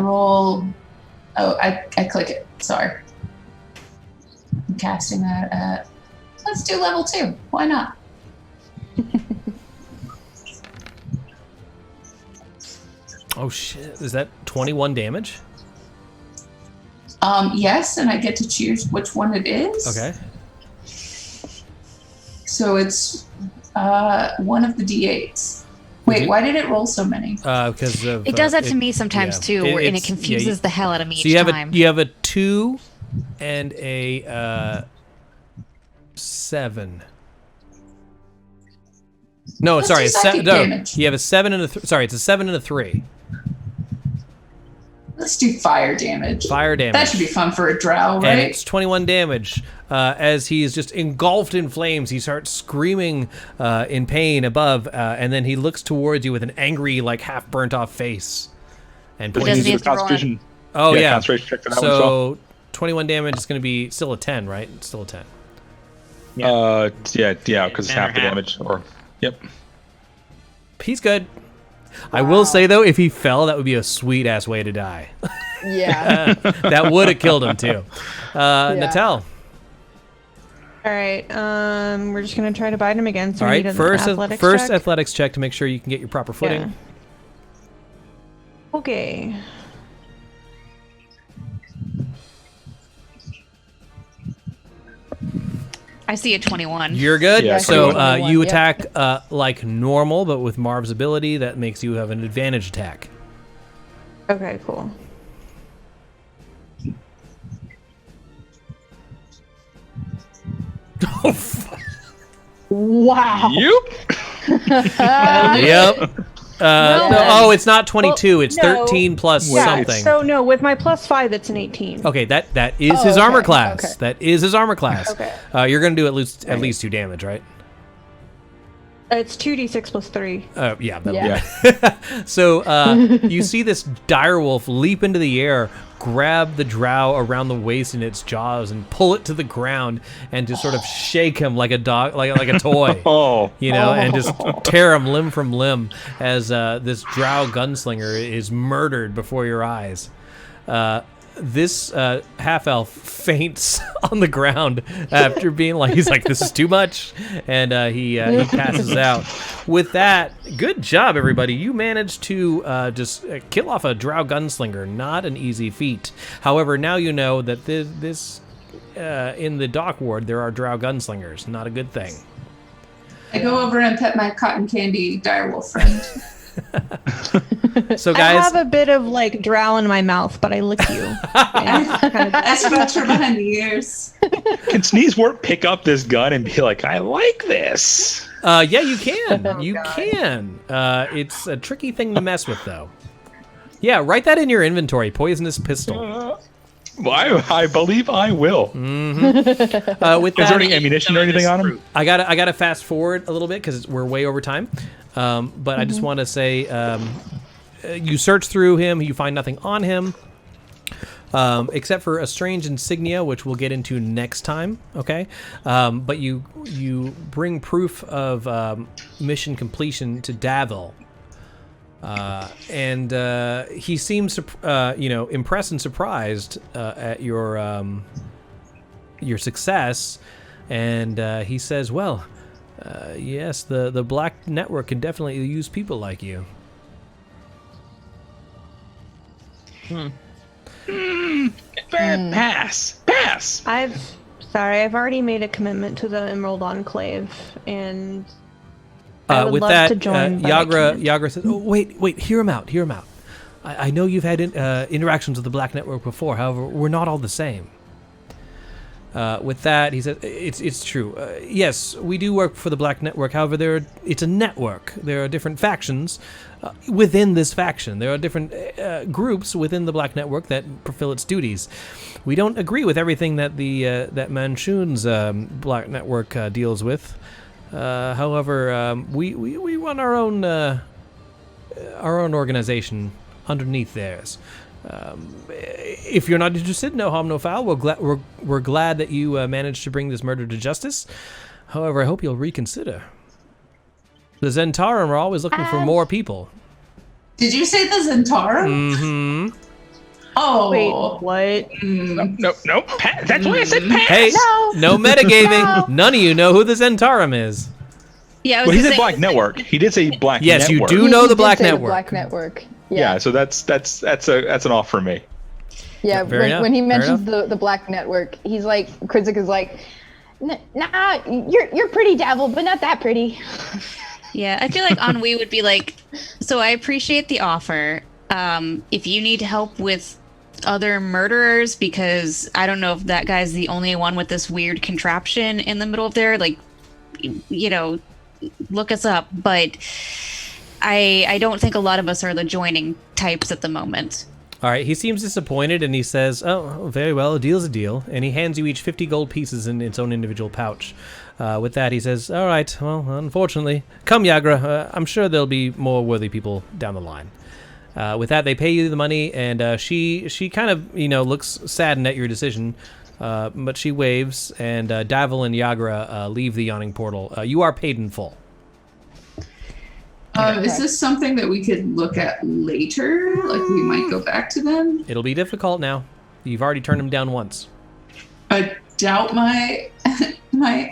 S12: roll. Oh, I click it. Sorry. I'm casting that at. Let's do level 2. Why not?
S1: Oh shit! Is that 21 damage?
S12: Yes, and I get to choose which one it is.
S1: Okay.
S12: So it's one of the D8s. Wait, why did it roll so many?
S1: Because of
S10: It does that to me sometimes too, and it
S1: it's-
S10: confuses
S1: yeah,
S10: the hell out of me
S1: So
S10: each
S1: you have
S10: time.
S1: you have a 2 and a 7. No,
S12: Let's
S1: sorry,
S12: do psychic
S1: no.
S12: damage.
S1: You have a 7 and a sorry, it's a 7 and a 3.
S12: Let's do fire damage.
S1: Fire damage.
S12: That should be fun for a drow,
S1: And
S12: right?
S1: it's 21 damage. As he's just engulfed in flames, he starts screaming in pain above, and then he looks towards you with an angry, like half burnt off face. And
S8: Does
S1: points-
S8: he need to do a Constitution?
S1: Oh yeah.
S8: Concentration check for that one as well.
S1: So 21 damage is going to be still a 10, right? It's still a 10.
S8: Yeah, because it's
S9: 10 or
S8: half the
S9: half.
S8: damage. Or yep.
S1: He's good. I will say though, if he fell, that would be a sweet ass way to die.
S11: Yeah.
S1: That would have killed him too. Natal.
S14: All right. We're just gonna try to bite him again. So
S1: All
S14: we
S1: right,
S14: need an
S1: first
S14: athletics check.
S1: athletics check to make sure you can get your proper footing.
S14: Yeah. Okay.
S10: I see a 21.
S1: You're good.
S8: Yeah,
S1: So
S11: 21,
S1: you
S11: yep.
S1: attack like normal, but with Marv's ability, that makes you have an advantage attack.
S14: Okay. Cool.
S11: Wow.
S1: Yep. No, it's not 22. It's
S14: no.
S1: 13 plus
S14: Yeah.
S1: something.
S14: So no, with my +5, it's an 18.
S1: Okay, that is his
S11: okay,
S1: armor class.
S11: okay.
S1: That is his armor class.
S14: Okay.
S1: You're gonna do at least 2 damage, right?
S14: It's 2d6 plus 3.
S1: Yeah. that'll
S11: Yeah.
S1: do it. So you see this direwolf leap into the air, grab the drow around the waist in its jaws, and pull it to the ground, and just sort of shake him like a dog, like a toy.
S8: Oh.
S1: You know, and just tear him limb from limb as this drow gunslinger is murdered before your eyes. This half-elf faints on the ground after being like, he's like, this is too much, and he passes out. With that, good job, everybody. You managed to just kill off a drow gunslinger. Not an easy feat. However, now you know that this in the dock ward, there are drow gunslingers. Not a good thing.
S12: I go over and pet my cotton candy direwolf friend.
S1: So,
S14: I
S1: guys,
S14: have a bit of like drow in my mouth, but I lick you.
S12: I scratch her behind the ears.
S8: Can Sneezewort pick up this gun and be like, I like this?
S1: yeah, you can. You can. It's a tricky thing to mess with, though. Yeah, write that in your inventory. Poisonous pistol.
S8: Well, I believe I will.
S1: Mm-hmm. With
S8: Is
S1: that,
S8: there any ammunition or anything on him?
S1: I gotta fast forward a little bit because we're way over time. But I just want to say, you search through him, you find nothing on him, except for a strange insignia, which we'll get into next time. Okay, but you bring proof of mission completion to Davil. And he seems, impressed and surprised at your success, and he says, "Well, yes, the Black Network can definitely use people like you."
S8: Pass.
S14: I've already made a commitment to the Emerald Enclave, and I would
S1: with
S14: love
S1: that,
S14: to join. but I can't.
S1: Yagra says, "Oh, wait, hear him out. I know you've had interactions with the Black Network before. However, we're not all the same." With that, he said, "It's true. Yes, we do work for the Black Network. However, it's a network. There are different factions within this faction. There are different groups within the Black Network that fulfill its duties. We don't agree with everything that that Manchun's Black Network deals with. However, we run our own organization underneath theirs. If you're not interested, no harm, no foul. We're glad that you managed to bring this murder to justice. However, I hope you'll reconsider. The Zentarum are always looking for more people."
S12: Did you say the Zentarum?
S1: Mm-hmm.
S12: Oh.
S14: Wait, what?
S8: No. That's why I said pass.
S1: Hey, no metagaming. None of you know who the Zentarum is.
S10: Yeah,
S8: Well, he said Black Network. He did say Black
S1: Yes,
S8: Network.
S1: you do know
S11: He
S1: the
S11: did
S1: Black
S11: say the
S1: Network.
S11: Black Network.
S8: Yeah, so that's an off for me.
S11: Yeah,
S1: Fair enough,
S11: when he
S1: fair
S11: mentions the Black Network, he's like, Krizik is like, nah, you're pretty, Devil, but not that pretty.
S10: Yeah, I feel like Ennui would be like, so I appreciate the offer. If you need help with other murderers, because I don't know if that guy's the only one with this weird contraption in the middle of there, like, look us up. But I don't think a lot of us are the joining types at the moment.
S1: All right, he seems disappointed, and he says, "Oh, very well, a deal's a deal." And he hands you each 50 gold pieces in its own individual pouch. With that, he says, "All right, well, unfortunately. Come, Yagra, I'm sure there'll be more worthy people down the line." With that, they pay you the money, and she kind of, looks saddened at your decision, but she waves, and Davil and Yagra leave the yawning portal. You are paid in full.
S12: Is this something that we could look at later? Like we might go back to them?
S1: It'll be difficult now. You've already turned him down once.
S12: I doubt my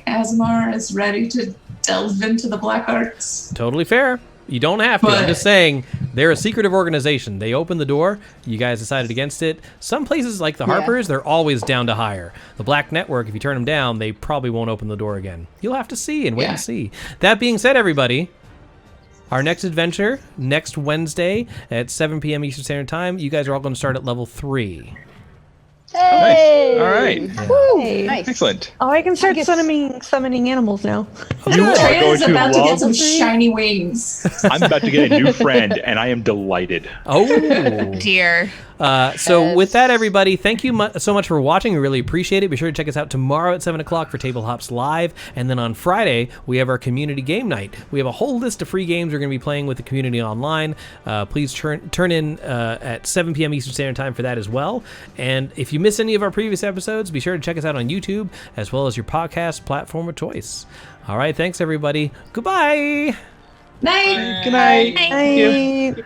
S12: Asmar is ready to delve into the black arts.
S1: Totally fair. You don't have to. I'm just saying, they're a secretive organization. They opened the door. You guys decided against it. Some places, like the Harpers, they're always down to hire. The Black Network, if you turn them down, they probably won't open the door again. You'll have to see and wait and see. That being said, everybody, our next adventure, next Wednesday at 7 p.m. Eastern Standard Time, you guys are all going to start at level 3.
S6: Hey!
S8: Nice. All right.
S14: Hey.
S11: Nice.
S8: Excellent.
S14: Oh, I can start summoning animals now.
S8: You are
S12: Trey
S8: going
S12: is
S8: to
S12: about to
S8: love.
S12: get some shiny wings.
S8: I'm about to get a new friend, and I am delighted.
S1: Oh,
S10: dear.
S1: So with that, everybody, thank you so much for watching. We really appreciate it. Be sure to check us out tomorrow at 7 o'clock for Table Hops Live. And then on Friday, we have our community game night. We have a whole list of free games we're going to be playing with the community online. Please turn in at 7 p.m. Eastern Standard Time for that as well. And if you miss any of our previous episodes, be sure to check us out on YouTube as well as your podcast platform of choice. All right, thanks, everybody. Goodbye.
S12: Night.
S8: Good night.
S10: Bye.
S8: Thank you.